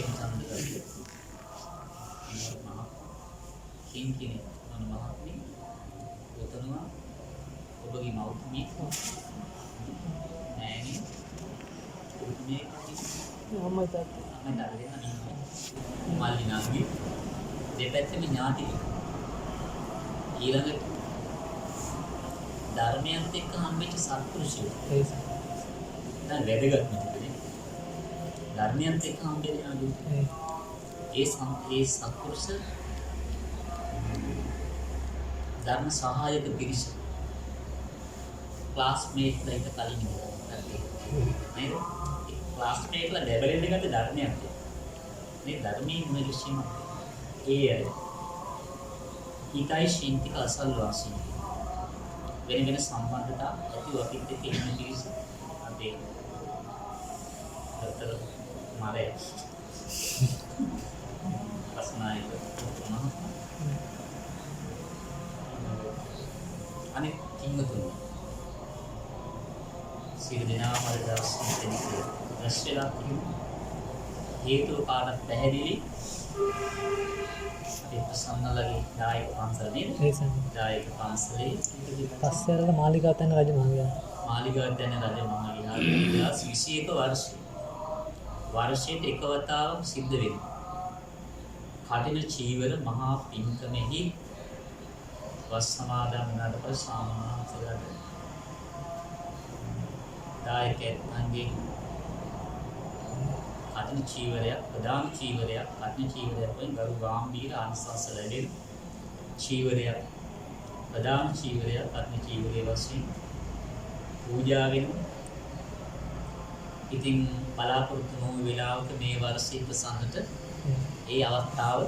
සම්බන්ධයි. කිංකිණි මහත්මිය උතනවා ඔබගේ මෞතුමිය නෑනේ උතුමිය අම්මයි තාත්තයි මල්ලි නංගි දෙපැත්තම ඥාති ඊළඟට ධර්මයත් එක්ක හම්බෙච්ච සත්පුරුෂයෝ දැන් වැදගත් නෙමෙයි ධර්මයත් එක්ක හම්බෙන්නේ නේද ඒ සත්පුරුෂ ධර්ම සහායක පිරිස ක්ලාස්මේට්ලා එක කලින් ඉඳලා නේද ක්ලාස්මේට්ලා ලැබෙන්න ගත්ත ධර්මයක් මේ ධර්මයේ මුලින්ම ඒ අය ඊටයි ශින්තික අසල්වාසී වෙන වෙන සම්බන්ධතා ඇතිව අපිට තියෙන පිරිස අපේ අතර මාරේ ප්‍රශ්නයි අනේ කිංගතුන් සියලු දෙනාම අද දවස් දෙකේ රැස් වෙලා තිබුණු හේතු කාරණා පැහැදිලි අපේ ප්‍රසන්නලගේ දායක පන්සල නේද? දායක පන්සලේ පස්සෙල්ල මාලිගාතන රජ මහවිහාර මාලිගාතන රජ මහවිහාර 2021 වර්ෂයට එක වතාවක් සිද්ධ වෙනවා. කටින චීවර මහා පින්කමෙහි වස් සමාදන් වුණාට පස්සේ සාමාන්‍යයෙන් දායකයන්ගේ කටින චීවරයක් ප්‍රධාන චීවරයක් කටින චීවරයක් වලින් ගරු ගාම්භීර ආනිසංස ලැබෙන චීවරයක් ප්‍රධාන චීවරයක් කටින චීවරයේ වශයෙන් පූජා වෙනවා. ඉතින් බලාපොරොත්තු වූ වෙලාවක මේ වර්ෂයේ ප්‍රසන්නට ඒ අවස්ථාව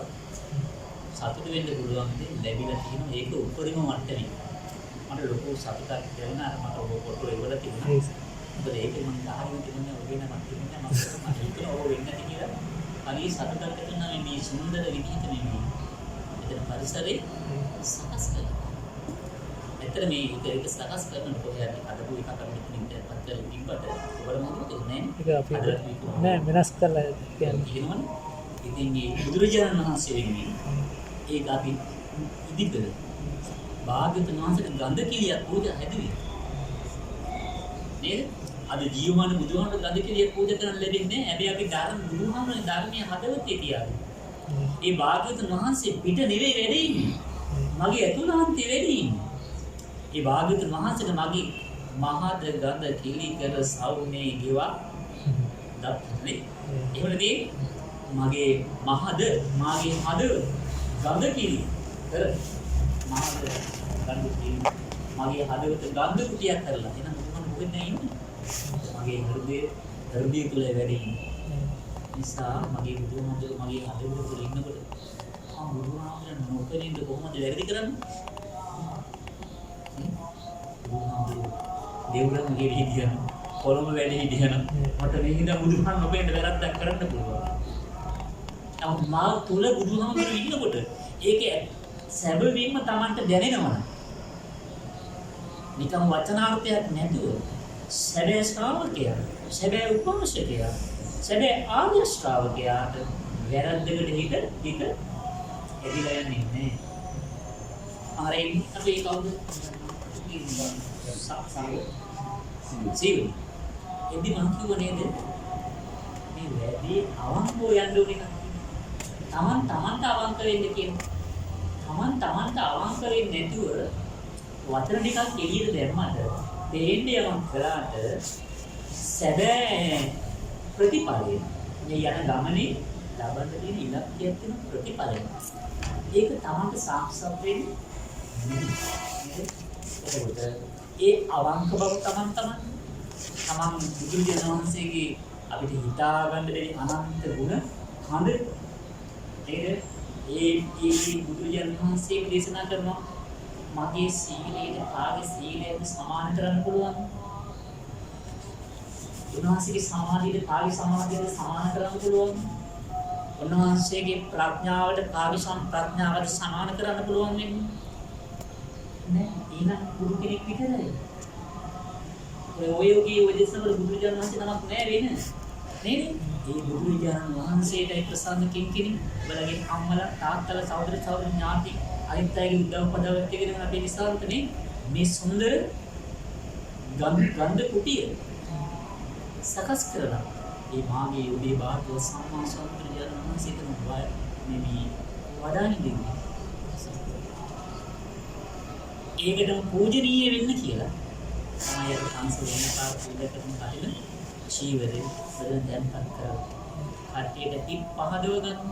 සතුටු වෙන්න පුළුවන් දේ ලැබිලා තියෙනවා. ඒක උපරිම මට්ටමේ මට ලොකු සතුටක් දැනුණා. මට ඔබ ෆොටෝ එවල තිබුණා. මොකද ඒක මම අහගෙන තිබුණේ ඔබේ නම තිබුණේ මම හිතන ඔබ වෙන්නේ නැති කියලා. හරි සතුටක් ඇතිවෙනා මේ සුන්දර විදිහට මේ මෙතන පරිසරේ සකස් කරලා. ඇත්තට මේ ඒක සකස් කරනකොට කොහේ හරි අදපු එකක් අපිට මෙතනින් පත් කරලා තිබ්බට ඔබට මොකද උනේ? ඒක අපි නෑ වෙනස් කරලා කියනවනේ. ඉතින් මේ බුදුරජාණන් වහන්සේ වෙනුවෙන් ඒක අපි ඉදිකල භාග්‍යවතුන් වහන්සේට ගන්ධ කිලියක් පූජා හැදුවේ. නේද? අද ජීවමාන බුදුහාමුදුරුවෝ ගන්ධ කිලියක් පූජා කරන්න ලැබෙන්නේ නැහැ. හැබැයි අපි බුදුහාමුදුරුවෝ ධර්මයේ හදවතේ තියාගෙන. ඒ භාග්‍යවතුන් වහන්සේ පිට නෙවෙයි වැඩ ඉන්නේ. මගේ ඇතුළාන්තේ වැඩ ඉන්නේ. ඒ භාග්‍යවතුන් වහන්සේට මගේ මහද ගන්ධ කිලි කර සෞනේ ගිවා දත්නේ. එහෙමනේ මගේ මහද මාගේ හද ගඳ කිලි කර මහද ගඳ කිලි මගේ හදවත ගඳ කුටියක් කරලා එහෙනම් මොකද මොකද ඉන්නේ මගේ හෘදය තුල වැඩි නිසා මගේ බුදුහාමුදුරුවෝ මගේ හදවත තුල ඉන්නකොට බුදුහාමුදුරුවෝ නොකරින්ද කොහොමද වැඩි කරන්නේ බුදුහාමුදුරුවෝ දෙව්රම් ගෙවි හිටියන කොළඹ වැඩි හිටියන මට මේ හින්දා බුදුහාමුදුරුවෝ ඔබෙන්ද වැරද්දක් කරන්න පුළුවන්. නමුත් මා තුල බුදුහාමුදුරුවෝ ඉන්නකොට ඒක සැබවින්ම Tamanට දැනෙනවා. නිකම් වචනාර්ථයක් නැතුව සැබෑ ශ්‍රාවකයා, සැබෑ උපාසකයා, සැබෑ ආර්ය ශ්‍රාවකයාට වැරද්දකට හිත එදිලා යන්නේ නැහැ. ආරේ අපි කවුද? සීවි. එදි මං කිව්ව නේද? මේ වැඩි අවංකව යන්න ඕනේ. තමන්ට අවංක වෙන්න කියන. තමන්ට අවංක වෙන්නේ නැතුව වචන ටිකක් එළියට දැම්මට දෙන්නේ යමක් කළාට සැබෑ ප්‍රතිඵලය මේ යන ගමනේ ලබන්න තියෙන ඉලක්කයක් තියෙන ප්‍රතිඵලය. ඒක තමන්ට සාක්ෂාත් වෙන්නේ එතකොට ඒ අවංක බව තමන් බුදුරජාණන් වහන්සේගේ අපිට හිතා ගන්න බැරි අනන්ත ගුණ හඳ නේද? ඒ බුදුරජාණන් වහන්සේ දේශනා කරනවා මගේ සීලයට කාගේ සීලයට සමාන කරන්න පුළුවන්. උන්වහන්සේගේ සමාධියට කාගේ සමාධියට සමාන කරන්න පුළුවන්. උන්වහන්සේගේ ප්‍රඥාවට කාගේ ප්‍රඥාවට සමාන කරන්න පුළුවන් වෙන්නේ නෑ. ඊනම් ගුරු කෙනෙක් විතරයි. ඔය යෝගී ඔය දේශවල බුදුරජාණන් වහන්සේ නමක් නෑ වෙන්නේ. නේද? ඒ බුදුරජාණන් වහන්සේටයි ප්‍රසන්න කිංකිණි ඔබලගේ අම්මලා තාත්තලා සහෝදර සහෝදරි ඥාති අනිත් අයගේ උදව් පදවත් එකගෙන අපේ විශ්වාසකනේ මේ සුන්දර ගන්ධ කුටිය සකස් කරලා ඒ මාගේ උදේ බාහිර සම්මා සම්බුදුරජාණන් වහන්සේට මේ වදානි දෙන්නේ. ඒකටම පූජනීය වෙන්න කියලා තමයි අර සංසෝධනකාර පූජා කරන කටින චීවරේ වලින් දැන්පත් කරලා කට්ටියට තිත් පහදව ගන්න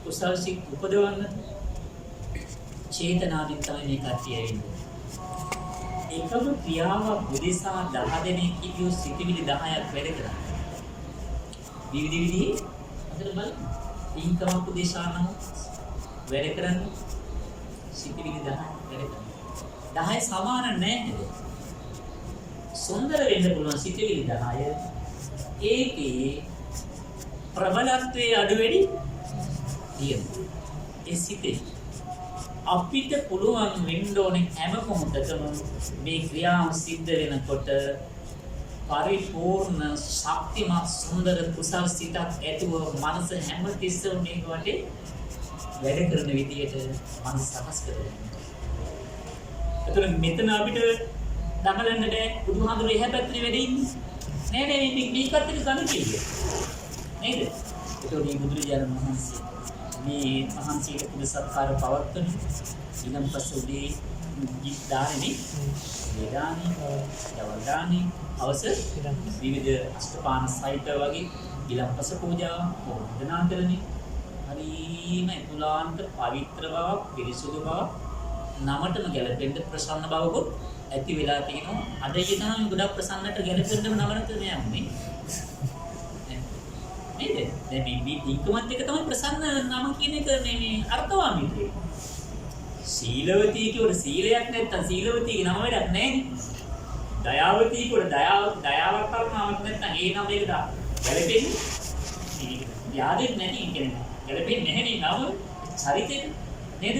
කුසල් සිත් උපදවන්න චේතනාවෙන් තමයි මේ කට්ටිය වෙන්නේ. එකම ක්‍රියාවක් උදෙසා 10 දෙනෙක් කියෝ සිතිවිලි 10ක් වැඩ කරා. විවිධ විදිහේ අතර බලන්න. ඉන්කමක් උදෙසා නම් වැඩ කරන්නේ සිතිවිලි 10ක් වැඩ කරනවා. 10 සමාන නැහැ. සුන්දර වෙන්න පුළුවන් සිතිවිලි 10. ඒකේ ප්‍රබලත්වයේ අඩු වැඩි තියෙනවා. ඒ සිතේ අපිට පුළුවන් වෙන්න ඕනේ හැම මොහොතකම මේ ක්‍රියාව සිද්ධ වෙනකොට පරිපූර්ණ ශක්තිමත් සුන්දර කුසල් සිතක් ඇතිව මනස හැම තිස්සෙම මේක වටේ වැඩ කරන විදියට මනස සකස් කරගන්න. එතකොට මෙතන අපිට දඟලන්න බෑ බුදුහාමුදුරේ එහා පැත්තේ වැඩ ඉන්නේ. නෑ නෑ මේ පැත්තේ ගන්න කිව්වේ. නේද? එතකොට මේ බුදුරජාණන් වහන්සේ මේ මහන්සියට පුද සත්කාර පවත්වන ඊළඟපස්ස උදේ ගිත්දානේ වේදානේ දවල්දානේ අවසර විවිධ අෂ්ටපාන සහිත වගේ ඊළඟපස්ස පූජා වන්දනා කරන්නේ හරිම අතුලාන්ත පවිත්‍ර බවක් පිරිසුදු බවක් නමටම ගැලපෙන්න ප්‍රසන්න බවකුත් ඇති වෙලා තියෙනවා. අද ඊටම ගොඩක් ප්‍රසන්නට ගැලපෙන්නම නමකට යන්නේ. නේද? දැන් මේ ඉක්මත් එක තමයි ප්‍රසන්න නම කියන එක මේ අර්ථවාමීත්‍රය. සීලවතී කියවල සීලයක් නැත්තම් සීලවතීගේ නම වැඩක් නැහැ. දයාවතී කියවල දයාවක් කරනවක් නැත්තම් ඒ නම එකට ගැලපෙන්නේ. මේ යාදෙත් නැති කියන්නේ. ගැලපෙන්නේ නැහැ නේ නම චරිතේ නේද?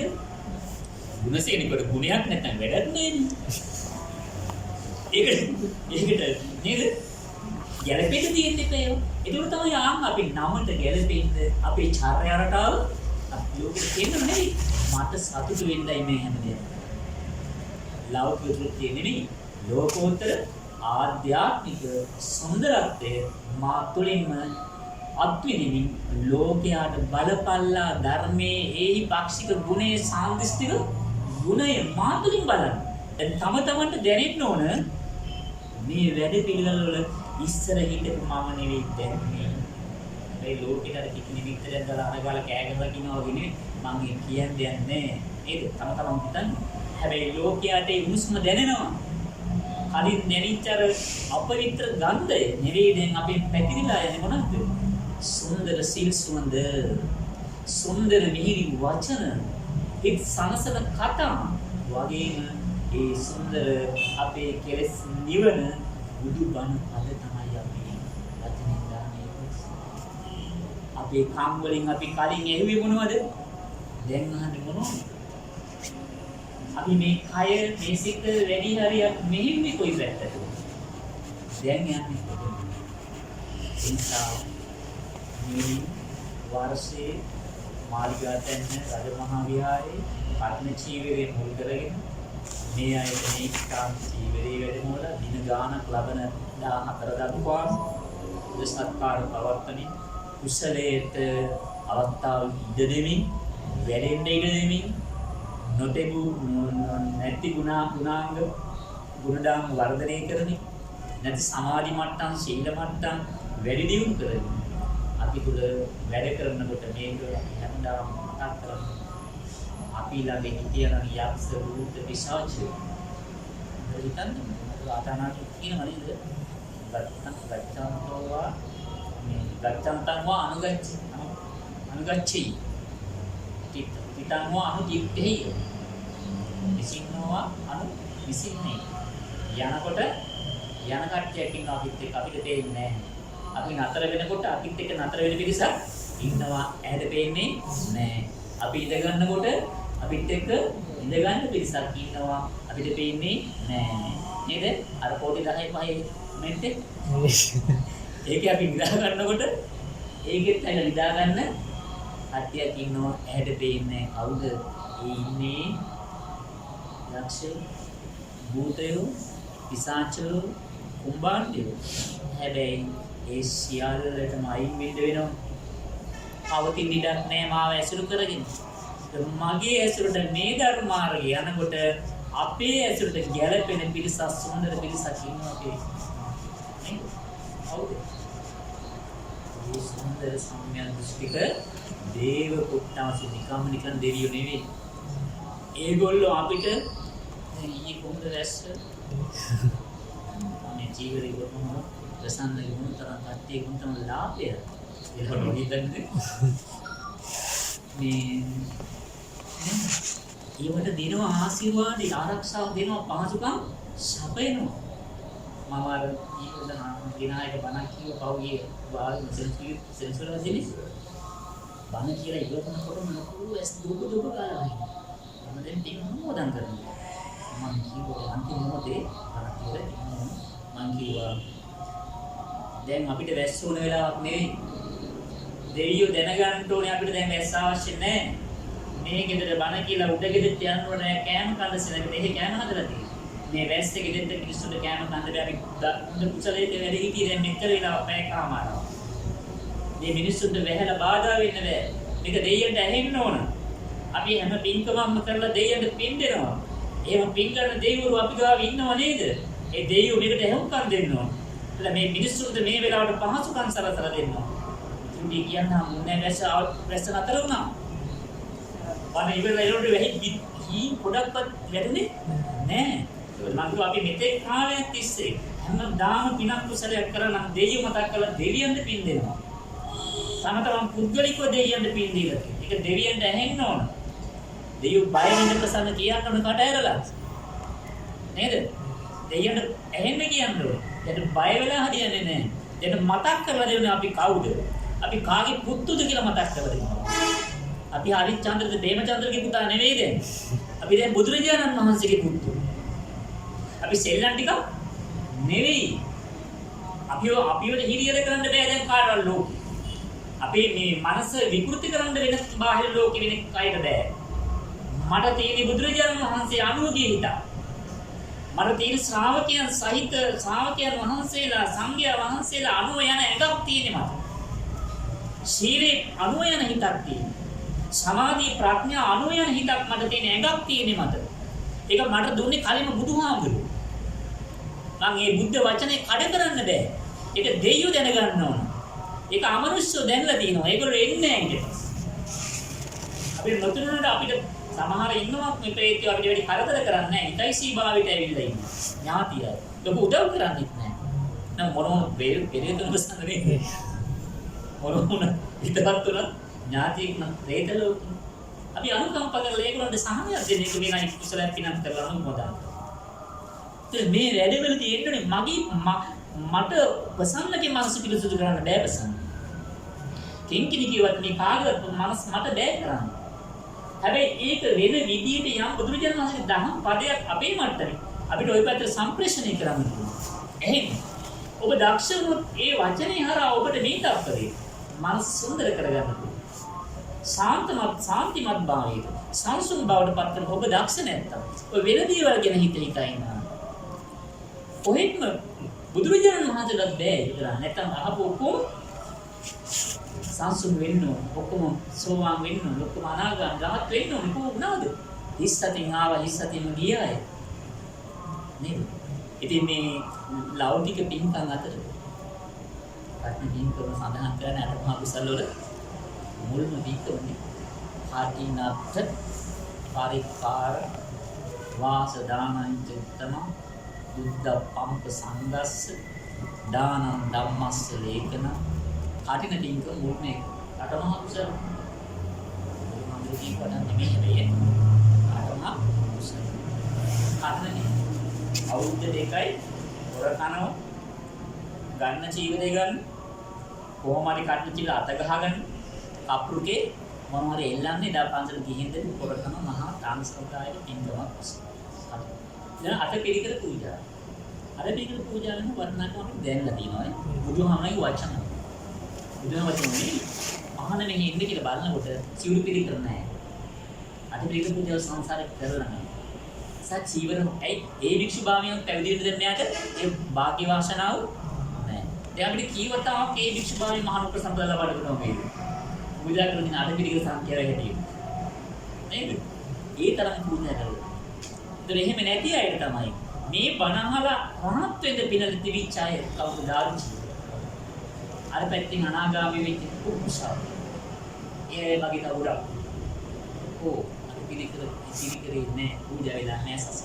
ගුණසේනිකට ගුණයක් නැත්තම් වැඩක් නැහැ. ඒකට නේද? ගැලපෙන්න තියෙන්නේ ඒක. ඒක තමයි ආන් අපි නමට ගැලපෙන්න අපේ චර්යාවටාව අපි ලෝකෙට දෙන්න නෙවෙයි. මට සතුටු වෙන්නයි මේ හැමදේම. ලෞකික තෘප්තිය නෙවෙයි. ලෝකෝත්තර ආධ්‍යාත්මික සුන්දරත්වය මා තුළින්ම අත්විඳින්න ලෝකයට බලපල්ලා ධර්මයේ ඒහි පාක්ෂික ගුණයේ සාන්දිස්තික ගුණය මා තුළින් බලන්න. දැන් තම තමන්ට දැනෙන්න ඕන මේ වැඩ පිළිවෙල වල ඉස්සර හිටපු මම නෙවෙයි දැන් මේ. මේ ලෝකෙට අර කිකිනි විතරෙන් දාලා අනගාලා කෑ ගහලා කියනවා වගේ නෙවෙයි. මම කියන්නේ දෙයක් නැහැ. නේද? තම තමන් හිතන්නේ. හැබැයි ලෝකයට ඒ උණුසුම දැනෙනවා. කලින් දැනෙච්ච අර අපවිත්‍ර ගන්ධය නෙවෙයි දැන් අපේ පැතිරිලා යන්නේ මොනවද? සුන්දර සිල් සුවඳ, සුන්දර මිහිරි වචන, එක් සනසන කතා වගේම ඒ සුන්දර අපේ කෙලෙස් නිවන බුදුබණ අද තමයි අපි වචනෙන් දාන්නේ. අපේ කම් වලින් අපි කලින් ඇහුවේ මොනවද? දැන් අහන්නේ මොනවද? අපි මේ කය මේ සිත වැඩි හරියක් මෙහින්නේ කොයි පැත්තටද? දැන් යන්නේ කොහෙද? ඉන්සා මේ වර්ෂයේ මාළිගාතැන්න රජමහා විහාරයේ පරණ චීවරයේ මුල් කරගෙන මේ අයට මේ කාන්ත චීවරයේ වැඩමවල දින ගානක් ලබන 14 දක්වා උදසත්කාර පවත්වමින් කුසලයට අවස්ථාව ඉඩ දෙමින් වැඩෙන්න ඉඩ දෙමින් නොතෙබු නැති ගුණාංග ගුණධර්ම වර්ධනය කරමින් නැති සමාධි මට්ටම් සීල මට්ටම් වැඩි දියුණු කරමින් අපි තුල වැඩ කරනකොට මේක හැමදාම මතක් කරගන්න. අපි ළඟ හිටියන යක්ෂ භූත පිශාච හිතන්නේ ආතනාට කියනවා නේද? ගච්ඡන්තෝවා මේ ගච්ඡන්තංවා අනුගච්ඡයි තිතංවා අනුතිත්තේ විසින්නවා විසින්නේ යනකොට යන කට්ටියක් ඉන්නවා අපිත් එක්ක අපිට තේින්නේ නැහැ. අපි නතර වෙනකොට අපිත් එක්ක නතර වෙන පිරිසක් ඉන්නවා ඇහැට පේන්නේ නැහැ. අපි ඉඳ ගන්නකොට අපිත් එක්ක ඉඳ ගන්න පිරිසක් ඉන්නවා අපිට පේන්නේ නැහැ. නේද? අර පොඩි 10 5 මෙන්ටේ. ඒකේ අපි නිදා ගන්නකොට ඒකෙත් ඇඟ නිදා ගන්න අට්ටියක් ඉන්නවා ඇහැට පේන්නේ කවුද? ඒ ඉන්නේ යක්ෂයෝ, භූතයෝ, පිසාචයෝ, කුම්භාණ්ඩයෝ. හැබැයි ඒ සියල්ලටම අයින් වෙන්න වෙනවා. පවතින ඉඩක් නෑ මාව ඇසුරු කරගෙන. මගේ ඇසුරට මේ ධර්ම මාර්ගය යනකොට අපේ ඇසුරට ගැළපෙන පිරිසක් සුන්දර පිරිසක් ඉන්නවා කියන්නේ. හවුද? මේ සුන්දර සම්මියන් දෘෂ්ටික දේව පුත්තාසු නිකන් දෙවියෝ නෙවෙයි. ඒගොල්ලෝ අපිට ඊයේ කොහොමද දැස්ස? මේ ජීවිතේ කොහොමද ප්‍රසන්නගේ මොන තරම් කට්ටිය කොහොමද ලාභය? ඒක නොහිතන්නේ. මේ ඊවට දෙනවා ආශිර්වාද ආරක්ෂාව දෙනවා පහසුකම් සපයනවා. මම අර ඊවදන විනායක බණ කියව පහුගිය වාල් සෙන්සුරාදීනේ බණ කියලා ඉවරනකොටම ලොකු ඇස් දුක ගාලා මම දැන් ටික මොනවදන් කරන්නේ මම කිව්වා අන්තිම මොහොතේ මම කිව්වා දැන් අපිට වැස්ස උන වෙලාවක් නෙවෙයි දෙවියෝ දැනගන්න ඕනේ අපිට දැන් වැස්ස අවශ්‍ය නැහැ මේ ගෙදර බණ කියලා උඩ ගෙදරට යන්න ඕනේ කෑම කන්න සෙනඟ දෙහි කෑම හදලා තියෙනවා මේ වැස්ස ගෙදරට මිනිස්සුන්ට කෑම කන්න බෑ අපි හොඳ කුසලයේ වැඩ හිටියේ දැන් මෙච්චර වෙලාවක් පැයකමාරක් මේ මිනිස්සුන්ට වැහැලා බාධා වෙන්න බෑ මේක දෙයියන්ට ඇහෙන්න ඕන අපි හැම පින්කමක්ම කරලා දෙයියන්ට පින් දෙනවා එහෙම පින් කරන දෙවිවරු අපි ගාව ඉන්නව නේද ඒ දෙවියෝ මේකට හැවුම්කම් දෙන්න ඕන එතන මේ මිනිස්සුන්ට මේ වෙලාවට පහසුකම් සලසලා දෙන්න ඕන ඉතින් කියන්නම් මොන්නේ වැස්ස නතර වුණා බණ ඉවරලා එනකොට වෙහි පොඩක්වත් වැටුනේ නෑ මම කිව්වා අපි මෙතෙක් කාලයක් තිස්සේ හැමදාම පිනක් කුසලයක් කරලා නම් දෙවියෝ මතක් කරලා දෙවියන්ට පින් දෙනවා තමතරම් පුද්ගලිකව දෙවියන්ට පින් දීලා ඒක දෙවියන්ට ඇහෙන්න ඕන දෙවියෝ බය වෙන්න ප්‍රසන්න කියන්න ඕන කට ඇරලා නේද දෙවියන්ට ඇහෙන්න කියන්න ඕන දැන් බය වෙලා හරියන්නේ නෑ දැන් මතක් කරලා දෙන්නේ අපි කවුද අපි කාගේ පුතුද කියලා මතක් කරලා දෙනවා අපි හරිචන්ද්‍රද ප්‍රේමචන්ද්‍රගේ පුතා නෙවෙයි දැන් අපි දැන් බුදුරජාණන් වහන්සේගේ පුතු අපි සෙල්ලම් ටික නෙවෙයි අපිව හිරියද කරන්න බෑ දැන් කාටවත් ලෝකෙ අපි මේ මනස විකෘති කරන්න වෙන බාහිර ලෝකෙ වෙන කයට බෑ මට තියෙන බුදුරජාණන් වහන්සේ අනුගිය හිත මට තියෙන ශ්‍රාවකයන් සහිත ශ්‍රාවකයන් වහන්සේලා සංඝයා වහන්සේලා අනුව යන එකක් තියෙන මට ශීලේ අනුව යන හිතක් තියෙන සමාධි ප්‍රඥා අනුව යන හිතක් මට තියෙන එකක් තියෙන මට ඒක මට දුන්නේ කලින්ම බුදුහාමුදුරුවෝ මම මේ බුද්ධ වචනේ කඩ කරන්න බෑ ඒක දෙයියෝ දැනගන්න ඕන ඒක අමනුෂ්‍යෝ දැනලා තියෙනවා ඒගොල්ලෝ එන්නේ නැහැ ඊට අපිට නොතුනට අපිට සමහර ඉන්නවා මේ ප්‍රේතය අපිට වැඩි කරදර කරන්නේ නැහැ හිතයිසී භාවයට ඇවිල්ලා ඉන්නවා ඥාතිය ලොකු උදව් කරන්නේත් නැහැ නම් මොනම පෙරේතන බස්සන්නේ මොනම හිතවත් උන ඥාතියෙක් නම් ප්‍රේතලෝ අපි අනුකම්ප කරලා ඒගොල්ලන්ට සහනයක් දෙන්න එක වෙනයි කුසලයක් පිනක් කරලා අනුමෝදන් මේ වැඩවල තියෙන්නේ මට ප්‍රසන්නගේ මනස පිළිසුදු කරන්න බෑ ප්‍රසන්න කිංකිණි කියවත් මේ කාගේවත් මනස මට බෑ කරන්න හැබැයි ඒක වෙන විදියට යම් බුදුරජාණන් වහන්සේගේ දහම් පදයක් අපේ මට්ටමේ අපිට ওই පැත්තට සම්ප්‍රේෂණය කරන්න පුළුවන් එහෙනම් ඔබ දක්ෂ වුණොත් ඒ වචනේ හරහා ඔබට මේ තත්ත්වය මනස සුන්දර කරගන්න පුළුවන් සාන්තිමත් භාවයට සංසුන් බවට පත් කරන ඔබ දක්ෂ නැත්තම් ඔය වෙන දේවල් ගැන හිතා ඉන්නවා කොහෙත්ම බුදුරජාණන් වහන්සේට බෑ කියලා නැත්තම් අහපු ඔක්කොම සංසුන් වෙන්න ඔක්කොම සෝවාන් වෙන්න ඔක්කොම අනාගත රහත් වෙන්න ඕනේ කොහොමද හිස්සතින් ආවා හිස්සතින්ම ගියාය නේද ඉතින් මේ ලෞකික පින්කම් අතර ප්‍රඥා පින්කම සඳහන් කරන අටමහා කුසල වල මුල්ම පින්කමනේ ආදීනත් පරිකාර වාස දානං චත්තම බුද්ධ පම්ප සංගස්ස දානං ධම්මස්ස ලේඛන කටින පින්කම මුල්ම එක අටමහා කුසල මොනවාදී වඩා නෙමෙයි මේ අටමහා කුසල කටනේ අවුරුද්ද දෙකයි හොර කනවා ගන්න ජීවිතය ගන්න කොහොම හරි කටන චිල අත ගහගන්න කප්රුකේ මොනවා හරි එල්ලන්නේ දා පන්සල ගිහින්ද හොර කන මහා තාමසකාරයේ පින්කමක් දැන් අත පිළිකර පූජා අර පිළිකර පූජා වෙන වර්ණනාවක් අපිට දැනලා තියෙනවා බුදුහාමගේ වචන බුදුහමතුනේ අහන මෙහි ඉන්නේ කියලා බලනකොට සිවුරු පිළිකර නැහැ. අද පිළික පුජාව සංසාරේ කරලා නැහැ. සචීවර ඇයි ඒ වික්ෂු භාවයෙන් පැවිදි වෙන්න දෙන්නේ යාට ඒ වාක්‍ය වාසනාව නැහැ. දැන් අපිට කීවතාවක් ඒ වික්ෂු භාවයෙන් මහා උපසම්පදා ලබා ගන්නවා මේක. පූජා කරන දින අද පිළික සංඛ්‍යාව හැටියට. නේද? ඒ තරම් පූජා කරලා. ඒතර එහෙම නැති අයට තමයි මේ බණහලා රහත් වෙන්න පිනල තිබිච්ච අය කවුද දාරුචි. අර පැත්තෙන් අනාගාමී වෙච්ච කුකුසා. ඒ මගේ තවුරක්. ඕ අර පිළිකර ඉතිරිකරේ නැහැ පූජා වෙලා නැහැ සස.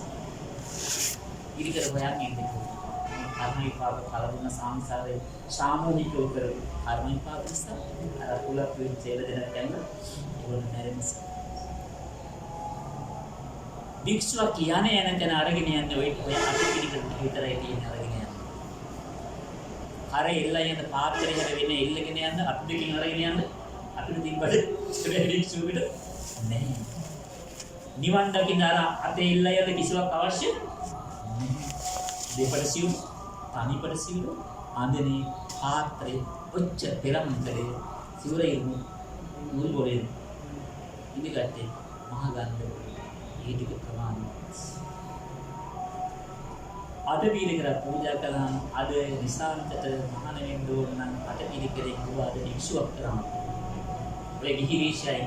ඉතිරිකර හොයන් ඉන්නේ. කර්මවිපාක කලබුණ සංසාරේ සාමූහිකව කර කර්මවිපාක නිසා අර කුලප් වෙච්ච දෙයක් යන ඒවල නැරෙමස. වික්ෂුව කියන්නේ යන තැන අරගෙන යන්නේ ඔය අටපිරිකර විතරයි තියෙන අරගෙන යන්නේ. අර එල්ල යන පාත්‍රය හැර වෙන එල්ලගෙන යන්න අත් දෙකකින් අරගෙන යන්න අපිට තිබ්බට වික්ෂුවට නැහැ. නිවන් දකින්න අර අතේ එල්ල යන කිසිවක් අවශ්‍ය නැහැ. දෙපඩ සිව් තනිපඩ සිව් ආන්දනේ පාත්‍රය ඔච්ච පෙරම්තරේ සිවුරේ මුල් ගොරේ ඉඳගත්තේ මහා ගන්ධ ඊටික ප්‍රමාණය. අද පිළිකර පූජා කළාම අද නිසාන්තට මහාන වෙන්න ඕන නම් අද පිළිකරේ ගුවාද වික්ෂුවක් කරාම ඔය ගිහිවිෂයයි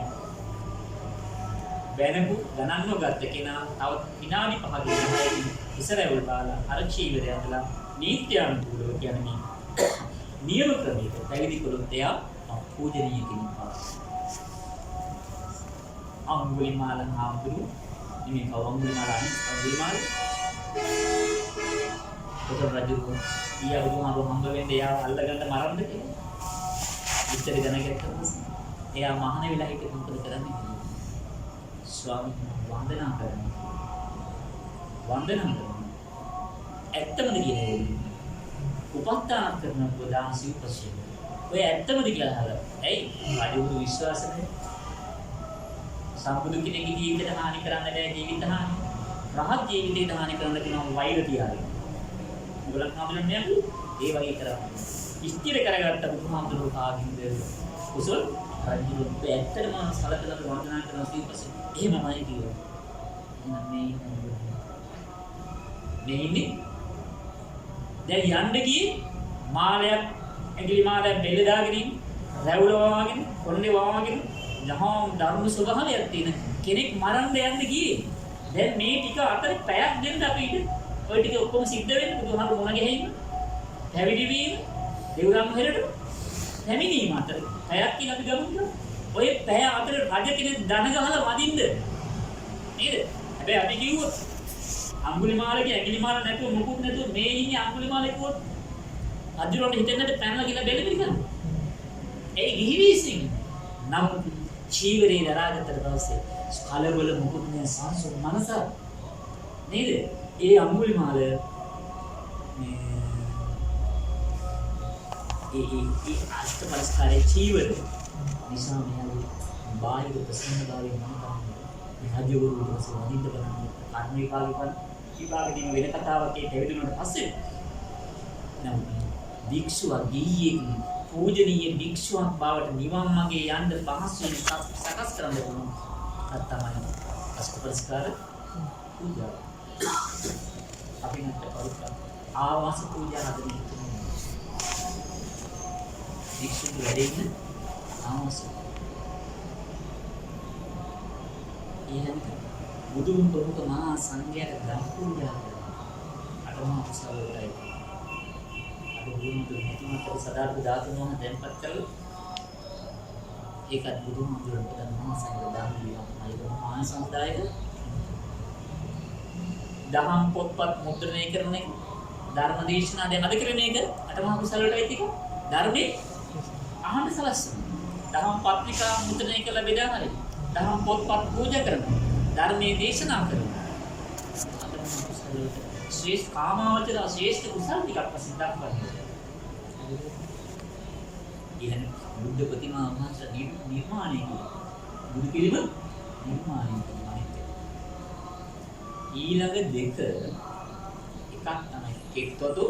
වෙනකු ගණන්ව ගත්ත කෙනා තව විනාඩි 5කින් 10කින් ඉස්සරහවල් බාලා අර චීවරයටලා නීත්‍යානුකූලව කියන්නේ නියම ක්‍රමයක පැවිදි කළොත් එයා පූජනීය කෙනෙක් පාස්. අඟුලිමාල හාමුදුරු ඉතින් කවංගුලිමාල අඟුලිමාල පොතර රජු ඊයා බුදුහාමුදුරු හම්බ වෙන්නේ එයා අල්ලගන්න මරන්න කියලා. ඉච්චර දැනගත්තා. එයා මහාන වෙලා හිටිය මොකද කරන්නේ? ස්වාමීන් වන්දනා කරනවා. ඇත්තමද කියන්නේ? උපස්ථාන කරන ප්‍රදාන සිව්පස්සේ. ඔය ඇත්තමද කියලා අහලා. ඇයි? රජුගේ විශ්වාස නැහැ. සම්බුදු කෙනෙක්ගේ ජීවිතයට හානි කරන්න බෑ ජීවිත හානි. රහත් ජීවිතයට හානි කරන්න කියනවා වෛර තියාගෙන. උගලක් හාමුදුරනේ නෑ ඒ වගේ කරන්නේ. ස්ථිර කරගත්ත බුදුහාමුදුරුවෝ කාගින්ද කුසල රජුත් ඇත්තටම සලකලා වර්ධනා කරන සිව්පස්සේ. එහෙමමයි කියනවා. එහෙනම් මේ ඉන්නේ දැන් යන්න ගියේ මාලයක් ඇඟිලි මාලයක් බෙල්ල දාගෙන රැවුල වවාගෙන කොණ්ඩේ වවාගෙන යහම් ධර්ම ස්වභාවයක් තියෙන කෙනෙක් මරන්න යන්න ගියේ. දැන් මේ ටික අතර පැයක් දෙන්න අපි ඉඳ ඔය ටික ඔක්කොම සිද්ධ වෙන්න බුදුහාම මොන ගෙහින්න පැවිදි වීම දෙව්රම් හෙරට පැමිණීම අතර පැයක් කියලා අපි ගමු. ඔය පැය අතර රජ කෙනෙක් දන ගහලා වදින්න නේද? හැබැයි අපි කිව්වොත් අඟුලිමාලගේ ඇඟිලිමාල නැතුව මුකුත් නැතුව මේ ඉන්නේ අඟුලිමාලේ කිව්වොත් අජුරොන්ට හිතෙන්නට පැනලා කියලා බෙල්ල පිළිගන්න. ඒ ගිහිවිසින් නම් චීවරේ දරාගත්තට පස්සේ කලබල මුකුත් නෑ සංසුන් මනස නේද? ඒ අඟුලිමාල මේ ඒ අෂ්ටපරිස්කාරයේ චීවර නිසා මෙයාගේ බාහිර ප්‍රසන්නතාවයෙන් මනස හදිවුරුට සෝනින්ද බලන්න කර්ම විපාකෙදී වෙන කතාවක් ඒ දෙවිදුනට පස්සේ නම් භික්ෂුව ගිහියෙක් පූජනීය භික්ෂුවක් බවට නිවන් මාගේ යන්න පහසු වෙන සකස් කරන්න පුළුවන්. අත්තමයි අෂ්ටපරිස්කාර පූජා. අපි නැත්te කරුක ආවාස පූජා හදන්නේ. භික්ෂුව වැඩෙන්න ආවාස. ඊළඟට බුදුන් ප්‍රමුඛ මහා සංඝයාට ධම් පූජා කරනවා. අටමහා කුසල වලයි. අද බුදුන් තුමතර සදාර්ථ ධාතුන් වහන දැන්පත් කළා. ඒකත් බුදුන් වහන්සේට මහා සංඝ ධම් දීලා ඒක මහා සම්දායක දහම් පොත්පත් මුද්‍රණය කරන එක ධර්ම දේශනා දැන් අද කරන එක අටමහා කුසල වලයි ටික ධර්මයේ අහන්න සලස්වන. දහම් පත්‍රිකා මුද්‍රණය කළ බෙදා හරි. දහම් පොත්පත් පූජා කරනවා. ධර්මයේ දේශනා කරනවා. ශ්‍රේෂ්ඨ කාමාවචර ශ්‍රේෂ්ඨ කුසල් ටිකක් ප්‍රසිද්ධක් වගේ. ඉතින් බුද්ධ ප්‍රතිමා වහන්සේ නිර්මාණය කළා. බුදු පිළිම නිර්මාණය කළා. ඊළඟ දෙක එකක් තමයි කෙත්වතු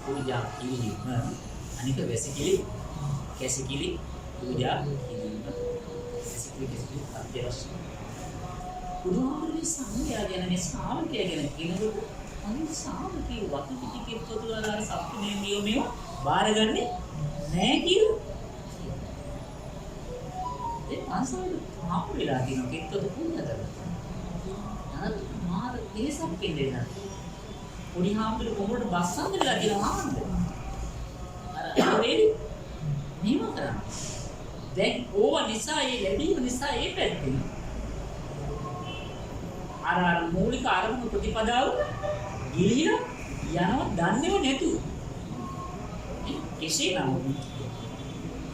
පූජා කිරීම. අනික වැසිකිලි කැසිකිලි පූජා කිරීම. කැසිකිලි අධ්‍යවශ්‍ය. බුදුහාමුදුරුවෝ සංඝයා ගැන මේ ශ්‍රාවකයා ගැන කියනකොට අනිත් ශ්‍රාවකී වතු පිටිකේ පොතුලාර සත්තුනේ නියමෙව බාරගන්නේ නැහැ කියලා. ඒ අන්සාර මාපු වෙලා තියෙන කෙත්තොත් පුණ්‍යතර. අර මාර දේශක් කෙන්දේ පොඩි හාමුදුරුවෝ කොමුලට බස්සන්න වෙලා තියෙනවා ආන්ද. අර වේලි නියම කරන්නේ. දැන් ඕවා නිසා ඒ ලැබීම නිසා ඒ පැත්තෙන් අර මූලික ආරම්භ ප්‍රතිපදාව ගිලිහිලා යනවා දන්නේව නැතුව. කෙසේ නමුත්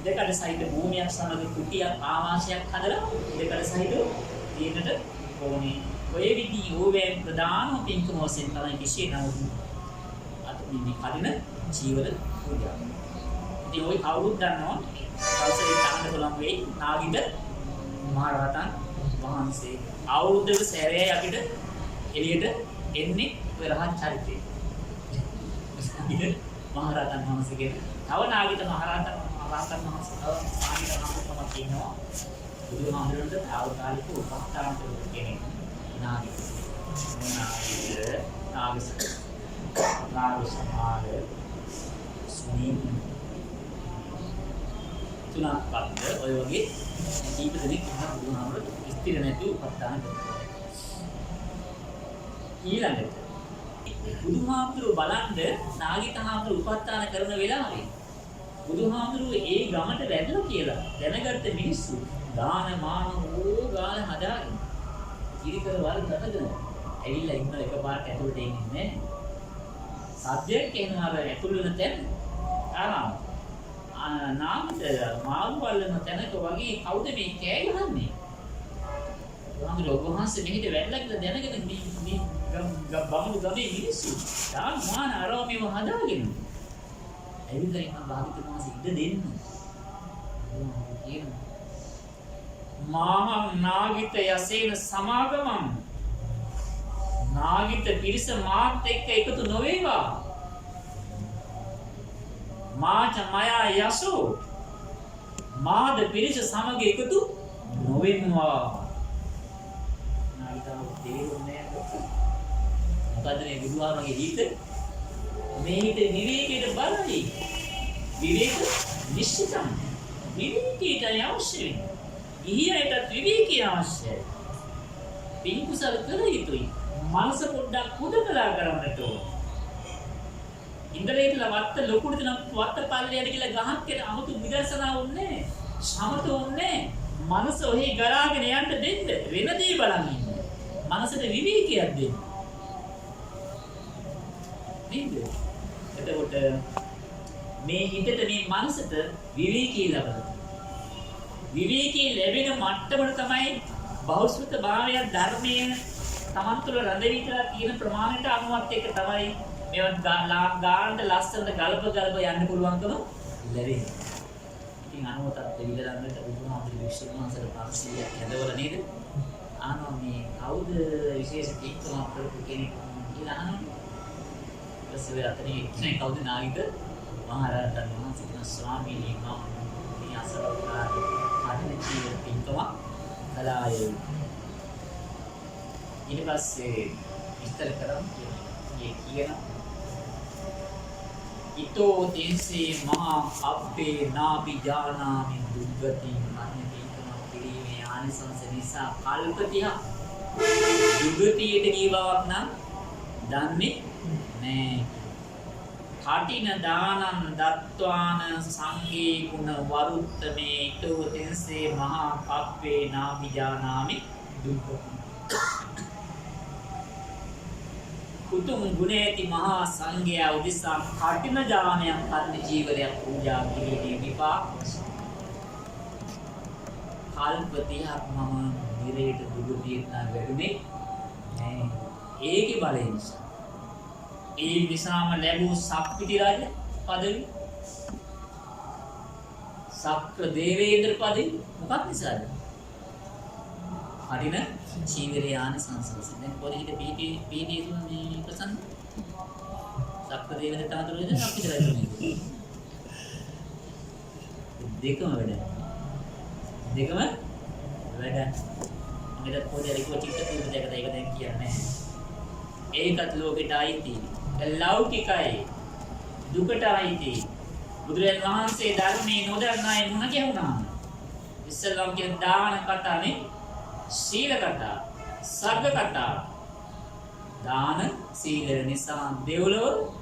දෙකට සහිත භූමියක් සමග කුටියක් ආවාසයක් හදලා දෙකට සහිත දෙයකට ඕනේ. ඔය විදිහේ ඕවැ ප්‍රධාන පින්කම වශයෙන් තමයි කෙසේ නමුත් අත මේ කඩින ජීවර පූජා. ඉතින් ඔය කවුරුත් දන්නවා අවසරේ තහඬ කොළම් වෙයි නාගිට මහරහතන් වහන්සේ අවුරුද්දක සැරේ අපිට එළියට එන්නේ ඔය රහත් චරිතේ. මහරහතන් වහන්සේගේ තව නාගිට මහරහතන් වහන්සේ තව සාහිත්‍ය නාමකමක් ඉන්නවා. බුදුහාමුදුරන්ට තාවකාලික උපස්ථාන කරන කෙනෙක් නාගිට. නාග සමාද ස්නේහ තුනක් පද්ද ඔය වගේ කීප දෙනෙක් ඉන්න බුදුහාමුදුරට ස්ථිර නැතුව උපස්ථාන කරනවා. ඊළඟට බුදුහාමුදුරුවෝ බලන්න නාගිත හාමුදුරුවෝ උපස්ථාන කරන වෙලාවේ බුදුහාමුදුරුවෝ ඒ ගමට වැඩලා කියලා දැනගත්ත මිනිස්සු දාන මාන ඕගාල හදාගෙන ඉරිකර වල ගතගෙන ඇවිල්ලා ඉන්න එකපාරට ඇතුළට එන්නේ නැහැ. සත්‍යයක් කියනවා ඇතුළ වෙන තැන ආරාම නාමත මාළු වල්ලන තැනක වගේ කවුද මේ කෑ ගහන්නේ? බුදුහාමුදුරුවෝ වහන්සේ මෙහෙට වැඩලා කියලා දැනගෙන මේ බමුණු ගමේ මිනිස්සු දාන මාන ආරාමෙව හදාගෙන ඇවිල්ලා ඉන්න භාගතුන් වහන්සේ ඉඩ දෙන්න. කියනවා මාහං නාගිත යසේන සමාගමං නාගිත පිරිස මාත් එක්ක එකතු නොවේවා. මාච මයා යසෝ මාද පිරිස සමග එකතු නොවෙනවා. නාගිතව තේරුන්නේ නැහැ. මොකද මේ බුදුහාමගේ හිත මේ හිත විවේකයට බලයි. විවේක නිශ්චිතම්. විවේකයට අවශ්‍යයි. ගිහියටත් විවේකී අවශ්‍යයි. පින් කුසල කළ යුතුයි. මනස පොඩ්ඩක් හුදකලා කරන්නට ඕන. ඉන්ද්‍රේතල වත්ත ලොකුට නම් වත්ත පල්ලයට කියලා ගහක් කියන 아무තු විදර්ශනා වුන්නේ සමත වුන්නේ මනස ඔහි ගලාගෙන යන්න දෙන්න වෙන දේ බලන් ඉන්න. මනසට විවේකයක් දෙන්න. නේද? එතකොට මේ හිතට මේ මනසට විවේකී ලැබෙනවා. විවේකී ලැබෙන මට්ටමට තමයි බෞද්ධ භාවය ධර්මයේ තමන් තුළ රැඳවිලා තියෙන ප්‍රමාණයට අනුවත් එක තමයි මේවත් ගානට ලස්සනට ගලප යන්න පුළුවන්කම ලැබෙන්නේ. ඉතින් අනුවතත් දෙවිලා ගන්නට බුදුහාමුදුරුවෝ විශ්වමාසර 500ක් හැදවල නේද? ආනෝ මේ කවුද විශේෂ පිටකමක් කරපු කෙනෙක් කියලා අහනවා. ඊපස්සේ අතනේ ඉන්නේ කවුද නාගික මහරහතන් වහන්සේ ස්වාමීනි මම මේ අසරලා කඩන ජීව පිටකමක් කලාය. ඊට පස්සේ විස්තර කරන්නේ කියන ඊතෝ තේසේ මහා අබ්බේ නාබි ජානාමි දුග්ගති මඤ්ඤතිකම කිරීමේ ආනිසංස නිසා කල්පතිය දුගතියට ගියවක් නම් දන්නේ නෑ. කටින දානං දත්වාන සංඝේ ගුණ වරුත්තමේ ඊතෝ තේසේ මහා අබ්බේ නාබි ජානාමි දුග්ගති කුතුම් ගුණේති මහා සංඝයා උදෙසා කටින දානයක් කරන ජීවරයක් පූජා කිරීමේ විපාක කල්පතියක් මම නිරේට දුගතියට වැඩුනේ නෑ. ඒකේ බලය නිසා ඒ නිසාම ලැබූ සක්විති රජ පදවි සක්‍ර දේවේන්ද්‍ර පදවි මොකක් නිසාද? කටින චීවරය ආනිසංසස. දැන් පොඩිහිට පීටි මේ ප්‍රසන්න සක්‍ර දේවදත්ත අතුරුද අපිට රජුනේ. දෙකම වැඩ. දෙකම වැඩ. මගේට පොඩි රිකෝ චිත්ත කීප දෙක ඒක දැන් කියන්නේ. ඒකත් ලෝකෙට අයිති. ලෞකිකයි. දුකට අයිති. බුදුරජාණන් වහන්සේ ධර්මයේ නොදන්නායි මොන කියුණා. ඉස්සල්ලාම් කියන දාන කතානේ සීල කතා, සග්ග කතා. දාන සීල නිසා දෙව්ලොව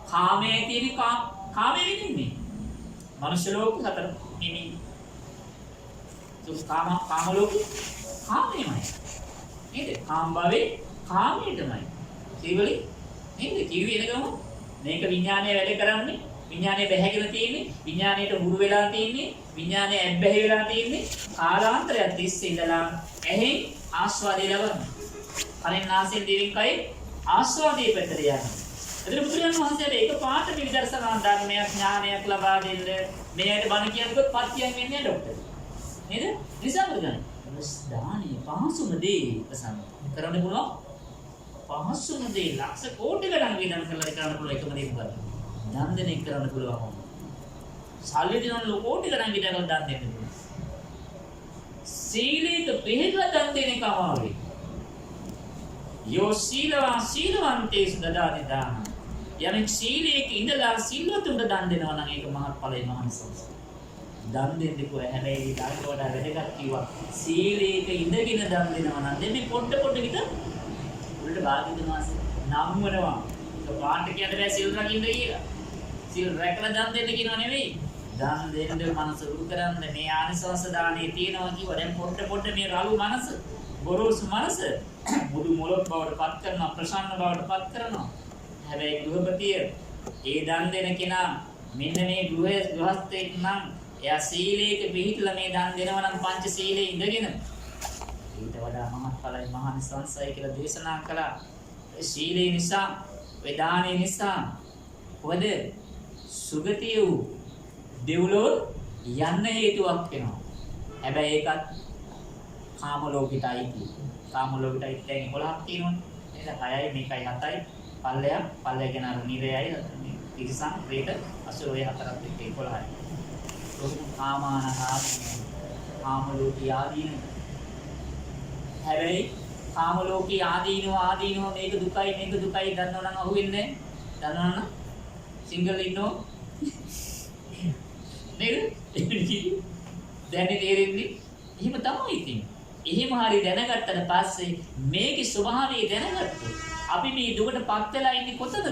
කාමයේ තියෙන කාමයේ විඳින්නේ. මනුෂ්‍ය ලෝක හතර නිමි. කාම ලෝක කාමයමයි. නේද? කාම භවේ කාමයටමයි. සීවලි නේද? කිව්වේ එනගම මේක විඥානය වැඩ කරන්නේ. විඥානය බැහැගෙන තියෙන්නේ. විඥාණයට හුරු වෙලා තියෙන්නේ. විඥානය ඇබ්බැහි වෙලා තියෙන්නේ. කාලාන්තරයක් තිස්සේ ඉඳලා ඇහි ආස්වාදය ලබන්නේ. කනෙන් නාසයෙන් දිවෙන් කයි ආස්වාදයේ පැත්තට යනවා. එතන බුදුරජාණන් වහන්සේට ඒක පාට විදර්ශනා ධර්මයක් ඥානයක් ලබා දෙන්න මෙයට බණ කියනකොට පත්‍යයන් වෙන්නේ ડોක්ටර්. නේද? නිසා බුදුරජාණන් දානීය පහසුම දේ ප්‍රසන්න කරන්න පුළුවන්. පහසුම දේ ලක්ෂ කෝටි ගණන් වියදම් කරලා කරන්න පුළුවන් එකම දේ මොකක්ද? දන් දෙන එක කරන්න පුළුවන්. සල්ලි දෙන ලෝකෝටි ගණන් වියදම් කරලා දන් දෙන්න පුළුවන්. සීලයට පිළිපද දන් දෙන එක අමාරුයි. යෝ සීලවන්තේසු දදාති දාන. යමෙක් සීලයක ඉඳලා සිල්වතුන්ට දන් දෙනවා නම් ඒක මහත්ඵලයි මහානිසංස. දන් දෙන්න කො හැබැයි ඊට වඩා වැඩගත් කිව්වා. සීලයක ඉඳගෙන දන් දෙනවා නම් දෙන්නේ පොඩ විතර උඩට භාග්‍යවතුන් වහන්සේ නම් වෙනවා. ඒක පාට කියන්න බෑ සීල් රකින්න කියලා. සීල් රැකලා දන් දෙන්න කියනවා නෙවෙයි. දන් දෙන්න මනස රුරු කරන්න මේ ආනිසංස දාණේ තියෙනවා කිව්වා. දැන් පොඩ මේ රළු මනස ගොරෝසු මනස මුදු මොළොත් බවට පත් කරනවා ප්‍රසන්න බවට පත් කරනවා. හැබැයි ගෘහපතිය ඒ දන් දෙන කෙනා මෙන්න මේ ගෘහස්ථයෙක් නම් එයා සීලයක පිළිපදලා මේ දන් දෙනවා නම් පංච සීලයේ ඉඳගෙන ඊට වඩා මහත්ඵලයි මහානිසංසයි කියලා දේශනා කළා. ඒ සීලේ නිසා වේදානේ නිසා පොද සුගතිය වූ දෙව්ලොව යන්න හේතුවක් වෙනවා. හැබැයි ඒකත් කාම ලෝකෙටයි තියෙන්නේ. කාම ලෝකෙටයි දැන් 11ක් තියෙනවනේ. නේද? 6යි මේකයි 7යි. පල්ලය කියන අර නිරයයි තිරිසන් ප්‍රේත අසුර ඔය හතරක් එක්ක 11යි. කාම ලෝකී ආදීන. හැබැයි කාම ලෝකී ආදීනව මේක දුකයි දන්නව නම් අහුවෙන්නේ නැහැ. දන්නවනම් සිංගල් ඉන්නෝ නේද? දැන් තේරෙන්නේ එහෙම තමයි ඉතින්. එහෙම හරි දැනගත්තට පස්සේ මේකේ ස්වභාවය දැනගත්තොත් අපි මේ දුකටපත් වෙලා ඉන්නේ කොතනද?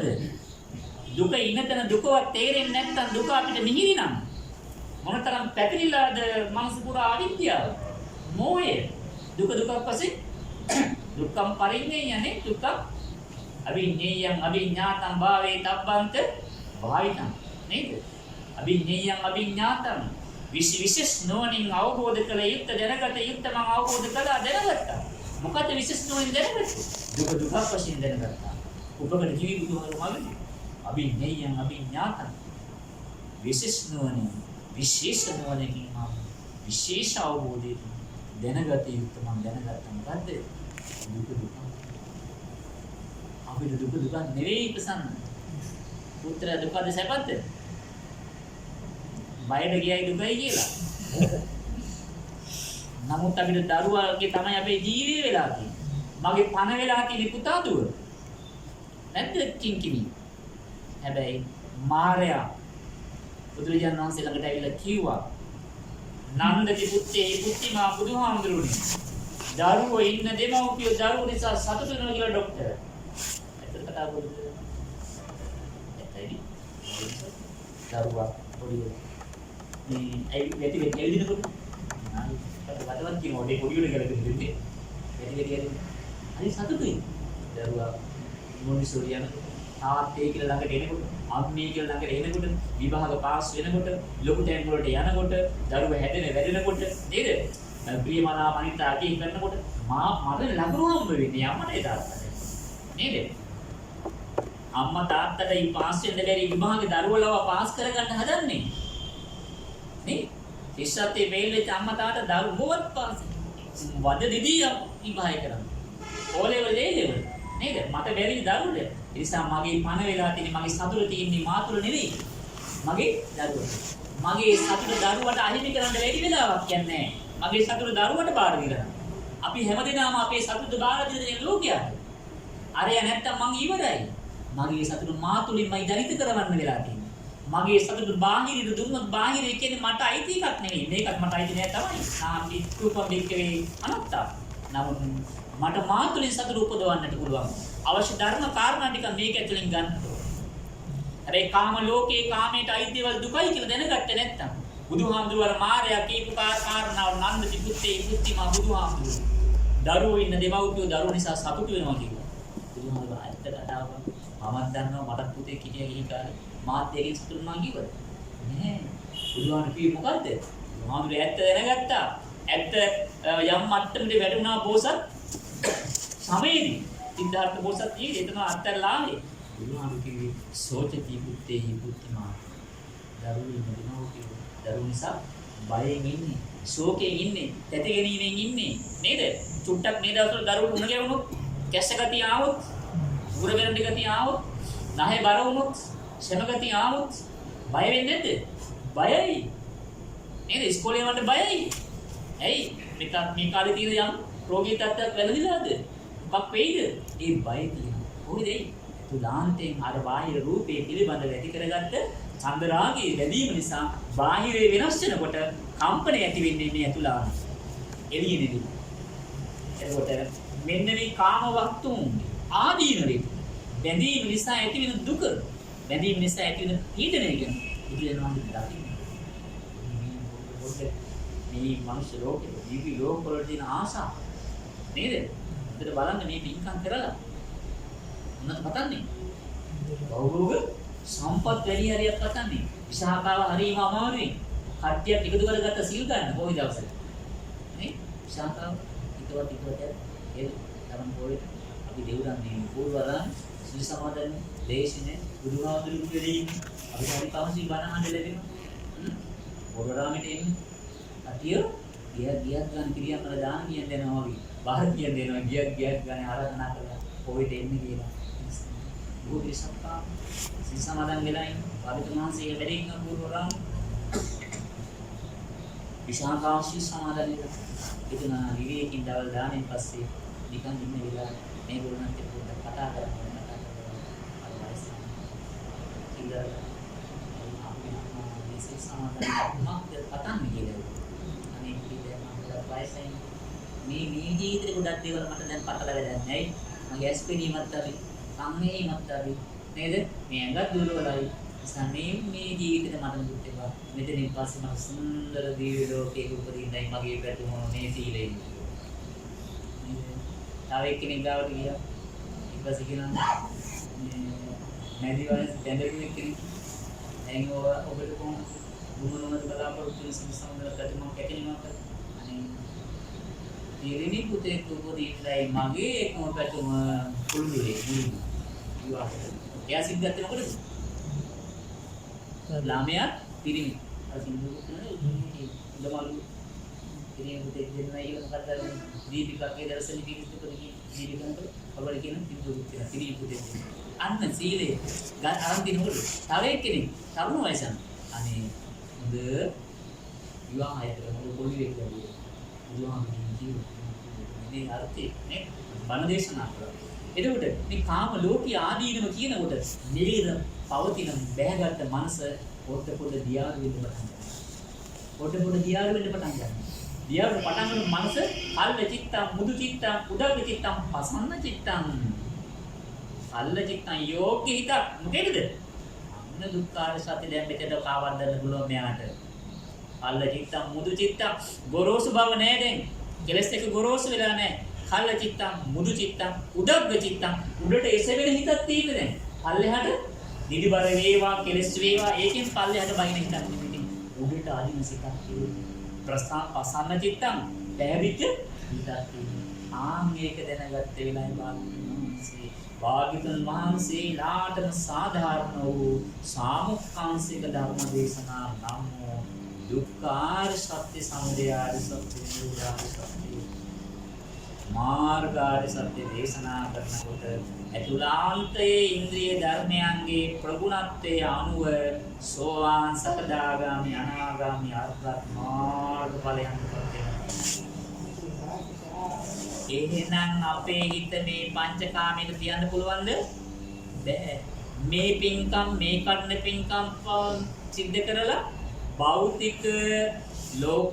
දුක ඉන්නතන දුකවත් තේරෙන්නේ නැත්නම් දුක අපිට මිහිරි නම් මොනතරම් පැතිරිලාද මනස පුරා අවිද්‍යාව, මෝහය. දුක පස්සේ දුක්ඛම් පරිඤ්ඤයනේ දුක්ඛ අවිඤ්ඤයං අවිඤ්ඤාතං භාවේ තබ්බන්ත භාවිතං නේද? අවිඤ්ඤයං අවිඤ්ඤාතං විශේෂ නොවනින් අවබෝධ කළ යුත්ත දැනගත යුත්ත මම අවබෝධ කළා දැනගත්තා. මොකද විශේෂ නොවනින් දැනගත්තේ? දුක වශයෙන් දැනගත්තා. උපකට ජීවි බුදුහාමුදුරුවෝ අභිඤ්ඤයං අභිඤ්ඤාතං විශේෂ නොවනින් මම විශේෂ අවබෝධයෙන් දැනගත යුත්ත මම දැනගත්තා. මොකද්ද? දුක. අපිට දුක නෙවෙයි ප්‍රසන්න. පුත්‍ර දුකද සැපද? බයද ගියයි දුකයි කියලා. නමුත් අපිට දරුවාගේ තමයි අපේ ජීවිතය වෙලා තියෙන්නේ. මගේ පණ වෙලා තියෙන පුතා දුව. නැද්ද කිංකිණි? හැබැයි මාරයා බුදුරජාණන් වහන්සේ ළඟට ඇවිල්ලා කිව්වා නන්දති පුත්තිමා බුදුහාමුදුරුවනේ. දරුවෝ ඉන්න දෙමව්පියෝ දරුවෝ නිසා සතුටු වෙනවා කියලා ડોක්ටර්. ඇත්තට කතා කරද්දී ඇත්තයි. දරුවා පොඩි මේ ඇයි වෙටි එල්දිනකොට වදවත් කියන ඔඩේ පොඩි උඩ ගලක දෙන්නේ. වෙටි හරි සතුටුයි. දරුවා මොනිසෝරි යන තාත්තේ කියලා ළඟට එනකොට අම්මේ කියලා ළඟට එනකොට විභාග පාස් වෙනකොට ලොකු තැන් වලට යනකොට දරුවා හැදෙන වැඩෙනකොට නේද? ප්‍රියමනාප අනිත්‍යකී කරනකොට මට ලඟුරු හම්බ වෙන්නේ අම්මට තාත්තට. නේද? අම්මා තාත්තට මේ පාස් වෙන්න බැරි විභාගේ දරුවලව පාස් කරගන්න හදන්නේ. නේ? ඉස්සත්තේ මේල් වෙච්ච අම්මා තාත්තා දරුවෝවත් පාස් වද දෙදී විභාගය කරන්නේ. ඕලෙවල් ලේලෙවල් නේද? මට බැරි දරුවල. ඒ නිසා මගේ පණ වෙලා තියෙන්නේ මගේ සතුට තියෙන්නේ මාතුල නෙවෙයි. මගේ දරුවෝ. මගේ සතුට දරුවට අහිමි කරන්න වැඩි වෙලාවක් යන්නේ නැහැ. මගේ සතුට දරුවට බාර දීලා. අපි හැමදේම අපේ සතුට බාර දෙන ලෝකයක්. අරය නැත්තම් මං ඉවරයි. මගේ සතුට මා තුලින්මයි ජනිත කරවන්න වෙලා තියෙන්නේ. මගේ සතුට බාහිර දුන්නොත් බාහිර කියන්නේ මට අයිති එකක් නෙවෙයි. මේකත් මට අයිති නෑ තමයි. නාමි රූපම් දෙකේ අනත්තා. නමුත් මට මා තුලින් සතුට උපදවන්නට පුළුවන්. අවශ්‍ය ධර්ම කාරණා ටික මේක ඇතුලෙන් ගන්න. අර ඒ කාම ලෝකේ කාමයට අයිති දේවල් දුකයි කියලා දැනගත්තේ නැත්තම් බුදුහාමුදුරුවෝ අර මාර්යා කීපු කාරණාව නන්දති පුත්තේ පුත්තිමා බුදුහාමුදුරුවෝ දරුවෝ ඉන්න දෙමව්පියෝ දරුවෝ නිසා සතුටු වෙනවා කිව්වා. බුදුහාමුදුරුවෝ ඇත්ත කතාව මමත් දන්නවා මටත් පුතේ කිටිය ගිහි කාලේ මාත් ඒකෙන් සතුටු වුණා කිව්වද? නෑ. බුදුහාමුදුරුවෝ කිව්වේ මොකද්ද? බුදුහාමුදුරුවෝ ඇත්ත දැනගත්තා. ඇත්ත යම් මට්ටමකට වැඩුණා බෝසත් සමයේදී සිද්ධාර්ථ බෝසත් ඊයේ එතන අත්තරලා ආවේ. බුදුහාමුදුරුවෝ කිව්වේ සෝචති පුත්තේහි පුත්තිමා දරුවෝ ඉන්නවා කිව්වා. දරුවෝ නිසා බයෙන් ඉන්නේ, ශෝකයෙන් ඉන්නේ, තැති ගැනීමෙන් ඉන්නේ නේද? චුට්ටක් මේ දවස්වල දරුවෝ උණ ගැවුනොත්, කැස්ස ගතිය ආවොත්, උගුර බෙරඬ ගතිය ආවොත්, නැහේ බර වුණොත්, ශම ගතිය ආවොත් බය වෙන්නේ නැද්ද? බයයි. නේද? ඉස්කෝලේ යනකොට බයයි. ඇයි? මේ කාලේ තියෙන යම් රෝගී තත්ත්වයක් වැළඳිලාද? මොකක් වෙයිද? ඒ බය තියෙනවා. කොහොමද ඒ? තුලාන්තයෙන් අර බාහිර රූපේ පිළිබඳව ඇති කරගත්ත චන්දරාගයේ වැඩිම නිසා බාහිරේ වෙනස් වෙනකොට කම්පන ඇති වෙන්නේ මේ අතුලාන. එළියෙදී. එතකොට මෙන්න මේ කාම වස්තුන් ආදීනවේ බැඳීම නිසා ඇති වෙන දුක, බැඳීම නිසා ඇති වෙන පීඩනය කියන බුදුරජාණන් දකින්න. මේ මනුෂ්‍ය ලෝකේ, ජීවි ලෝකවල තියෙන ආශා නේද? හොඳට බලන්න මේ පින්කම් කරලා මොනවද පතන්නේ? බෞද්ධ සම්පත් වැඩි හරියක් පතන්නේ. විසහකාව හරීම අමාරුයි. කට්ටියක් එකතු කරගත්ත සීල් ගන්න කොයි දවසද? නේ? විසහකාව ඊටවත් ඒ තරම් පොයේ අපි දෙවුරන් මේ පූර්වරන් සීල් සමාදන් දේශනේ බුදුහාමුදුරුවෝ කෙරෙහි අපි හරි පවසි බණ අහන්න ලැබෙනවා. පොරරාමෙට එන්නේ. කට්ටිය ගියක් ගන්න ක්‍රියාමල දාන කියන දෙනවා වගේ. බාහිර කියන දෙනවා ගියක් ගන්න ආරාධනා කරලා පොයට එන්නේ කියලා. බුදු සත්තා සීල් සමාදන් වෙලා ඉන්න පාවිතුමාන්සේ වැඩේ ඉන්න පූර්වරාම විශාකාශී සමාදන් වෙලා එතන විවේකීන් දවල් දානෙන් පස්සේ නිකන් ඉන්න වෙලාව මේ ගුරුනාන්ට පොඩ්ඩක් කතා කරන්න අර වයසම ඉඳලා අපි මේ සීල් සමාදන් මොකක්ද පතන්නේ කියලා අනේ පිටේ මම වයසෙන් මේ ජීවිතේ ගොඩක් දේවල් මට දැන් පතල වෙලා නැහැ මගේ ඇස් පෙනීමත් අපි කම්මේමත් අපි නේද මේ ඇඟත් දුරවලයි සමේ මේ ජීවිතේ මට දුක් වෙනවා මෙතනින් පස්සේ මම සුන්දර දිව්‍ය ලෝකයක උපදින්නයි මගේ පැතුම මේ සීලයෙන් තව එක්කෙනෙක් ගාවට ගියා ඊපස්සේ කියනවා මේ නැදි වයස දැඬුවෙක් කෙනෙක් දැන් ඔබට කොහොමද දුමනොනද බලාපොරොත්තු වෙන සම්සන්දර පැතුම කැටෙනවා අනේ ඊරිනි පුතේ උපදින්නයි මගේ එකම පැතුම කුළුලේ විවාහ එයා සිද්ධාර්ථ මොකද ළමයා පිරිමි අර සින්දු ඉඳමලු පිරිමි පුතේ දෙන්නයි කියලා මොකක්ද දීපිකාගේ දර්ශන දීපිකගේ දීපිකන්ට අවල කියන සින්දු කියන පිරිමි පුතේ අන්න සීලේ ගන්න අරන් දිනවලු තව එක්කෙනෙක් තරුණ වයසන් අනේ හොඳ විවාහයකට මොකද පොඩි වෙක් ලැබුවා බුදුහාමුදුරුවෝ මේ අර්ථේ නේ බණ දේශනා කරා. එතකොට මේ කාම ලෝකී ආදීනම කියනකොට නිරේද පවතින බැහැගත් මනස පොඩ දියාරු වෙන්න පටන් ගන්නවා. පොඩ දියාරු වෙන්න පටන් ගන්නවා. දියාරු පටන් ගන්න මනස අල්ල චිත්තං මුදු චිත්තං උදග්ග චිත්තං පසන්න චිත්තං අල්ල චිත්තං යෝග්‍ය හිත මොකේද? අන්න දුක්ඛාර සත්‍ය දැන් මෙතන කාවන්දන්න පුළුවන් මෙයාට. අල්ල චිත්තං මුදු චිත්තං ගොරෝසු බව නෑ දැන්. කෙලස් එක ගොරෝසු වෙලා නෑ. කල්ල චිත්තං මුදු චිත්තං උදග්ග චිත්තං උඩට එසවෙන හිතක් තියෙන දැන්. පල්ලෙහාට නිදිබර වේවා කෙලස් වේවා ඒකෙන් පල්ලෙහාට බයින හිතක් නෙමෙයි. උඩට ආදීන සිතක් තියෙන. ප්‍රස්ථාන පසන්න චිත්තං පැහැදිච්ච හිතක් තියෙන. මේක දැනගත්ත වෙලාවේ භාග්‍යවතුන් වහන්සේලාටම සාධාරණ වූ සාමුක්ඛාංශික ධර්ම දේශනා නම් දුක්ඛාර සත්‍ය සමුදයාර සත්‍ය නිරෝධාර සත්‍ය මාර්ගාර්ය සත්‍ය දේශනා කරනකොට අතුලාන්තයේ ඉන්ද්‍රිය ධර්මයන්ගේ ප්‍රගුණත්වයේ අනුව සෝවාන් සකදාගාමි අනාගාමි අරහත් මාර්ග ඵලයන් එහෙනම් අපේ හිත මේ පංචකාමයට තියන්න පුළුවන්ද? බෑ. මේ පින්කම් මේ කර්ණ පින්කම් සිද්ධ කරලා භෞතික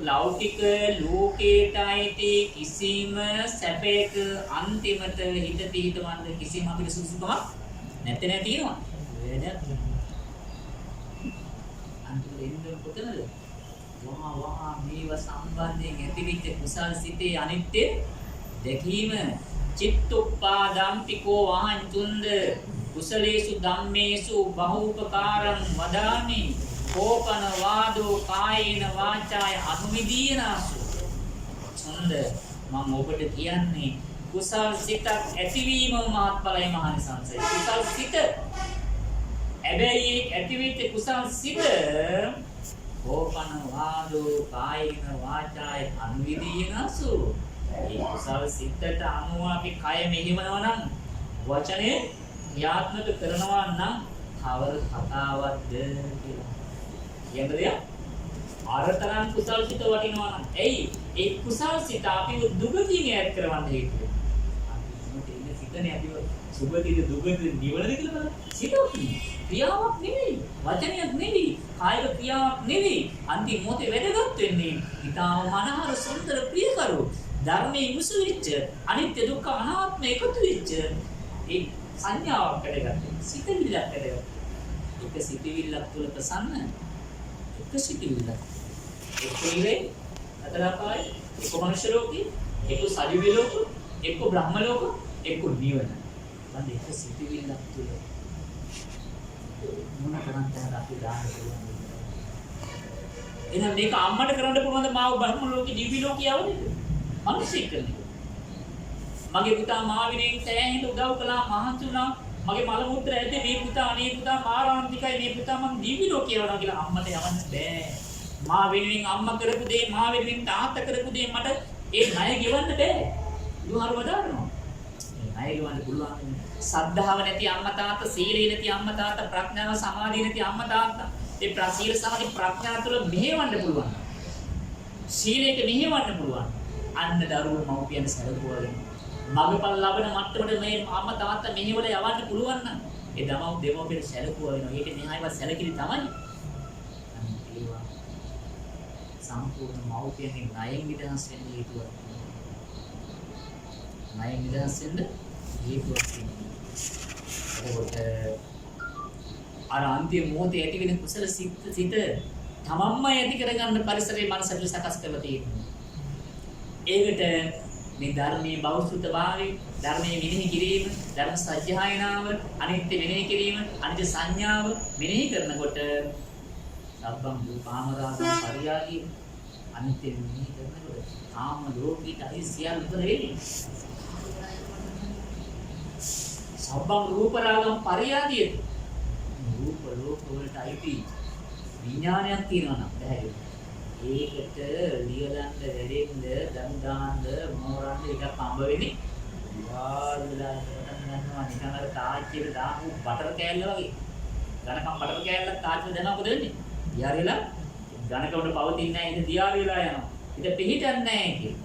ලෞකික ලෝකේට ඇති කිසිම සැපයක අන්තිමට හිත පිහිටවන්න කිසිම අපිට සුසුකමක් නැත්තේ තියෙනවා. අන්තිමට එන්නේ කොතනද? වහා මේව සම්බන්ධයෙන් ඇතිවෙච්ච කුසල් සිතේ අනිත්‍ය දැකීම චිත්තුප්පාදම්පිකෝ වහන්තුන්ද කුසලේසු ධම්මේසු බහූපකාරං වදාමි කෝපන වාදෝ කායේන වාචාය අනුවිදීනාසු ඡන්ද මම ඔබට කියන්නේ කුසල් සිතක් ඇතිවීම මහත්ඵලයි මහානිසංසයි කුසල් සිත හැබැයි ඇතිවෙච්ච කුසල් සිත කෝපන වාදෝ කායේන වාචාය අනුවිදීනාසු ඒ කුසල් සිතට අනුව අපි කය මෙහෙමනවා නම් වචනේ ක්‍රියාත්මක කරනවා නම් කවර කතාවක්ද කියලා. කියන්නද? අරතරන් කුසල් සිත වටිනවා නම් එයි ඒ කුසල් සිත අපිව දුගතියෙන් ඈත් කරවන්න හේතුව. අපි ඉන්නේ සිතනේ අපිව සුගතිද දුගතිද නිවනද කියලා බලන්න. සිතක් ක්‍රියාවක් නෙවෙයි, වචනයක් නෙවෙයි, කායික ක්‍රියාවක් නෙවෙයි. අන්තිම මොහොතේ වැදගත් වෙන්නේ ඊටාම මනහර සුන්දර ප්‍රියකරු ධර්මයේ මුසු වෙච්ච අනිත්‍ය දුක්ඛ අනාත්ම එකතු වෙච්ච ඒ සංඥාවක් වැඩගත් සිතවිල්ලක් වැඩගත් එක සිතවිල්ලක් තුළ ප්‍රසන්න එක සිතවිල්ලක් එක්ක ඉවේ අතරපායි එක්ක මනුෂ්‍ය ලෝකේ එක්ක සජීවී ලෝක එක්ක බ්‍රහ්ම ලෝක එක්ක නිවන මන්ද එක සිතවිල්ලක් තුළ මොන තරම් තැනක් අපි දාන්න පුළුවන්ද එහෙනම් මේක අම්මට කරන්න පුළුවන්ද මාව බ්‍රහ්ම ලෝකේ දිව්‍ය ලෝකේ යවන්නද මිනිස්සෙක් කරන්නේ මගේ පුතා මාවිනෙන් සෑහෙන උදව් කළා මහන්සි වුණා මගේ මල මුත්‍ර ඇද්දේ මේ පුතා අනේ පුතා මාරාන්තිකයි මේ පුතා මං දිවි ලෝකේ යවනවා කියලා අම්මට යවන්න බෑ මා වෙනුවෙන් අම්මා කරපු දේ මා වෙනුවෙන් තාත්තා කරපු දේ මට ඒ ණය ගෙවන්න බෑ දුහාර වදාරනවා ඒ ණය ගෙවන්න පුළුවන් සද්ධාව නැති අම්මා තාත්තා සීලය නැති අම්මා තාත්තා ප්‍රඥාව සමාධිය නැති අම්මා තාත්තා ඒ සීල සමාධි ප්‍රඥා තුළ මෙහෙවන්න පුළුවන් සීලයක මෙහෙවන්න පුළුවන් අන්න දරුවෝ මව්පියන් සැලකුවාගෙන මගපල් ලබන මට්ටමට මේ අම්මා තාත්තා මෙහෙවල යවන්න පුළුවන් නම් ඒ දෙමව්පියන් සැලකුවා වෙනවා. ඒක මෙහායිවත් සැලකිලි තමයි. ඒවා සම්පූර්ණ මව්පියන්ගේ ණයෙන් නිදහස් වෙන්න හේතුවක්. ණයෙන් නිදහස් වෙන්න හේතුවක් තියෙනවා. අර අන්තිම මොහොතේ ඇති වෙන කුසල සිත තමන්ම ඇති කරගන්න පරිසරයේ මනසට සකස් කරලා තියෙනවා. ඒකට මේ ධර්මයේ බෞද්ධතාවය ධර්මයේ මෙනෙහි කිරීම ධර්ම සත්‍යයනාව අනිත්‍ය මෙනෙහි කිරීම අනිත්‍ය සංඥාව මෙනෙහි කරනකොට සබ්බම් රූපාමදාසං පරියාදී අනිත්‍ය මෙනෙහි කරනකොට ආම ලෝකීත අයිසියල් උපරේදී සබ්බම් රූපරාගම් පරියාදී රූප ලෝක වලට අයිති විඥානයක් තියෙනවා නම් බැහැ ඒකට ලියලන්න වැඩෙන්න දන් දාන්න මොරන්න එකක් හම්බ වෙන්නේ විවාදලා ගන්නවා නිකන් අර තාච්චියට දාපු බටර් කෑල්ල වගේ ඝනකම් බටර් කෑල්ලක් තාච්චියට දානවා මොකද වෙන්නේ දියාරිලා ඝනකවල පවතින්නේ නැහැ ඒක දියාරිලා යනවා ඒක පිහිටන්නේ නැහැ කිය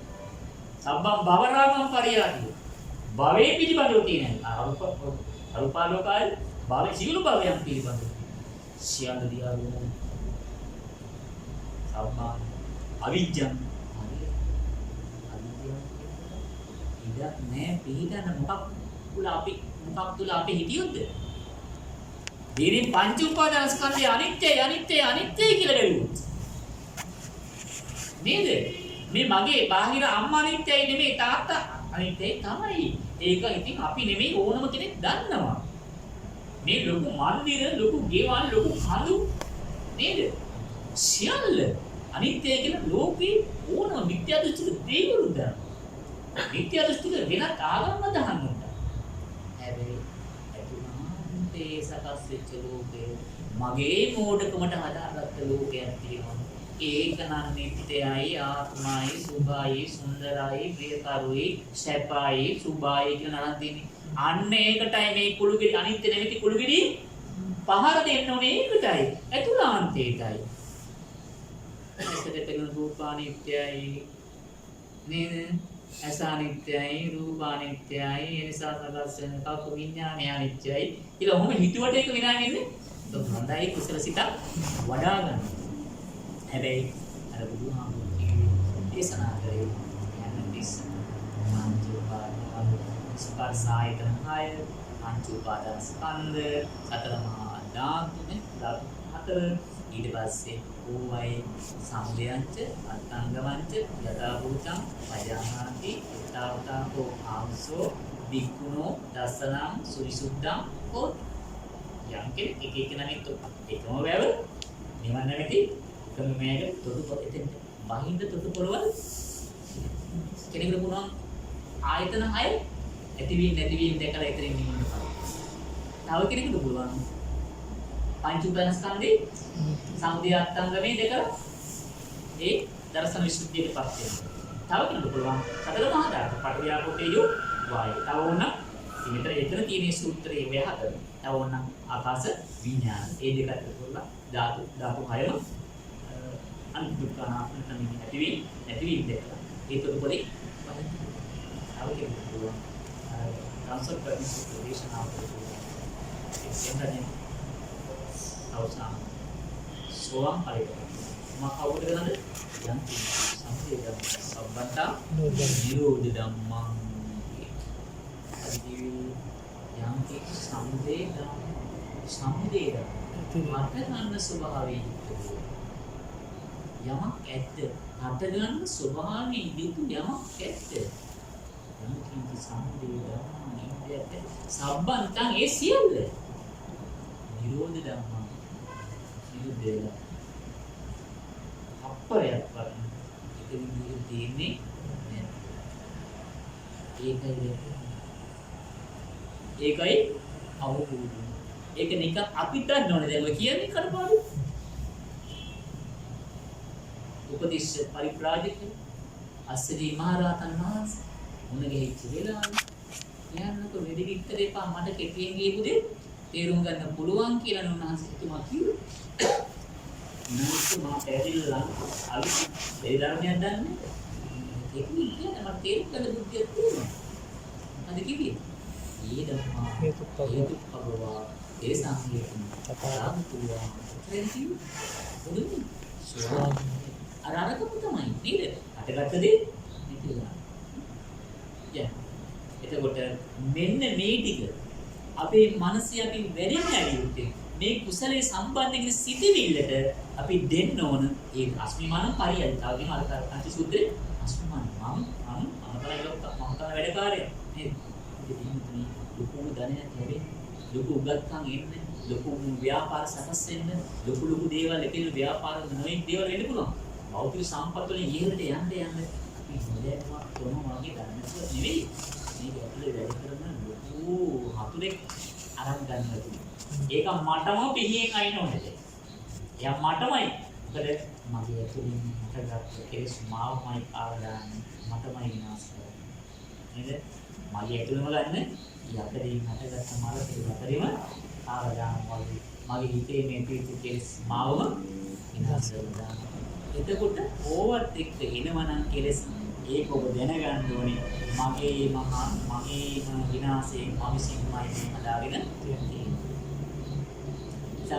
සබ්බම් භවරාගම් පරියාදී භවයේ පිළිබඳව තියෙන අරුපාලෝකයි භවයේ සියලු භවයන් පිළිබඳව සියල්ල දියාරිලා අවිජ්ජං ඉදක් නෑ පිළිගන්න මොකක් තුල අපි හිටියොත්ද දීරින් පංච උපාදාන ස්කන්ධය අනිත්‍යයි කියලා බැලුවොත් නේද මේ මගේ බාහිර අම්මා අනිත්‍යයි නෙමෙයි තාත්තා අනිත්‍යයි තමයි ඒක ඉතින් අපි නෙමෙයි ඕනම කෙනෙක් දන්නවා මේ ලොකු මන්දිර ලොකු ගෙවල් ලොකු කඳු නේද සියල්ල අනිත්‍ය කියන ලෝකේ ඕනම මිත්‍යා දෘෂ්ටික දේවලු දාන. මිත්‍යා දෘෂ්ටික වෙනත් ආගම් දහන්න. හැබැයි අතුනාන්තේ සකස් වෙච්ච ලෝකේ මගේ මෝඩකමට හදාගත්ත ලෝකයක් තියෙනවා. ඒක නම් නිත්‍යයි ආත්මයි සුභයි සුන්දරයි ප්‍රියකරුයි සැපයි සුභයි කියන නරන් තියෙන්නේ. අන්න ඒකටයි මේ කුළුගෙඩි අනිත්‍ය නැමැති කුළුගෙඩි පහර දෙන්න ඕනේ ඒකටයි. අතුලාන්තයටයි. ඇසට පෙනෙන රූප අනිත්‍යයි නේද? ඇස අනිත්‍යයි රූප අනිත්‍යයි ඒ නිසා සකස් වෙන කප්ප විඥානය අනිත්‍යයි කියලා ඔහොම හිතුවට ඒක විනාගෙන්නේ හොඳයි කුසල සිතක් වඩා ගන්න. හැබැයි අර බුදුහාමුදුරුවෝ දේශනා කරේ යන තිස්ස පංච උපාදාන ස්පර්ශ ආයතන 6 පංච උපාදාන ස්කන්ධ සතර මහා ධාතුනේ ධාතු 4 ඊට පස්සේ ඕවයි සම්දයන්ච අත්ංගවංච යථා භූතං පජානාති ඊතාවතාකෝ ආංසෝ වික්ඛුනෝ දසනං සුවිසුද්ධං හොත් යංකේ එක නමින් එකම වැව නිවන් නැමැති එකම මේක තොටු එතෙන් බහින්ද තොටු පොළවල් කෙනෙකුට පුළුවන් ආයතන 6 ඇතිවීම නැතිවීම දැකලා එතනින් නිවන්න පුළුවන්. තව කෙනෙකුට පුළුවන් පංච උපාදානස්කන්ධේ සමුදය අත්ංගමේ දැකලා ඒ දර්ශන විසුද්ධියට පත් වෙනවා. තව කෙනෙකුට පුළුවන් සතර මහා ධාතු පඨවි ආපෝ තේජෝ වායු. තව ඕන මෙතන එතන තියෙන සූත්‍රයේ ව්‍යහත. තව ඕන ආකාශ විඥාන. ඒ දෙකට පුළුවන් ධාතු 6ම අනිත්‍යකානාත්ම තමයි නැතිවීම දැකලා ඒ තොටුපොළේ වහින්න. තව කෙනෙකුට පුළුවන් ට්‍රාන්ස්ෆර් කරන දේශනාව පුළුවන්. එතනදී අවසාන සෝවාන් ඵලයට මම කවුද කරනද යම් සම්පේද සම්බන්තා නිරෝධ ධම්මං අදිවි යම් සම්දේ මත ගන්න ස්වභාවයෙන් යමක් ඇත්ත හට ගන්න ස්වභාවයෙන් යුතු යමක් ඇත්ත යම් කිසි සම්දේ ධම්මං ඉන්දියට සම්බන්තං ඒ සියල්ල නිරෝධ ධම්මං නිරුද්ධ අපරයක් වරන ඒක විදිහට තියෙන්නේ ඒකයි අවබෝධය. ඒක නිකන් අපි දන්න ඕනේ දැන් ඔය කියන්නේ කඩපාඩු. උපදිස්ස පරිප්‍රාජක අස්සදී මහරහතන් වහන්සේ මුණ ගැහිච්ච වෙලාවේ යන්නකො වෙඩි විතර එපා මට කෙටියෙන් ගියපු දේ තේරුම් ගන්න පුළුවන් කියලා නුනාසේ තුමා කිව්වා. නමුත් මා පැහැදිලිලා අලුත් ඒ ධර්මයක් දන්නේ ඒක කියන්නේ මට තේරුම් ගන්න බුද්ධියක් තියෙනවා. මොකද කිව්වේ? ඒ ධර්මා හේතුඵලවා ඒ සංකේතන තපාරතුවා කියන්නේ මොකද? අරකම තමයි නේද? අටගත්තදී නිතිලා. එතකොට මෙන්න මේ ටික අපේ මනසේ අපි වැඩෙන්න ඇවිල්ලා මේ කුසලයේ සම්බන්ධයෙන් සිටිවිල්ලට අපි දෙන්න ඕන ඒ අස්මිමාන පරියයි. තවගෙන අර අන්ති සූත්‍රයේ අස්මිමාන මම වැඩ කාර්යය නේද? ඉතින් මේ ලොකු ධනයක් ලැබෙන්නේ ලොකු උගත්කම් එන්නේ ලොකු ව්‍යාපාර සකස් වෙන්න ලොකු දේවල් එකේ ව්‍යාපාර නොයෙක් දේවල් වෙන්න පුළුවන්. භෞතික සම්පත් වලින් ඉහළට යන්න අපි හොඳටම තොම වගේ ධර්මයක් නෙවෙයි. මේක ඇතුලේ වැඩ කරන ලොකු හතුරෙක් අරන් ගන්නවා කියන්නේ. ඒක මටම පිහියෙන් අයින් ඕනේ. එයා මටමයි. මොකද මගේ ඇතුලින් මටගත් කෙලෙස් මාවමයි ආදාන්නේ මටමයි විනාශ කරන්නේ. නේද? මගේ ඇතුළම ගන්න යකඩේ මටගත් මල යකඩේම ආදාන මගේ හිතේ මේ පිටු කෙලෙස් මාවම විනාශ කරනවා. එතකොට ඕවත් එක්ක එනවනම් කෙලෙස් ඒක ඔබ දැනගන්න ඕනේ මගේ විනාශයෙන් මම විසින්මයි මේ හදාගෙන තියෙන්නේ.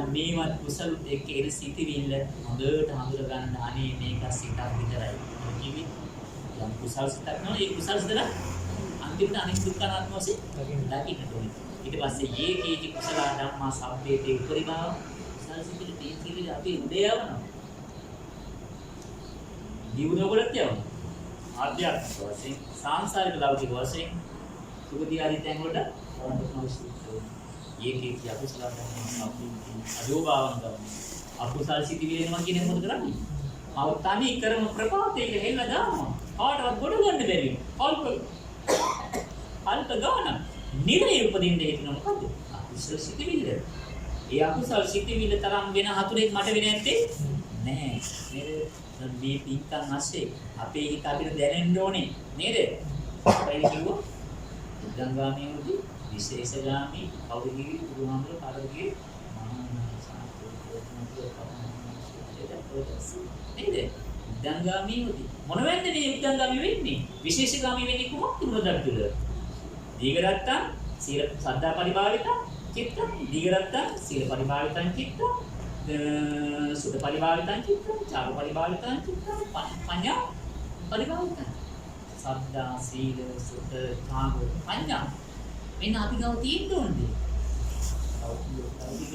මේවත් කුසල එක්ක එන සිටිවිල්ල හොඳට හඳුර ගන්න අනේ මේක සිතක් විතරයි. කිවි යම් කුසල සිතක් නෝ ඒ කුසල සිතන අන්තිමට අනිත් දුක්ඛනාත්ම වශයෙන් දකින්න ඕනේ. ඊට පස්සේ ඒකේති කුසල ධම්මා සබ්බේතේ උපරිභාව කුසල සිතේ තියෙන අපි උදේ යවනවා. දියුණුවකට යවනවා. ආධ්‍යාත්මික වශයෙන් සාංශාරික ලෞකික වශයෙන් සුගතිය ආදී තැන් වලට වරන්දුන අවශ්‍යයි. ඒකේ අකුසල ධර්ම අපි අදෝභාවම් කරනවා. අකුසල් සිටිවිලි වෙනවා කියන්නේ මොකද කරන්නේ? මව තනි කරම ප්‍රපාතයක හෙල්ල දානවා. කාටවත් ගොඩ ගන්න බැරි. අල්ප ගාන නිරේ උපදින්න හේතුන මොකද්ද? අකුසල සිටිවිල්ල. ඒ අකුසල සිටිවිල්ල තරම් වෙන හතුරෙක් මට වෙන්නේ නැත්තේ නැහැ. නේද? මේ පින්කම් ASCII අපේ හිත අපිට දැනෙන්න ඕනේ. නේද? අපේ කිව්වා උද්දංගාමීන්ගේ විශේෂගාමී කවුරු කිවි බුදුහාමුදුරුවෝ කාටද නේද? උද්දංගාමී උදි මොන වෙන්නේ මේ උද්දංගාමී වෙන්නේ? විශේෂගාමී වෙන්නේ කොහොමද මුලදට්ටුල? දීගරත්තා සීල සද්දා පරිභාවිත චිත්ත දීගරත්තා සීල පරිභාවිතං චිත්ත සුද පරිභාවිතං චිත්ත චාර පරිභාවිතං චිත්ත පඤ්ඤා පරිභාවිතං සද්දා සීල සුද චාර පඤ්ඤා මෙන්න අපි ගාව තියෙන්න ඕනේ.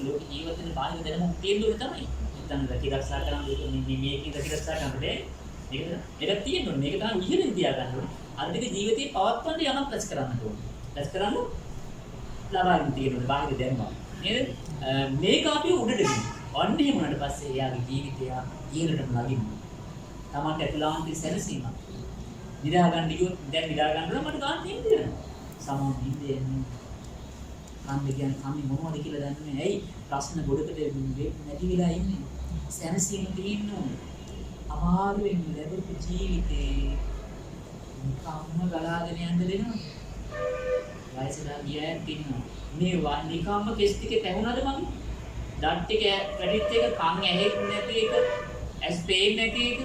ලෝක ජීවිතේ බාහිර දැනුම තියෙන්න ඕනේ තමයි. නැත්නම් රැකිරක්ෂා කරන්න මේකේ රැකිරක්ෂා කරන්න බෑ. මේක තියෙන්න ඕනේ. මේක තමයි ඉහළින් තියා ගන්න ඕනේ. අර දෙක ජීවිතේ පවත්වන්න යමක් රැස් කරන්න ඕනේ. රැස් කරන්න ලබා ගන්න තියෙන්න ඕනේ බාහිර දැනුම. නේද? මේක අපි උඩට ගෙනියන්න. අන්න එහෙම වුණාට පස්සේ එයාගේ ජීවිතය ඉහළටම නගින්න. තමන්ට ඇතුළාන්තයේ සැනසීම. නිදා ගන්න කිව්වොත් දැන් නිදා ගන්න නම් මට ගන්න තියෙන්නේ. සමහර නිදේ කන්නේ කියන්නේ කන්නේ මොනවද කියලා දන්නේ නැහැ. ඇයි? ප්‍රශ්න ගොඩකට නැති වෙලා ඉන්නේ. සැනසීම තියෙන්න ඕනේ. අමාරුවෙන් ලැබපු ජීවිතේ නිකම්ම ගලාගෙන යන්න දෙනවා. වයසට ගියත් ඉන්නවා. මේ නිකම්ම කෙස් ටික පැහුණාද මගේ? දත් ටික වැඩිච්ච එක, කන් ඇහෙන්නේ නැති එක, ඇස් පේන්නේ නැති එක,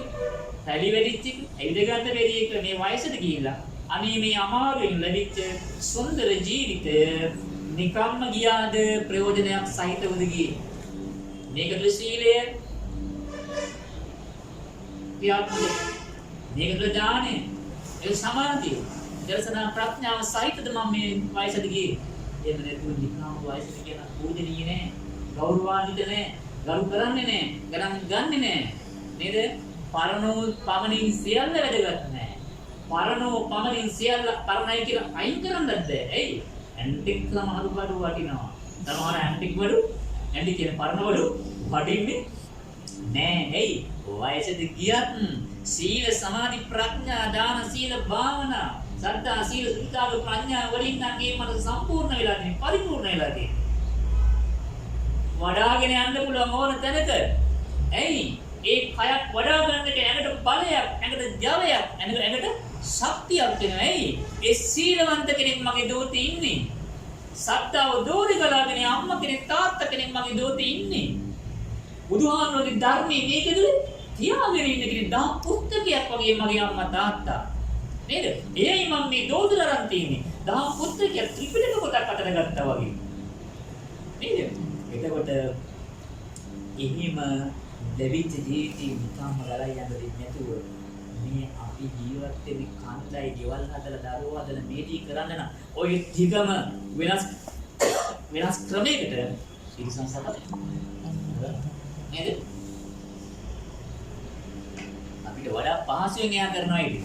තැලි වැඩිච්ච එක, ඇවිද ගන්න බැරි එක මේ වයසට ගිහිල්ලා අනේ මේ අමාරුවෙන් ලැබිච්ච සුන්දර ජීවිතය නිකම්ම ගියාද ප්‍රයෝජනයක් සහිතවද ගියේ? මේකට සීලය ක්‍රියාත්මක, මේකට දානය, ඒ සමාධිය, දර්ශනා ප්‍රඥාව සහිතද මම මේ වයසට ගියේ? එහෙම නැතුව නිකම්ම වයසට කියන පූජනීය නෑ, ගෞරවාන්විත නෑ, ගරු කරන්නේ නෑ, ගණන් ගන්නෙ නෑ. නේද? පරණෝ පමණින් සියල්ල වැදගත් නෑ. පරණෝ පමණින් සියල්ල පරණයි කියලා අයින් කරන්නත් බෑ. ඇයි? ඇන්ටික් සමහරු බඩු වටිනවා. සමහර ඇන්ටික් බඩු, ඇන්ටික් කියන පරණ බඩු වටින්නේ නෑ. ඇයි? වයසට ගියත් සීල සමාධි ප්‍රඥා දාන සීල භාවනා සද්ධා සීල සුද්ධාව ප්‍රඥා වලින් නම් මේ මත සම්පූර්ණ වෙලා තියෙන්නේ, පරිපූර්ණ වෙලා තියෙන්නේ. වඩාගෙන යන්න පුළුවන් ඕන තැනක. ඇයි? ඒ කයක් වඩා ගන්නට ඇඟට බලයක්, ඇඟට ජවයක්, ඇඟට ශක්තියක් වෙනවා. ඇයි? ඒ සීලවන්ත කෙනෙක් මගේ දෝතේ ඉන්නේ. සත්‍යව දෝරි ගලාගෙන අම්මා කෙනෙක් තාත්තා කෙනෙක් මගේ දෝතේ ඉන්නේ. බුදුහාමුදුරුවෝගේ ධර්මයේ මේකද තියාගෙන ඉන්න කෙනෙක් දහම් පුස්තකයක් වගේ මගේ අම්මා තාත්තා. නේද? එයයි මම මේ දෝතර අරන් තියෙන්නේ. දහම් පුස්තකයක් ත්‍රිපිටක පොතක් අතට ගත්තා වගේ. නේද? එතකොට එහෙම ලැබිච්ච ජීවිතේ නිකම්ම ගලයි යන්න දෙන්නේ නැතුව මේ අපි ජීවත් වෙන්නේ කන්දයි ගෙවල් හදලා දරුවෝ හදලා මේටි කරන්න නම් ඔය ටිකම වෙනස් ක්‍රමයකට ඉරිසංසත නේද? අපිට වඩා පහසුවෙන් එයා කරනවා ඒක.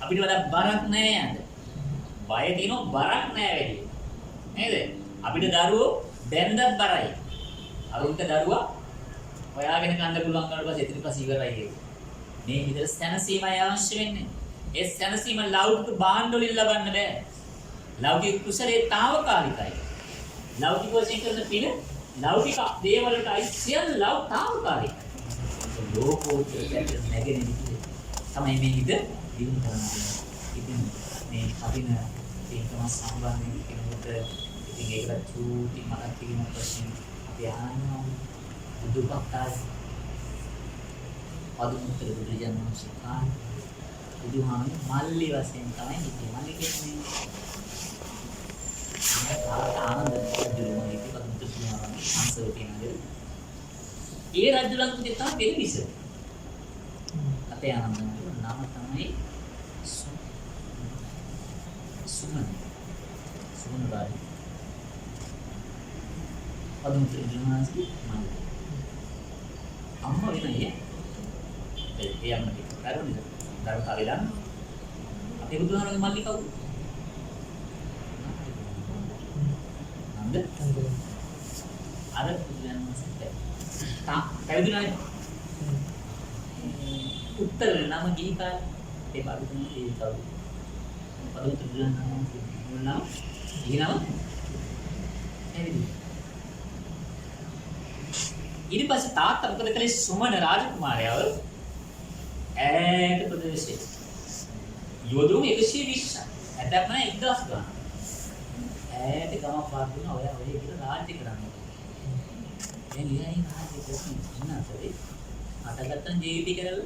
අපිට වඩා බරක් නෑ යන්න. බය තියෙනවා බරක් නෑ වැඩි. නේද? අපිට දරුවෝ දැන්දත් බරයි. අරුන්ට දරුවා හොයාගෙන කන්න පුළුවන් කරලා පස්සේ එතන පස්සේ ඉවරයි ඒක. මේ විතර සැනසීමයි අවශ්‍ය වෙන්නේ. ඒ සැනසීම ලෞකික භාණ්ඩ වලින් ලබන්න බෑ. ලෞකික කුසලයේ తాවකාලිකයි. ලෞකික වශයෙන් කරන පින ලෞකික දේවල් වලට අයිතියන් తాවකාලිකයි. ලෝකෝත්තර පැත්තට නැගෙන විදිහ තමයි මේ හිත දිනු කරන්නේ. ඉතින් මේ කපින ඒකම සම්බන්ධයෙන් කෙනෙකුට ඉතින් ඒකට චූටි මතක් කිරීම ප්‍රශ්න අපි අහනවා. බුදුපක්කාය අදුමුත්තර බුදුජානක සිකාන් බුදුහාම මල්ලි වශයෙන් තමයි හිතේ. මල්ලි කියන්නේ ආනන්ද රජුගේ ඉතිපත් මුතුතුමාම අංශව කියන්නේ. ඒ රජුලන් පුතේ තමයි පෙරවිස. අපේ ආනන්ද නම තමයි සුමන රාජ. අදුමුත්තර බුදුහාමගේ මල්ලි. අම්මා වෙනයි ඒ අම්මට කරුණේ දරු කාලේ අපේ බුදුහාමගේ මල්ලි කවුද? නන්ද අර බුදුන් වහන්සේ පැවිදිුණානේ. උත්තර නම ගීතා ඒ බාගතුන් ඒ කවුද? පදවත බුදුන් වහන්සේ නම ඊනම එවිදි ඊට පස්සේ තාත්තා මොකද කළේ සුමන රාජකුමාරයව ඈත ප්‍රදේශයේ යොදුන් 120ක් ඇතැම්ම 1000 ගන්න. ඈත ගමක් පාර දුන්නා ඔය කියලා රාජ්‍ය කරන්නේ. දැන් ඊයයි රාජ්‍ය කරන්නේ ඉන්නතරේ අටගත්තන් ජීවිතය කරලා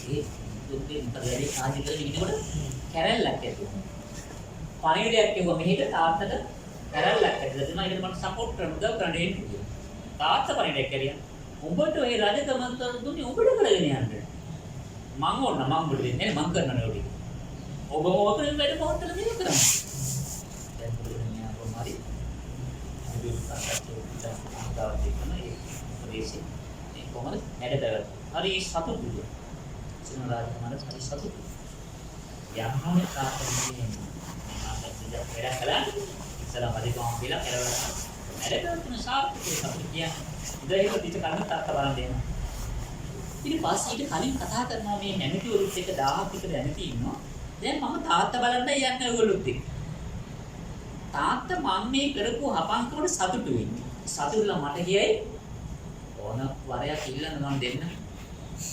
ඒ දුන්නේ මොකද වැඩි රාජ්‍ය කරලා ඉන්නකොට කැරැල්ලක් ඇතුවා. පණිවිඩයක් කිව්වා මෙහෙට තාත්තට කැරැල්ලක් ඇතුවා දෙනවා ඒකට මට සපෝට් කරන්න උදව් කරන්න එන්න කියලා. තාත්තා පණිවිඩයක් කරියා. උඹට ඔය රජකම දුන්නේ උඹට කරගෙන යන්න. මං ඕන මං උඹට දෙන්නේ මං කරනවා නේ ඔබ ඕක වැඩ පොහොත්තල දෙන්න කරන්නේ. දැන් පුදුමනේ අපෝ මාරි. අපි අහතාවත් එක්කම ඒ ප්‍රදේශේ ඒ කොහමද වැඩ හරි සතුටුද. සිනහ රාජකුමාරට හරි සතුටුද. යහමනේ තාත්තගේ වැඩ කළා. ඉස්සලා වැඩිකම් කියලා කරවලා. වැඩ කරන සාර්ථකව සතුට කියන්නේ ඉතින් ඒක දිට කරන්න තාත්තා බලන් දෙනවා. ඊට පස්සේ ඊට කලින් කතා කරනවා මේ නැමැතිවරුත් එක්ක 1000ක් විතර නැමැති ඉන්නවා. දැන් මම තාත්තා බලන්න යන්නේ ඔයගොල්ලොත් එක්ක. තාත්තා මම මේ කරපු හපංකවට සතුටු වෙන්නේ. සතුටුලා මට කියයි ඕන වරයක් ඉල්ලන්න මම දෙන්න.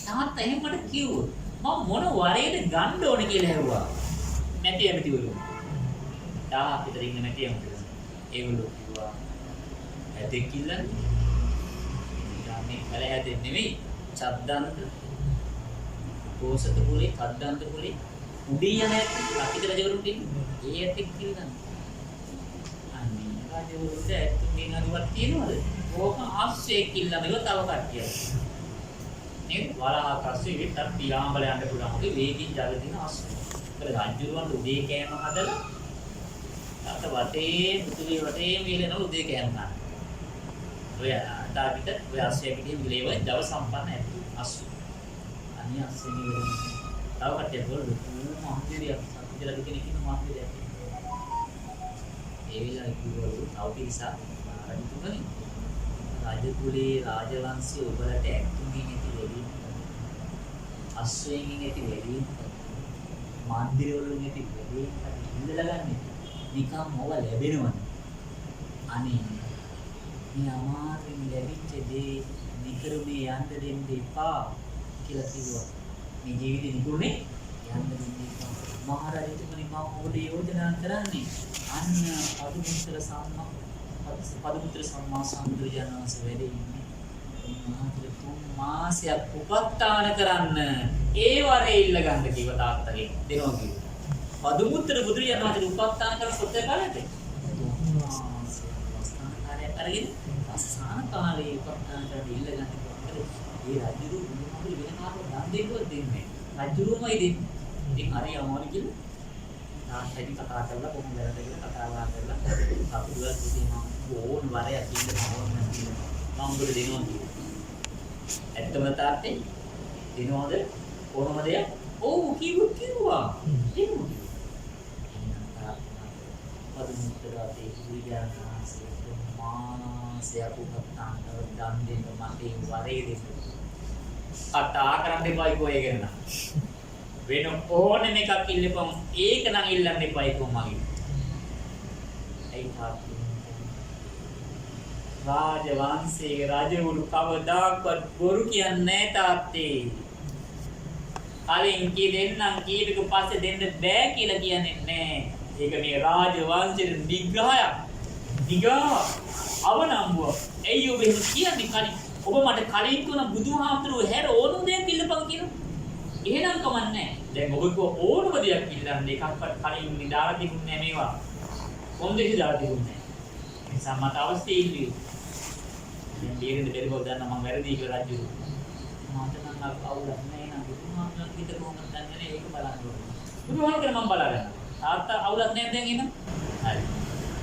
තාත්තා එහෙම මට කිව්වොත් මම මොන වරේද ගන්න ඕන කියලා ඇහුවා. නැමැතිවරු. 1000ක් විතර ඉන්න නැමැතිවරු. ඒගොල්ලෝ කිව්වා ඇතෙක් ඉල්ලන්නේ. මේ කල හැදෙන්නේ නෙවෙයි. චද්දන්ත පෝසත කුලේ චද්දන්ත කුලේ උඩිය නැත්නම් අතික රජවරුන්ට ඒ ඇතෙක් ඉල්ලන්නේ. අනේ රජවරුන්ට ඇතුමින් අරුවක් තියනවද? ඕක ආශ්‍රයයක් ඉල්ලන්නේ තව කට්ටියක්. නේද? වලහාකස්සේ විතර පියාඹල යන්න පුළුවන්. ඔගේ වේගින් ජගතින ආශ්‍රය. ඒතර රජුරුවන් උදේ කෑම හදලා අත වටේ මුතුලේ වටේ වේලන උදේ කෑම ගන්න. ඔය තාපිට ඔය ආශ්‍රය පිටින් විලේව දව සම්පන්න ඇති අස්සු. අනිය අස්සෙනි වෙන. තව කට්ටිය වල මහන්සිරියක් සත්‍යලා කෙනෙක් ඉන්න මහන්සිරියක්. ඒ විලා කිව්වලු තව පිරිසක් රජතුමනි රාජකුලේ රාජවංශයේ ඔබලට ඇතුමින් ඇති වෙලී අස්සෙන් ඇති වෙලී මාන්දිර වලින් ඇති වෙලී ඉඳලා ගන්න නිකම් මොව ලැබෙනවනේ අනේ මේ අමාරුවෙන් ලැබිච්ච දේ නිකරුමේ යන්න දෙන්න එපා කියලා කිව්වා. මේ ජීවිතේ නිකරුනේ යන්න දෙන්න එපා. මහරජතුමනි මම ඔබට යෝජනා කරන්නේ අන්න පදුමුත්‍ර සම්මා සම්බුදුරජාණන් වහන්සේ වැඩ ඉන්නේ. මහතර 3 මාසයක් උපස්ථාන කරන්න ඒ වරේ ඉල්ල ගන්න කිව්ව තාත්තගෙන් දෙනවා කිව්වා. පදුමුත්‍ර බුදුරජාණන් වහන්සේ උපස්ථාන කරන සොත්තේ කාලෙට අරගෙන අසහන කාලේ උපස්ථාන කරලා ඉල්ල ගන්න කිව්වා. ඒ රජුරු මොකද වෙන කාටවත් දන් දෙන්නවත් දෙන්නේ නැහැ. රජුරුමයි දෙන්නේ. ඉතින් හරි අමාරු කියලා තාත්තයි කතා කරලා කොහොමද වැරද්ද කියලා කතා කරලා අපුදුවත් ඉතින් මම ඕන වරයක් ඉන්න ඕන මම උඹට දෙනවා කිව්වා. ඇත්තම තාත්තේ දෙනවද කොහොමද? ඔව් කිව්වා. දෙනවා. පදුමුත්‍රාතේ විද්‍යානාසේ මාසයක් උපස්ථාන කරලා දන් දෙන්න මගේ වරේ දෙන්න. කතා කරන්න එපා කොයි ගැන. වෙන ඕනෙම එකක් ඉල්ලපන් ඒක නම් ඉල්ලන්න එපා කොහොමයි. ඒ තාත්තා රාජවංශයේ රජවරු කවදාකවත් බොරු කියන්නේ නැහැ තාත්තේ. කලින් කී දෙන්නම් කීයක පස්සේ දෙන්න බෑ කියලා කියන්නේ නැහැ. ඒක මේ රාජවංශයේ නිග්‍රහයක්. අවනම්බුව. එයි ඔබ එහෙම කියන්නේ කලින් ඔබ මට කලින් තුන බුදුහාමුදුරුවෝ හැර ඕනම දෙයක් ඉල්ලපන් කියලා. එහෙනම් කමන්නේ. දැන් ඔබ කිව්ව ඕනම දෙයක් ඉල්ලන්න එකක්වත් කලින් නිදාලා තිබුණේ නැහැ මේවා. කොන්දේසි දාලා තිබුණේ නැහැ. නිසා මට අවශ්‍ය ඉල්ලුවේ. දැන් බේරෙන්න බැරි බව දන්න මම වැරදි කියලා රජු. මට නම් අවුලක් නැහැ නේද? බුදුහාමුදුරුවෝ කිව්ද කොහොමද දන්නේ ඒක බලන්න ඕනේ. බුදුහාමුදුරුවෝ මම බලා ගන්නවා. තාත්තා අවුලක් නැහැ දැන් එන. හරි.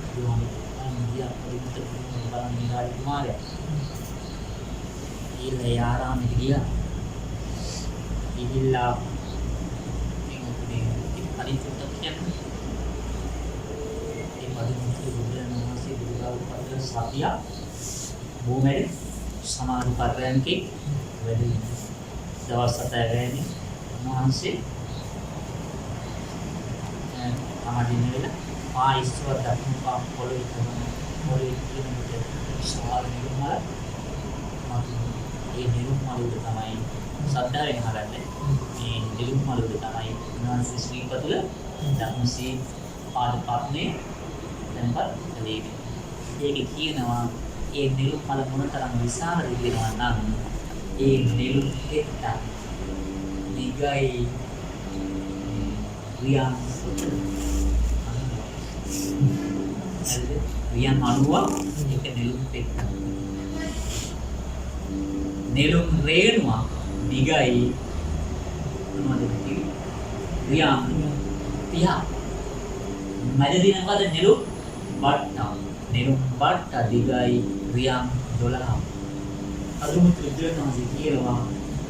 බුදුහාමුදුරුවෝ ගියා පරිපූර්ණ බලන්න නිරාලි කුමාරයා. ඊළඟ ආරාමෙට ගියා. ඉහිල්ලා කලින් චුට්ටක් කියන්නේ ඒ පදිමුත්‍රි බුදුරජාණන් වහන්සේ බුදුගාව සතිය බොමැඩි සමාධි පරයන්කේ වැඩ දවස් 7 වෙනි වහන්සේ සමාධි නෙවෙලා පා ඉස්සුව දක්න පා පොළොවේ මොලේ කියනකොට විශාල නිර්මල ඒ නිර්මල උඩ තමයි සද්ධාවෙන් හරන්නේ. මේ නිර්මල උඩ තමයි උන්වහන්සේ ශ්‍රීපතුල ධම්මසී පාදපත්නේ දැන්පත් කළේ. ඒක කියනවා ඒ නිර්මල මොනතරම් විශාලද කියනවා නම් ඒ නිරුක්තෙත් නිගයි රියන් රියන් අනුව එක නිරුක්තෙත් නිරුක් රේණුව නිගයි මොනවද කිව්වේ රියන් 30 මැදදී මොකද නිරුක් බට්ට දිගයි රියන් 12 අදුමුත් විද්‍යාඥයන්ගේ කියනවා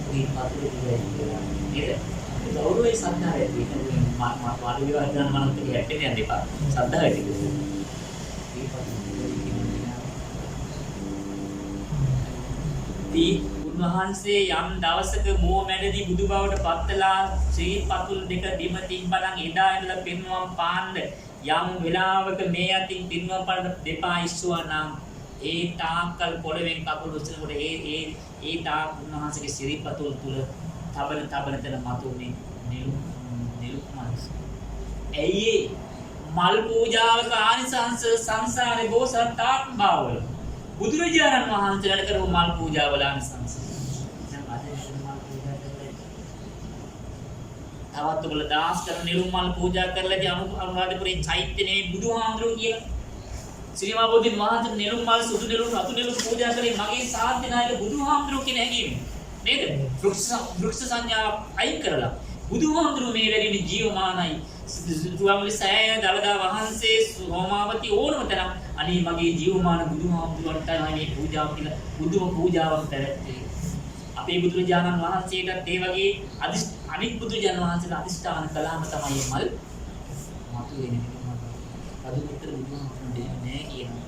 මේ පතර දිගයි කියලා නේද? ඒ ගෞරවයේ සද්ධාවේ තියෙන මා පාඩු විවාහ ගන්න මනත් හැප්පෙන්න යන්න එපා. සද්ධාවේ තියෙන. මේ පතර දිගයි උන්වහන්සේ යම් දවසක මෝ මැඩදී බුදු බවට පත්ලා ශ්‍රී පතුල් දෙක බිම තිබ්බනම් එදා ඉඳලා පින්වම් පාන්න යම් වෙලාවක මේ අතින් පින්වම් පාන්න දෙපා ඉස්සුවා නම් ඒ තාක්කල් පොළවෙන් කකුල උස්සනකොට ඒ තාක් උන්වහන්සේගේ ශ්‍රීපතුල් තුල තබන තැන මතුනේ නිරුක්මනස. ඇයි මල් පූජාවක ආනිසංස සංසාරේ බෝසතාත්ම භාවවල බුදුරජාණන් වහන්සේලාට කරපු මල් පූජාවල ආනිසංස. දැන් අද මල් පූජා කරලා තවත් ඔබල දාස් කරන නිරුමල් පූජා කරලාදී අනුරාධපුරේ චෛත්‍යනේ බුදුහාමුදුරුවෝ කියලා ශ්‍රීමා බෝධින් වහන්සේ නිරුමල් සුදු නිරුම් රතු නිරුම් පූජා කරේ මගේ සාන්ති නායක බුදුහාමුදුරුවෝ කියන හැඟීම නේද? වෘක්ෂ සංඥා අයින් කරලා බුදුහාමුදුරුවෝ මේ වැඩි ජීවමානයි. තුවමලි සෑය දලදා වහන්සේ රෝමාවති ඕනම තරම් අනේ මගේ ජීවමාන බුදුහාමුදුරුවන්ට මේ පූජාව කියලා බුදුම පූජාවක් පැවැත්වේ. අපේ බුදුරජාණන් වහන්සේටත් ඒ වගේ අනිත් බුදුරජාණන් වහන්සේලා අදිෂ්ඨාන කළාම තමයි මල් මතුවෙන්නේ. අදුමිතර බුදුහාමුදුරුවෝ නෑ කියනවා.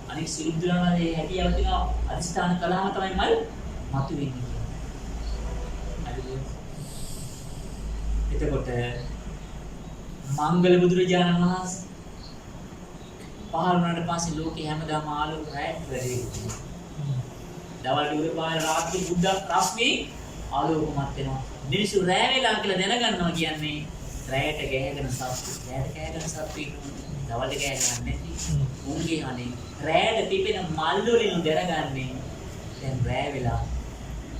අනිත් සිරුද්දලාගේ හැටියව තියෙනවා අදිෂ්ඨාන කළාම තමයි මල් මතුවෙන්නේ. එතකොට මංගල බුදුරජාණන් වහන්සේ පහළ වුණාට පස්සේ ලෝකේ හැමදාම ආලෝක රැත් වැඩි වෙනවා. දවල් ඩුවේ පාය රාත්‍රී බුද්ධ රශ්මී ආලෝකමත් වෙනවා. මිනිස්සු රැ වේලා කියලා දැනගන්නවා කියන්නේ රැයට ගෑගෙන සත්තු. රැයට ගෑගෙන සත්තු ඉන්නවා. දවල්ට ගෑගන්නේ නැති. උන්ගේ අනේ රැයට පිපෙන මල් වලින් දැනගන්නේ දැන් රැ වෙලා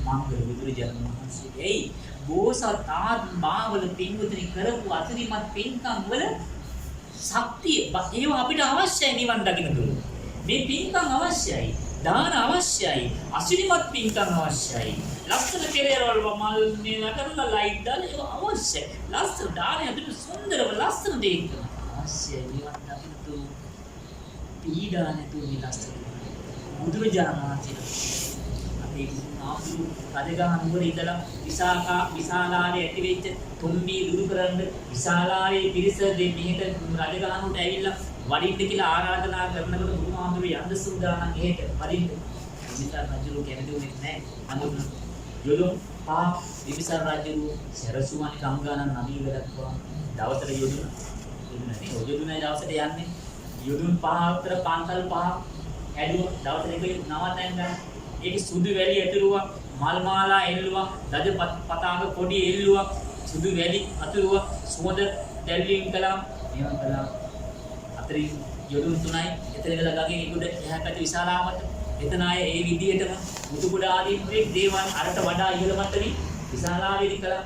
මංගල බුදුරජාණන් වහන්සේ එයි බෝසත් ආත්ම භාවවල පින්වතුනි කරපු අතිරිමත් පින්කම් වල ශක්තිය ඒවා අපිට අවශ්‍යයි නිවන් දකින්න දුර. මේ පින්කම් අවශ්‍යයි. දාන අවශ්‍යයි. අසිරිමත් පින්කම් අවශ්‍යයි. ලස්සන කෙරේවල මල් මේ නටන ලයිට් දාලා ඒක අවශ්‍යයි. ලස්සන දාන අදිට සුන්දරව ලස්සන දෙයක් අවශ්‍යයි නිවන් දකින්න දුර. පීඩා නැතුව මේ ලස්සන බුදුරජාණන් වහන්සේ අපේ නාමු රජගහ නුවර ඉඳලා විශාලාවේ ඇතිවෙච්ච තුම්බී දුරු කරන්න විශාලාවේ පිරිස මෙහෙට රජගහ නුවරට ඇවිල්ලා වඩින්න කියලා ආරාධනා කරනකොට බුදුහාමුදුරුවෝ යන්න සූදානම් එහෙට වඩින්න. විවිසාර රජුරු කැමතිුනේ නැහැ. අඳුන යොදුන් විවිසාර රජුරු සරසුමනි ගංගානන් නදී වැදක්වා දවසට යොදුනේ දවසට යන්නේ යොදුන් 5 අතර පන්සල් 5 ඇදුව දවසට එක නවත්තන්න ගන්න. ඒක සුදු වැලි ඇතුරුවා මල් මාලා එල්ලුවා රජ පතාක කොඩි එල්ලුවා සුදු වැලි අතුරුවා සුවඳ දැල්වීම් කළා මේවා කළා. අතරින් යොදුන් 3යි එතන ඉඳලා ගගේ ඉක්ුඩ එහා පැත්තේ විශාලාවට එතන ආයේ ඒ විදියටම මුතුකුඩ ආදී දේවන් අරට වඩා ඉහළ මට්ටමේ විශාලාවේදී කළා.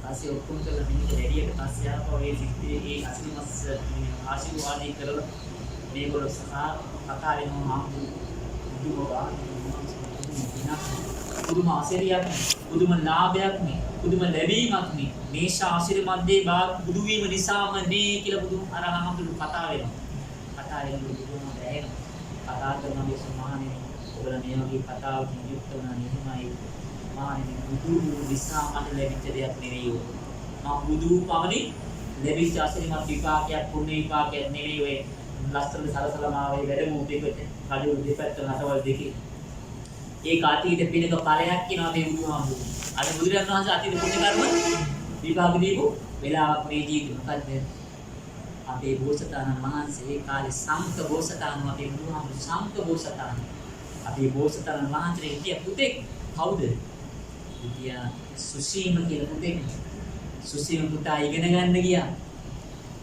ඊපස්සේ ඔක්කොම කළා මිනිහ රෙඩියට පස්සේ ආපහු ඒ සිත්තේ ඒ අසිරිමස් ආශිර්වාදේ කරලා මේගොල්ලෝ සහ කතා වෙනවා පුදුම ආශිර්වාදයක් පුදුම ලාභයක් නේ පුදුම ලැබීමක් නේ මේ ශාස්ත්‍රීය මැදේ බුදු වීම නිසාම නේ කියලා බුදුන් අරහමතුළු කතා වෙනවා බුදුම දැනෙන කතා කරන මේ සමානේ ඔබලා මේ වගේ කතාවකින් යුක්ත වුණා නෙමෙයි මානේ බුදු නිසා මට ලැබිච්ච දෙයක් නෙවෙයි මම බුදු පවණි ලැබිච්ච ආශිර්වාද විපාකයක් පුණ්‍ය විපාකයක් නෙවෙයි ඔය ලස්සන සරසලමාවේ වැඩමු දෙකට කඩු දෙපැත්ත නටවල් දෙකේ ඒ කාටීට පිනක ඵලයක් කියනවා මේ බුදුහාමුදුරුවෝ. අද බුදුරජාණන් වහන්සේ අතීත පුණ්‍ය කර්ම විපාක දීපු වෙලාවක් මේ ජීවිතේ මොකද්ද? අපේ බෝසතාණන් වහන්සේ කාලේ සම්ක බෝසතාණන් අපේ බුදුහාමුදුරු සම්ක බෝසතාණන් අපේ බෝසතාණන් වහන්සේ හිටිය පුතෙක් කවුද? හිටියා සුසීම කියලා පුතෙක්. සුසීම පුතා ඉගෙන ගන්න ගියා.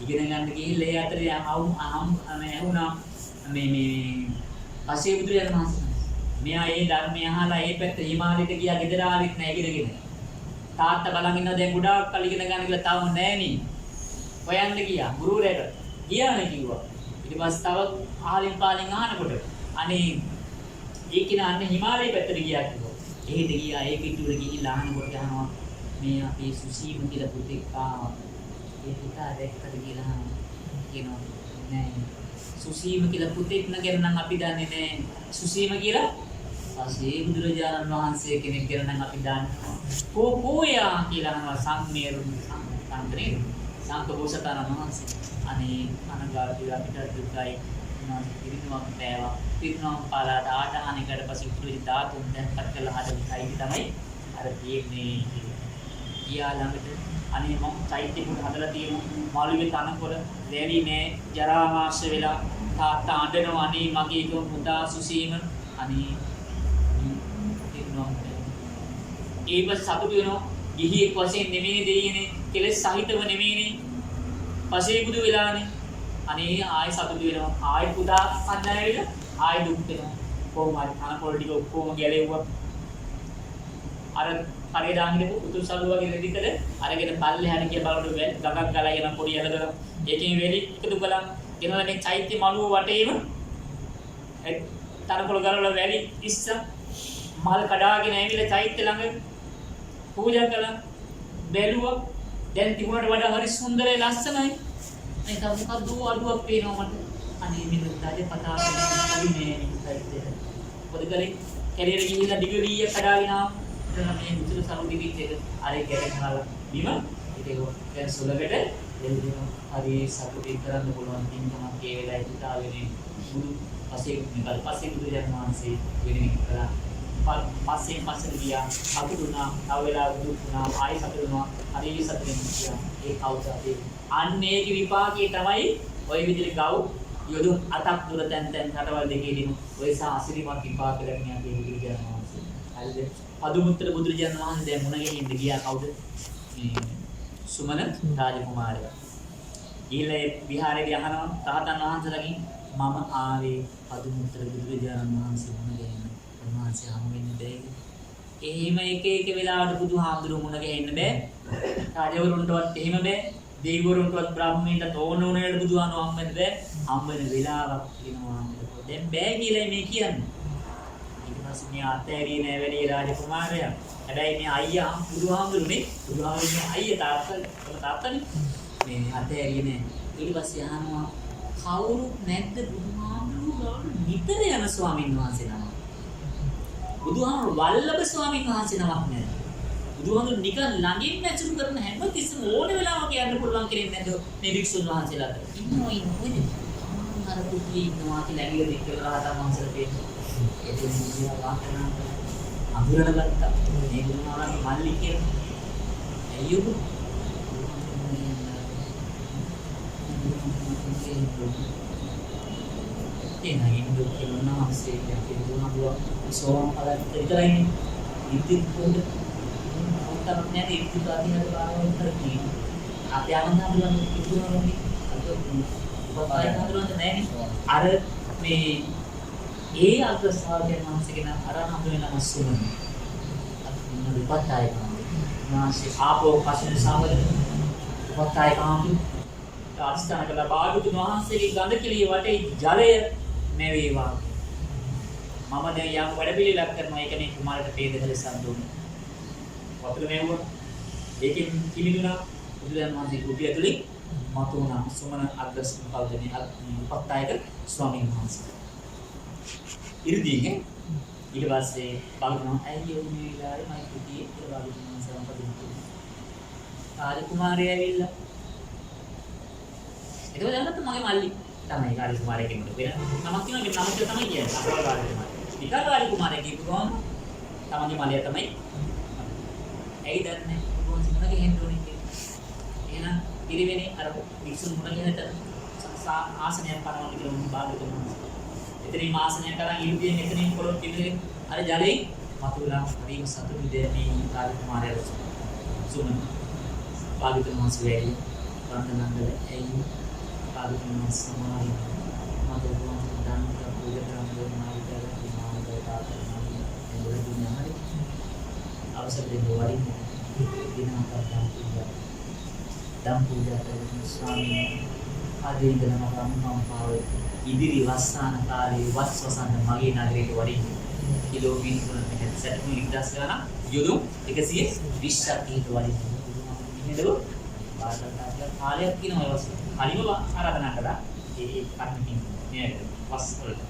ඉගෙන ගන්න ගිහිල්ලා ඒ අතරේ ඇහුණා මේ පසේ බුදුරජාණන් වහන්සේ. මෙයා ඒ ධර්මය අහලා ඒ පැත්ත හිමාලයට ගියා ගෙදර ආවෙත් නැහැ ඉගෙනගෙන. තාත්තා බලන් ඉන්නවා දැන් ගොඩාක් කල් ඉගෙන ගන්න කියලා තාම නැහැ නේ. හොයන්න ගියා ගුරුවරයාට. ගියානේ කිව්වා. ඊට පස්සේ තව ආලින් පාලින් අහනකොට අනේ ඒ කිනා අන්න හිමාලය පැත්තට ගියා කිව්වා. එහෙට ගියා ඒ පිටුවර ගිහිල්ලා අහනකොට අහනවා මේ අපේ සුසීම කියලා පුතෙක් ආවා. ඒ පුතා දැක්කද කියලා කියනවා නෑ. සුසීම කියලා පුතෙක් නගරනම් අපි දන්නේ නෑ. සුසීම කියලා පසේ බුදුරජාණන් වහන්සේ කෙනෙක් ගැන නම් අපි දන්නවා. කෝයා කියලා අහනවා සංමේරු සංකරේ සංකෝසතරණ වහන්සේ. අනේ අනගාටි අපිට දුකයි පිරිනුවම් පෑවා. පිරිනුවම් පාලාට ආදාහනයකට පස්සේ උතුරු ධාතුන් දැක්කත් කළා හදවිකයි තමයි අර තියෙන්නේ. ගියා ළඟට අනේ මම චෛත්‍ය කුඩ හදලා තියෙන මාළුවේ තනකොළ වැලි නෑ ජරාමාශ වෙලා තාත්තා අඬනවා අනේ මගේ එක පුතා සුසීම අනේ ඒව සතුටු වෙනවා ගිහියෙක් වශයෙන් නෙමෙයි දෙයියනේ කෙලෙස් සහිතව නෙමෙයිනේ පසේ බුදු වෙලානේ අනේ ආයෙ සතුටු වෙනවා ආයෙ පුතා අඬනවිල ආයෙ දුක් වෙනවා කොහොම හරි තනකොළ ටික ඔක්කොම ගැලෙව්වා අර කරේ දාන්නේ උතුරු සල්ුව වගේ රෙදිකද අරගෙන පල්ලෙහාට ගිය බලනකොට ගඟක් ගලා යන පොඩි යලදර ඒකෙන් වෙලි එකතු කළා එනවා මේ චෛත්‍ය මළුව වටේම තනකොළ ගලවලා වැලි ඉස්ස මල් කඩාගෙන ඇවිල්ලා චෛත්‍ය ළඟ පූජා කළා බැලුවා දැන් තිබුණට වඩා හරි සුන්දරයි ලස්සනයි ඒක මොකක්ද අඩුවක් පේනවා මට අනේ මේ දුක්තාවේ පතා වෙන්නේ චෛත්‍යය පොඩි කරේ කැරියර ගිහිල්ලා දිගවිය කඩාගෙන ආවා මේ මුතුළු සරු දිවිත් එක අර කැරෙනවා බිම ඒක දැන් සුලකට එල්දිනවා හරි සතුටින් කරන්න පුළුවන් තින්කමක් ඒ වෙලාවේ හිතාගෙන බුදු පස්සේ බුදුරජාණන් වහන්සේ වෙනින් කළා පස්සේ ගියා අකුදුනා තව වෙලාවක දුක්ුණා ආයෙ සතුටුනා හරි සතුටින් ගියා ඒ කවුද අන්න ඒකේ විපාකයේ තමයි ওই විදිහට ගව් යොදුන් අතක් දුර තැන් රටවල් දෙකේදීම ඔය සාසිරිමත් විපාක ලැබෙන යන්නේ බුදුරජාණන් වහන්සේ හරිද අදුමුත්තර බුදුරජාණන් වහන්සේ දැන් මුණ ගැහින්න ගියා කවුද? මේ සුමන රාජකුමාරයා. ඊළේ විහාරේදී අහනවා රහතන් වහන්සේලාගෙන් මම ආවේ අදුමුත්තර බුදුරජාණන් වහන්සේ මුණ ගැහින්න. උන්වහන්සේ හමු වෙන්න බැහැ. එහෙම එක වෙලාවට බුදුහාමුදුරුවෝ මුණ ගැහෙන්න බෑ. රාජවරුන්ටවත් එහෙම බෑ. දෙවිවරුන්ටවත් බ්‍රාහ්මණයින්ට ඕන වෙලාවට බුදුහාමුදුරුවෝ හම්බ වෙන්න බෑ. හම්බ වෙන වෙලාවක් වෙනවා. දැන් බෑ කියලා මේ කියන්නේ. මේ අතෑරියේ නෑ වැඩි රාජකුමාරයා. හැබැයි මේ අයියා බුදුහාමුදුරුනේ අයියා තාත්තනේ මේ අතෑරියේ නෑ. ඊට පස්සේ අහනවා කවුරු නැද්ද බුදුහාමුදුරුවෝ නිතර යන ස්වාමීන් වහන්සේ නම. බුදුහාමුදුරුවෝ වල්ලභ ස්වාමීන් වහන්සේ නමක් නෑ. බුදුහාමුදුරුවෝ නිකන් ළඟින් ඇසුරු කරන හැම තිස්සම ඕන වෙලාවක යන්න පුළුවන් කෙනෙක් නැද්ද මේ වික්ෂුන් වහන්සේලාට. ඉන්නේ අර කුටියේ ඉන්නවා කියලා ඇවිල්ලා දෙකලා රහතන් වහන්සේලා පේනවා. ඒක නිදියා වාතනා අඳුරන ගත්තා මේ ගුණාවන්ගේ මල්ලි කියලා අයියෝ එනයි දුක් කියලා නැස්සේ කියන දුන්නා සෝම් පළත් විතරයිනේ ඉතින් පොඩ උත්තර නැති ඉතින් ආදිනට බාරවල් කරකී අපි ආනන්ද බුදුන් කිව්වනේ අද උපපාය හඳුනන්නේ නැහැ අර මේ ඒ අග්‍ර ශ්‍රාවකයන් වහන්සේගෙන අර හඳුනන මස්සුම අත් විපත්තාය නාසී ආපෝ කසින සාවද විපත්තාය කාමු ආස්ථාන කළ බාගතුන් වහන්සේගේ ගඳ කිලිය වටේ ජලය නැවේවා මම දැන් යම් වැඩ පිළිලක් කරනවා ඒක මේ කුමාරට පේදකල සම්දුනේ වතුර නැවුවා ඒකෙන් කිලිදුනා බුදුරජාණන් වහන්සේ කුටිය ඇතුලේ මතුණා සුමන අග්‍ර ශ්‍රාවකයන් විපත්තායක ස්වාමීන් වහන්සේ ඉරිදීගේ ඊට පස්සේ බලනවා අයියෝ මේ වෙලාවේ මයි කුටියේ කියලා බලනවා සම්පදින්න. රාජකුමාරයා ඇවිල්ලා. ඒක දැනගත්ත මගේ මල්ලි තමයි රාජකුමාරයා කෙනෙක් වෙන. නමක් තියෙනවා මේ නමක් තමයි කියන්නේ. අපේ රාජකුමාරයා. විකාර රාජකුමාරයා කියපු ගමන් තමන්ගේ මල්ලියා තමයි. ඇයි දන්නේ? කොහොමද මගේ හෙන්න ඕනේ කියලා. එහෙනම් පිරිවෙනේ අර වික්ෂුන් මුණ ගැහෙන්න ආසනයක් කරනවා කියලා මම බාධක වුණා. එතනින් ආසනයක් කරන් ඉල්පියෙන් එතනින් පොළොත් ඉඳගෙන අර ජලයෙන් මතුවලා හරිම සතුටු දෙයක් මේ කාර්යමාරය සුමන බාධක මාසයේ වන්දනන්දල ඇයි බාධක මාස සමාරි මතකම් දාන පූජා කරන මාර්ගය අවසර දෙන්න වරින් දිනකට දම් පූජා කරන ස්වාමීන් ආදී ඉඳලම මම පාවෙ ඉදිරි වස්සාන කාලේ වස්වසන්න මගේ නගරයට වරින් කිලෝමීටර 70,000 ගණන් යොදුන් 120ක් පිට වරින් ඉන්නදෝ බාහිර කාලයක් කියනවා වස් හරිම ආරාධනා කළා ඒ කර්මකින් නේද වස් වලට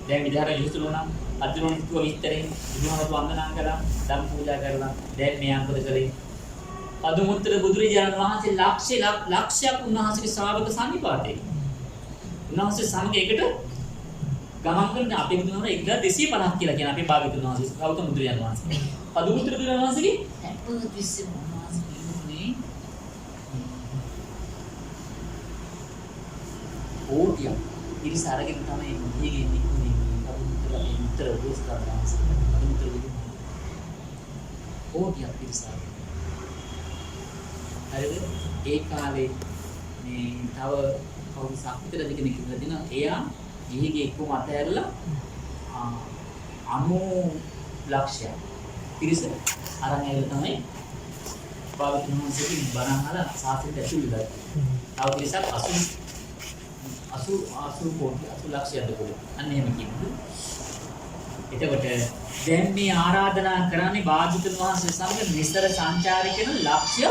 දැන් විදාර යුතුල නම් අදිරෝණ කිව්ව විස්තරේ බුදුහමතු වන්දනා කළා දම් පූජා කරලා දැන් මේ අංකද කලේ පදුමුත්තර බුදුරජාණන් වහන්සේ ලක්ෂයක් උන්වහන්සේගේ ශ්‍රාවක සම්නිපාතේ උන්වහන්සේ සමග එකට ගමන් කරන අපේ බුදුහමර 1250ක් කියලා කියන අපේ භාග්‍යවතුන් වහන්සේ ගෞතම බුදුරජාණන් වහන්සේ පදුමුත්තර බුදුරජාණන් වහන්සේගේ හැපතිස්සේ උන්වහන්සේ කියන්නේ ඕටිය ඉරිස අරගෙන තමයි මෙහිගේ නිකුනේ උත්තර උත්තර ඕටිය පිරිසාර හරිද ඒ කාලේ මේ තව කවුරු සාක්කිතද කෙනෙක් ඉඳලා දින එයා ගිහිගේ එක්කම අතහැරලා 90 ලක්ෂයක් පිරිස අරන් ඇවිල්ලා තමයි භාගතුන් වහන්සේගෙන් බණ අහලා සාසනයට ඇතුළු වෙලා තව පිරිසක් 80 කෝටි 80 ලක්ෂයක්ද කොහෙද අන්න එහෙම කිව්වොත් එතකොට දැන් මේ ආරාධනා කරන්නේ භාග්‍යවතුන් වහන්සේ සමග නිතර සංචාරය කරන ලක්ෂ්‍ය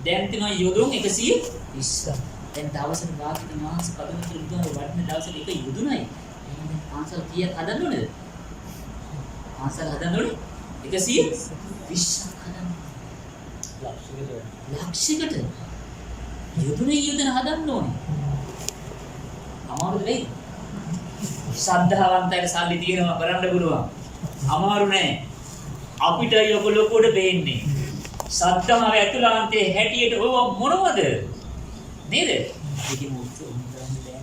දැන් තියෙනවා යොදුන් 120 දැන් දවසට භාග්‍යවතුන් වහන්සේ පදමතුන් දුන්න වටින දවසට එක යොදුනයි එහෙනම් පාන්සල් කීයක් හදන්න ඕනේද පාන්සල් හදන්න ඕනේ 120ක් හදන්න ලක්ෂයකට යොදුනේ යොදන හදන්න ඕනේ අමාරුද වෙයි ශ්‍රද්ධාවන්තයට සල්ලි තියෙනවා කරන්න පුළුවන්. අමාරු නෑ. අපිට ලොකෝට බේන්නේ. ශ්‍රද්ධාව ඇතුළාන්තයේ හැටියට ඕව මොනවද? නේද? ඒකේ මොකද උන්වහන්සේ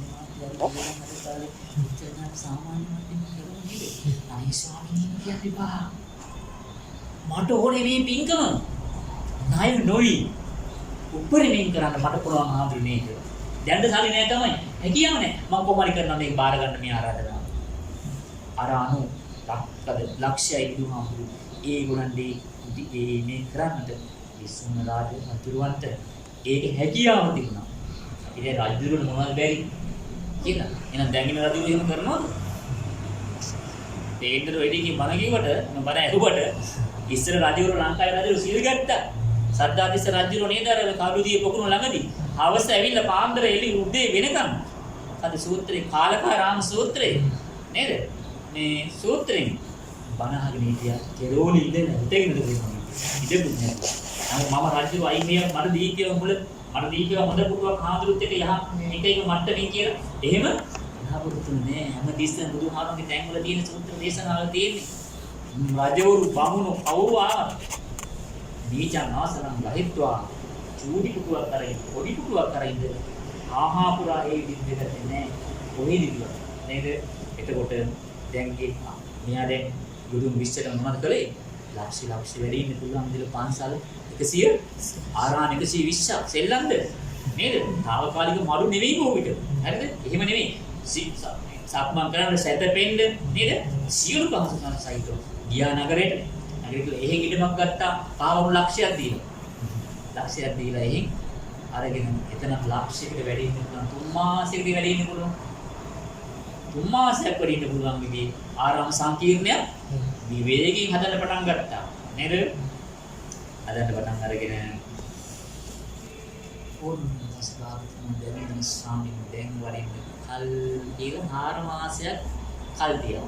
සාමාන්‍ය අනේ ස්වාමීන් කියපා. මට ඕනේ මේ පින්කම. ණය නොයි. උපරිමයෙන් කරන්න මට පුළුවන් ආඳුනේ නේද? දැන් සල්ලි නෑ තමයි. හැකියාව නෑ. මම කොහොමද කරනවා මේක බාර ගන්න මේ ආරාධනාව. අර ලක්ෂයයි බුදුහාමුදුරු ඒගොල්ලන්ගේ මේ කරන්නට විසුණු රාජ අතුරුවන්ට ඒක හැකියාව තිබුණා. ඉතින් රජුරුවෝ මොනවද බැරි කියලා. එහෙනම් දැන්ගෙන රජුරුවෝ එහෙම කරනවද? තේන්දර වෙඩිගේ බණ කිව්වට මම බණ ඇහුවට ඉස්සර රජුරුවෝ ලංකාවේ රජුරුවෝ සීල් ගත්තා. සද්ධාතිස්ස රජුරුවෝ නේද අර කඩුදියේ පොකුණු ළඟදී හවස ඇවිල්ලා පාන්දර එළි උදේ වෙනකම් අද සූත්‍රේ කාලකාරාම සූත්‍රේ නේද මේ සූත්‍රෙන් බණ අහගෙන හිටියා කෙරෝලි ඉඳන් හිටගෙන ඉඳපුවා ඉඳපුවා මම රාජ්‍ය වයිමිය මට දී කියලා මුල මට දී කියලා හොඳ පුටුවක් හාමුදුරුත් එක්ක යහ එක මට්ටමින් කියලා එහෙම හාමුදුරුතුනේ හැම තිස්සෙන් බුදුහාමුදුරුගේ තැන්වල තියෙන සූත්‍ර දේශනාවල තියෙන්නේ රජවරු බමුණු කවුරු ආවත් නීචං ආසනං ගහිත්වා චූටි පුටුවක් කරගෙන පොඩි පුටුවක් කරගෙන ආහා පුරා ඒ විදිහට නෑ කොහෙද කියලා නේද එතකොට දැන් මෙයා දැන් යොදුන් 20ට මොනවද කළේ ලක්ෂ වැඩි ඉන්න පුළුවන් විදිහට පන්සල් 100 ආරාම 120ක් සෙල්ලම්ද නේද තාවකාලික මඩු නෙවෙයි කොහොමද හරිද එහෙම නෙවෙයි සක්මන් කරන්න සැතපෙන්න නේද සියලු පහසුකම් සහිතව ගියා නගරයට එහෙන් ඉඩමක් ගත්තා පාවරු ලක්ෂයක් දීලා එහෙන් අරගෙන එතන ලක්ෂයකට වැඩි ඉන්න පුළුවන් 3 මාසයකට වැඩි ඉන්න පුළුවන් 3 මාසයක් වැඩි ඉන්න පුළුවන් මේ ආරාම සංකීර්ණය මේ වේගයෙන් හදන්න පටන් ගත්තා නේද හදන්න පටන් අරගෙන ඕනස්කාරතුන් දෙවියන් ස්වාමීන් දැන් වරින් කල් කියලා 4 මාසයක් කල් දියව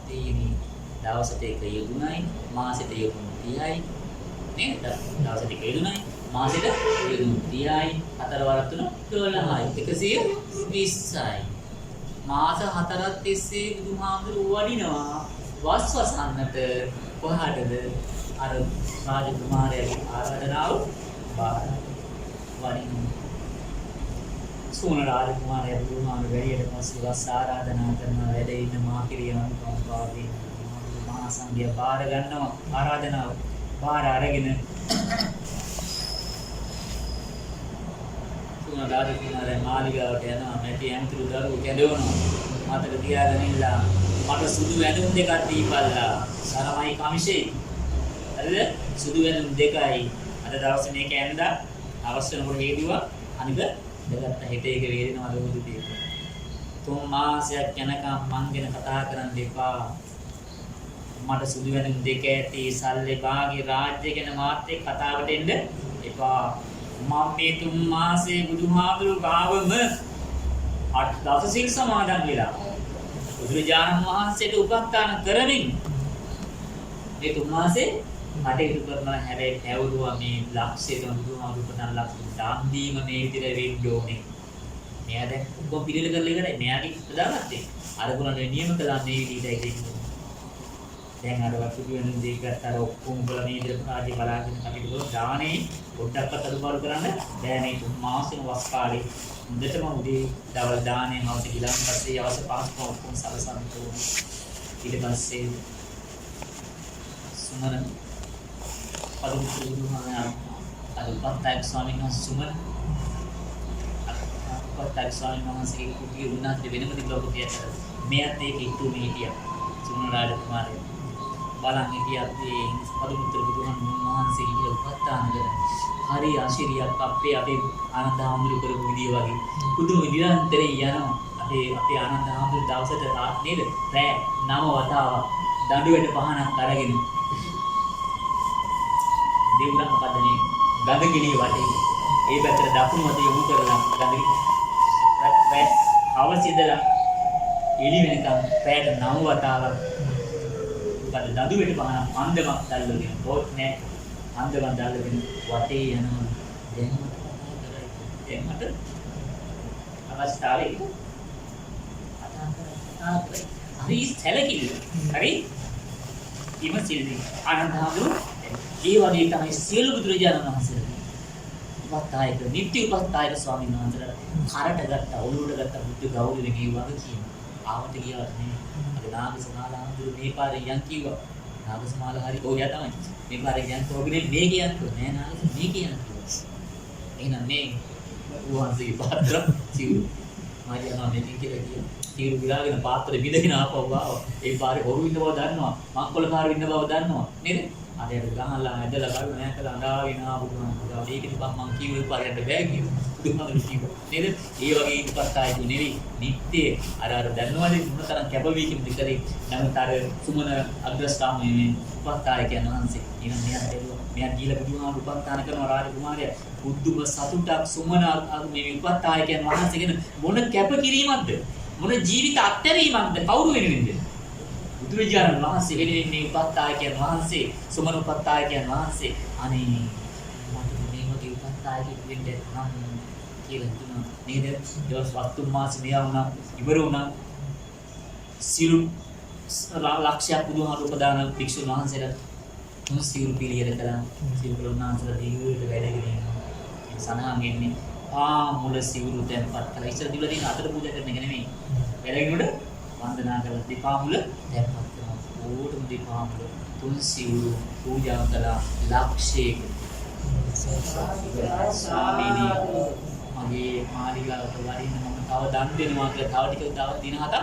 තේිනේ දවසට එක යොදුනයි මාසෙට යොදුන් 30යි නේද දවසට එක යොදුනයි මාසෙට යොදුන් 30යි 4 වරක් තුන 12යි 120යි මාස 4ක් තිස්සේ බුදුහාමුදුරුවෝ වඩිනවා වස්වසන්නට කොහාටද අර රාජකුමාරයාගේ ආරාධනාව බාර වඩිනවා සෝනරාජ කුමාරයා බුදුහාමුදුරුවෝ වැඩියට පස්සේ වස් ආරාධනා කරන වැඩ ඉන්න මාකිරියන් කම්පාවේ මහා සංඝයා බාර ගන්නවා ආරාධනාව බාර අරගෙන සෝනරාජ කුමාරයා මාලිගාවට යනවා මැටි ඇමතුරු දරුවෝ කැඳවනවා මතක තියාගෙන ඉන්න මට සුදු වැඳුම් දෙකක් දීපල්ලා සරමයි කමිෂේ හරිද සුදු වැඳුම් දෙකයි අද දවසේ මේක ඇඳලා අවශ්‍ය වෙනකොට වේදුවා අනික දෙගත්ත හෙට එක වේදිනවා ලෝදු දෙක. තුන් මාසයක් යනකම් මං ගැන කතා කරන්න එපා. මට සුදු වෙනුම් දෙක ඇති සල්ලේ භාගේ රාජ්‍ය ගැන මාත් එක්ක කතාවට එන්න එපා. මම මේ තුන් මාසේ බුදුහාමුදුරු ගාවම අට දවස් සිල් සමාදන් වෙලා බුදුරජාණන් වහන්සේට උපස්ථාන කරමින් මේ තුන් මාසේ කටයුතු කරනවා. හැබැයි ඇවුරුවා මේ ලක්ෂයට බුදුහාමුදුරු පතන ලක්ෂ දාන් දීම මේ විදිහට වෙන්න ඕනේ. මෙයා දැන් ඔක්කොම පිළිල කරලා ඉවරයි. මෙයාගේ ප්‍රදාගත්තේ. අර ගුණනේ නියම කළා මේ විදිහටයි දෙන්නේ. දැන් අර වසුදු වෙන දෙයක් අර ඔක්කොම උඹලා මේ විදිහට කාටි බලාගෙන කටයුතු කරලා දානේ පොඩ්ඩක්වත් අඩුපාඩු කරන්න බෑ මේ තුන් මාසෙම වස් කාලේ. හොඳටම උදේ දවල් දානේ හවස ගිලන් පස්සේ අවශ්‍ය පාස්කම් ඔක්කොම සලසන්න ඕනේ. ඊට පස්සේ සුමන අදුපත්තාක් ස්වාමීන් වහන්සේ සුමන අදුපත්තාක් ස්වාමීන් වහන්සේගේ කුටිය උන්නාට වෙනම තිබ්බ කුටියක් මෙයත් ඒක ඉතු මේ හිටියා සුමන රාජකුමාරයා බලන් හිටියත් ඒ අදුමුත්තර බුදුහාමුදුරන් වහන්සේ කියලා උපස්ථාන කරන හරි ආශිර්වාදයක් අපේ ආනන්ද හාමුදුරුවෝ කරපු විදිය වගේ පුදුම නිරන්තරයෙන් යනවා අපේ ආනන්ද හාමුදුරුවෝ දවසට රාත් නේද රෑ 9 වතාවක් දඬුවට පහනක් අරගෙන දෙවුරක් මොකද මේ ගඳ කිලිය වටේ ඒ පැත්තට දකුණු අත යොමු කරලා ගඳ කිලිය අවසිදලා එළි වෙනකම් පැයට 9 වතාවක් මොකද දඬුවට පහන අන්දමක් දැල්ලගෙන බෝට් නෑ අන්දමක් දැල්ලගෙන වටේ යනවා දැන් මට අවස්ථාවේ හරි සැලකිලි හරි ඉමසිල්දී ආනන්දහාමුදුරුවෝ ඒ වගේ තමයි සියලු බුදුරජාණන් වහන්සේලා උපස්ථායක නිත්‍ය උපස්ථායක ස්වාමීන් වහන්සේලා කරට ගත්ත ඔළුවට ගත්ත බුද්ධ ගෞරවයෙන් ඒ වගේ කියන ආවට ගියාට නේ අද නාගසමාලාඳුරු මේ පාරේ යන් කිව්වා නාගසමාලා හරි ඔයා තමයි මේ පාරේ යන් තෝගනේ මේ කියන්නේ නෑ නාගස මේ කියන්නේ එහෙනම් මේ උවන්සේ පාත්‍ර සිව් මාජනවා මේ කියලා කියන තීරු විලාගෙන පාත්‍රෙ විදගෙන ආපහු ආවා ඒ පාරේ හොරු ඉන්න බව දන්නවා මංකොලකාරු ඉන්න බව දන්නවා නේද අදයට ගහලා ඇදලා බලන නැකලා අඬාගෙන ආපුවා මේකෙදි මම කිව්වේ පාරයට බෑ කිව්වා දුන්නද කිව්වා නේද ඒ වගේ ඉපස්සායි නෙවෙයි නිත්‍ය අර දන්නවද මොනතරම් කැපවීමකින් දෙකේ නමුත් අර සුමන අග්‍රස්ථානයේ උපස්ථායකයන් වහන්සේ ඊනම් මෙයා ගිහලා බුදුහාමුදුරුවෝ උපස්ථාන කරනවා රාජකුමාරයා බුද්ධම සතුටක් සුමන මේ උපස්ථායකයන් වහන්සේ කියන මොන කැපකිරීමක්ද මොන ජීවිත අත්හැරීමක්ද කවුරු වෙනුවෙන්ද බුදුරජාණන් වහන්සේ වෙනුවෙන් මේ උපස්ථායකයන් වහන්සේ සුමන උපස්ථායකයන් වහන්සේ අනේ මට මේ වගේ උපස්ථායකෙක් වෙන්න නම් කියලා හිතුණා නේද දවස් වත්තුන් මාසෙ මෙයා වුණා ඉවර වුණා සිරු ලක්ෂයක් බුදුහාමුදුරුවෝ ප්‍රදාන භික්ෂුන් වහන්සේලා තුන් සිරු පිළියෙල කළා සිරු වහන්සේලා දීවිලට වැඩගෙන ඉන්නවා සනහන් එන්නේ මුල සිවුරු තැන්පත් කළා ඉස්සර දිවලා තියෙන අතට පූජා කරන එක නෙමෙයි වැඩගෙනුට වන්දනා කරලා දීපා මුල තැන්පත් කරනවා ඕටම දීපා මුල තුන් සිවුරු පූජා කළා ලක්ෂයක ස්වාමීනි මගේ මාලිගාවට වරින්න මම තව දන් දෙනවා කියලා තව ටික දවස් දින 7ක්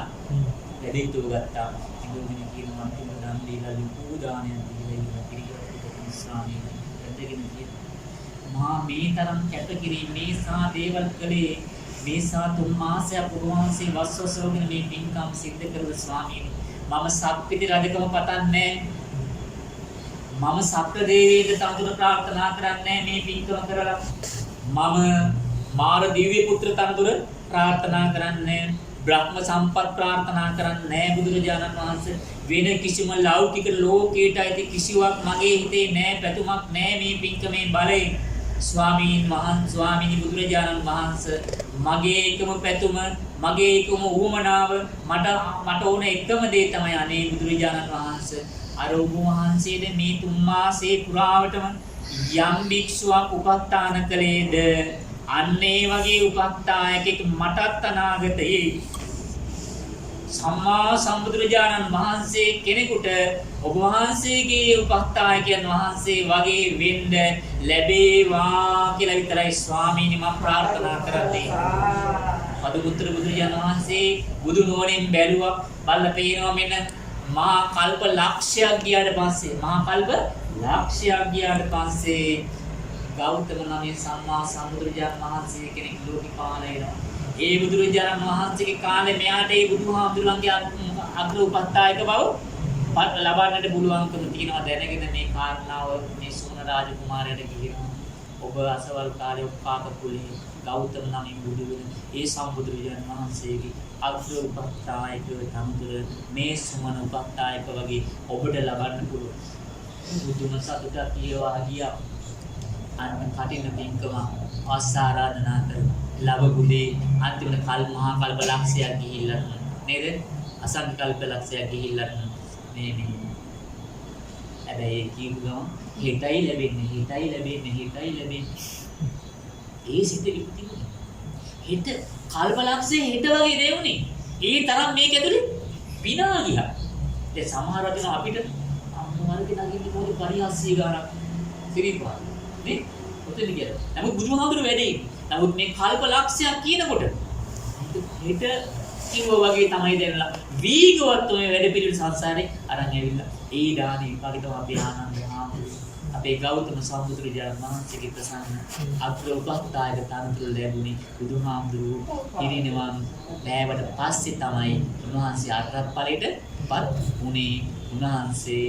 වැඩ යුතුව ගත්තා ඉංග්‍රීසියෙන් කියනවා අන්තිම දන් දීලා ලොකු දානයක් දීලා ඉන්න පිළිගන්න ස්වාමීනි වැඩගෙන මහා මේ තරම් කැපකිරීම මේසා දේවල් කළේ මේසා තුන් මාසයක් උන්වහන්සේ වස්වසෝගෙන මේ පින්කම් සිද්ධ කරන ස්වාමීනි මම සක්විති රජකම පතන්නේ මම සත්ත්ව දේවීන්ට තනතුර ප්‍රාර්ථනා කරන්නේ මේ පින්කම කරලා මම මාර දිව්‍ය පුත්‍ර තනතුර ප්‍රාර්ථනා කරන්නේ බ්‍රහ්ම සම්පත් ප්‍රාර්ථනා කරන්නේ බුදුරජාණන් වහන්සේ වෙන කිසිම ලෞකික ලෝකයට ඇති කිසිවක් මගේ හිතේ නැහැ පැතුමක් නැහැ මේ පින්කමේ බලයෙන් ස්වාමීනි බුදුරජාණන් වහන්සේ මගේ එකම පැතුම මගේ එකම උවමනාව මට ඕන එකම දේ තමයි අනේ බුදුරජාණන් වහන්සේ අර ඔබ වහන්සේට මේ තුන් මාසේ පුරාවටම යම් භික්ෂුවක් උපස්ථාන කළේද අන්නේ වගේ උපස්ථායකෙක් මටත් අනාගතයේ සම්මා සම්බුදුරජාණන් වහන්සේ කෙනෙකුට ඔබ වහන්සේගේ උපස්ථායකයන් වහන්සේ වගේ වෙන්න ලැබේවා කියලා විතරයි ස්වාමීනි මම ප්‍රාර්ථනා කරන්නේ. පදුපුත්‍ර බුදුරජාණන් වහන්සේ බුදු නෝනෙන් බැලුවා බලලා පේනවා මෙන්න මහා කල්ප ලක්ෂයක් ගියාට පස්සේ ගෞතම නමේ සම්මා සම්බුදුරජාණන් වහන්සේ කෙනෙක් ලෝකෙ පහළ වෙනවා. ඒ බුදුරජාණන් වහන්සේගේ කාලේ මෙයාට ඒ බුදුහාමුදුරන්ගේ අග්‍ර උපස්ථායක බව ලබන්නට පුළුවන්කම තියෙනවා. දැනගෙන මේ කාරණාව මේ සුමන රාජකුමාරයාට කියනවා. ඔබ අසවල් කාලේ උපාක කුලේ ගෞතම නමින් බුදු වෙන ඒ සම්බුදුරජාණන් වහන්සේගේ අග්‍ර උපස්ථායක තමුතුර මේ සුමන උපස්ථායක වගේ ඔබට ලබන්න පුළුවන්. බුදුම සතුටක් කියවා ගියා. අන්න කටින පින්කම ආසාරාධනා කරනවා. ලැබුදේ අන්තිමට මහා කල්ප ලක්ෂයක් ගිහිල්ලා නේද? අසංඛ කල්ප ලක්ෂයක් ගිහිල්ලා මේ හැබැයි කියනවා හිතයි ලැබෙන්නේ. ඒ සිත විපතිනේ. හිත කල්ප ලක්ෂේ හිත වගේ දෙවුනේ. ඒ තරම් මේක ඇතුලේ විනා ගියා. ඒ සමහර දින අපිට අම්මාරගේ නගින්නේ මොකද පරිහාස්සිය ගානක් සිරිපා. නේ? ඔතෙන් ගියා. නමුත් බුදුහාමුදුරු වැඩේ. නමුත් මේ කල්ප ලක්ෂයක් කියනකොට හිත කිව්වා වගේ තමයි දැනලා වීගවත් ඔය වැඩ පිළිවෙල සංසාරේ අරන් ඇවිල්ලා ඒ දානේ විපාකිතව අපේ ආනන්ද හාමුදුරුවෝ අපේ ගෞතම සම්බුදුරජාණන් වහන්සේගේ ප්‍රසන්න අග්‍ර උපස්ථායක තනතුරු ලැබුණේ බුදුහාමුදුරුවෝ පිරිනිවන් පෑවට පස්සේ තමයි උන්වහන්සේ අරහත් ඵලයටපත් වුණේ. උන්වහන්සේ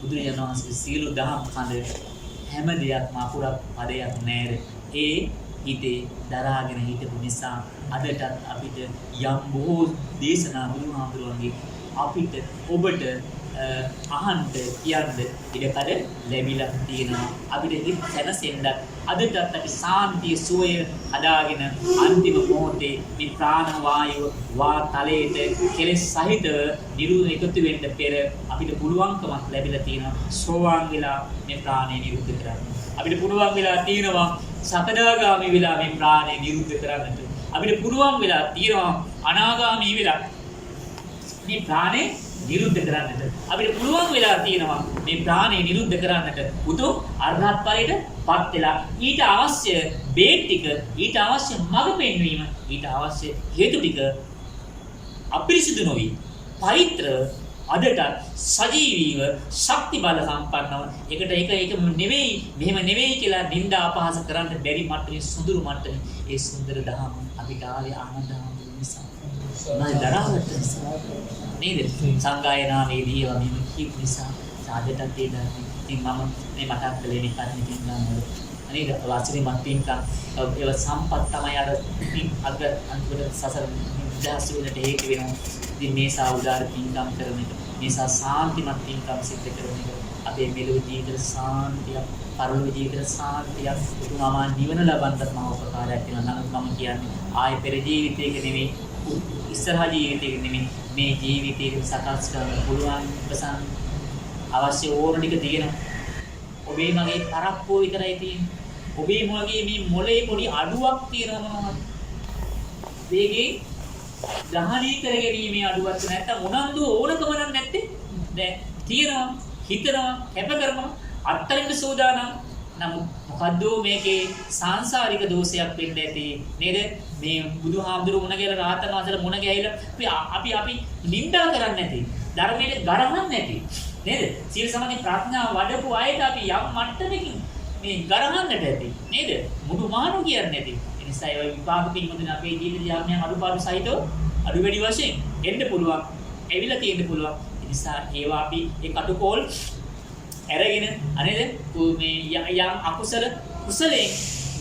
බුදුරජාණන් වහන්සේ සීල දහම් කඳ හැම දෙයක්ම අකුරක් පදයක් නෑර ඒ හිතේ දරාගෙන හිටපු නිසා අදටත් අපිට යම් බොහෝ දේශනා බුදුහාමුදුරුවන්ගේ අපිට ඔබට අහන්න කියන්න ඉඩකඩ ලැබිලා තියෙනවා. අපිට හිත සැනසෙන්නත් අදටත් අපි සාන්තිය සුවය හදාගෙන අන්තිම මොහොතේ මේ ප්‍රාණ වායුව වාතලයට කෙලෙස් සහිත නිරුද්ධ එකතු වෙන්න පෙර අපිට පුළුවන්කමක් ලැබිලා තියෙනවා සෝවාන් වෙලා මේ ප්‍රාණය නිරුද්ධ කරන්න. අපිට පුළුවන් වෙලා තියෙනවා සකදාගාමී වෙලා මේ ප්‍රාණය නිරුද්ධ කරන්නට. අපිට පුළුවන් වෙලා තියෙනවා අනාගාමී වෙලා මේ ප්‍රාණය නිරුද්ධ කරන්නට. අපිට පුළුවන් වෙලා තියෙනවා මේ ප්‍රාණය නිරුද්ධ කරන්නට උතුම් අරහත් ඵලයටපත් වෙලා ඊට අවශ්‍ය බේත් ටික, ඊට අවශ්‍ය මඟ පෙන්වීම, ඊට අවශ්‍ය හේතු ටික අපිරිසිදු නොවි පවිත්‍ර අදට සජීවීව ශක්ති බල සම්පන්නව එකට එක නෙවෙයි මෙහෙම නෙවෙයි කියලා නින්දා අපහාස කරන්න බැරි මට්ටමේ සුඳුරු මට්ටමේ ඒ සුන්දර දහම අපිට ආවේ ආනන්ද හාමුදුරුවෝ නිසා. මම දරාගත්ත නිසා නේද? සංගායනාවේදී ඒවා මෙහෙම කියපු නිසා සාදටත් ඒ ධර්ම ඉතින් මම මේ මතක් කළේ මේ කර්ම පින්කම් වල නේද? වාසිරි මත්පින්කම් ඒව සම්පත් තමයි අර අග අන්තිමට සසර දහස් වලට හේතු වෙනවා. ඉතින් මේසා උදාර පින්කම් කරන එක, මේසා සාන්තිමත් පින්කම් සිද්ධ කරන එක අපේ මෙලොව ජීවිතේ සාන්තියක්, පරලොව ජීවිතේ සාන්තියක්, උතුමම නිවන ලබන්නත් මම උපකාරයක් වෙනවා. නමුත් මම කියන්නේ ආයේ පෙර ජීවිතයක නෙවෙයි, ඉස්සරහා ජීවිතයක නෙවෙයි, මේ ජීවිතේක සකස් කරන්න පුළුවන් ප්‍රසන්න අවශ්‍ය ඕන ටික තියෙනවා. ඔබේ මගේ තරක්කෝ විතරයි තියෙන්නේ. ඔබේ මගේ මේ මොලේ පොඩි අඩුවක් තියෙනවා මොනවද? වේගේ ග්‍රහණය කරගැනීමේ අඩුවක් නැත්තම් උනන්දු ඕනකම නැත්තේ දැන් තියනවා හිතනවා කැප කරනවා අත්තරින්ද සෝදානම්. නමුත් මොකද්ද මේකේ සාංශාරික දෝෂයක් වෙන්න ඇති නේද? මේ බුදුහාමුදුරු මුණ ගැහිලා රාහතන් වහන්සේලා මුණ ගැහිලා අපි නිඳා කරන්නේ නැති, ධර්මයේ ගරහන්නේ නැති නේද? සීල සමාධි ප්‍රඥා වඩපු අයට අපි යම් මට්ටමකින් මේ ගරහන්නට ඇති නේද? මුදු මානු කියන්නේ නැති. ඒ නිසා ඒ විපාක පිළිබඳව අපේ ජීවිතය යම් අඩුපාඩු සහිතව අඩු වැඩි වශයෙන් එන්න පුළුවන්, ඇවිල්ලා තියෙන්න පුළුවන්. ඒ නිසා ඒවා අපි ඒ කටුකෝල් අරගෙන අනේද මේ යම් අකුසල කුසලයෙන්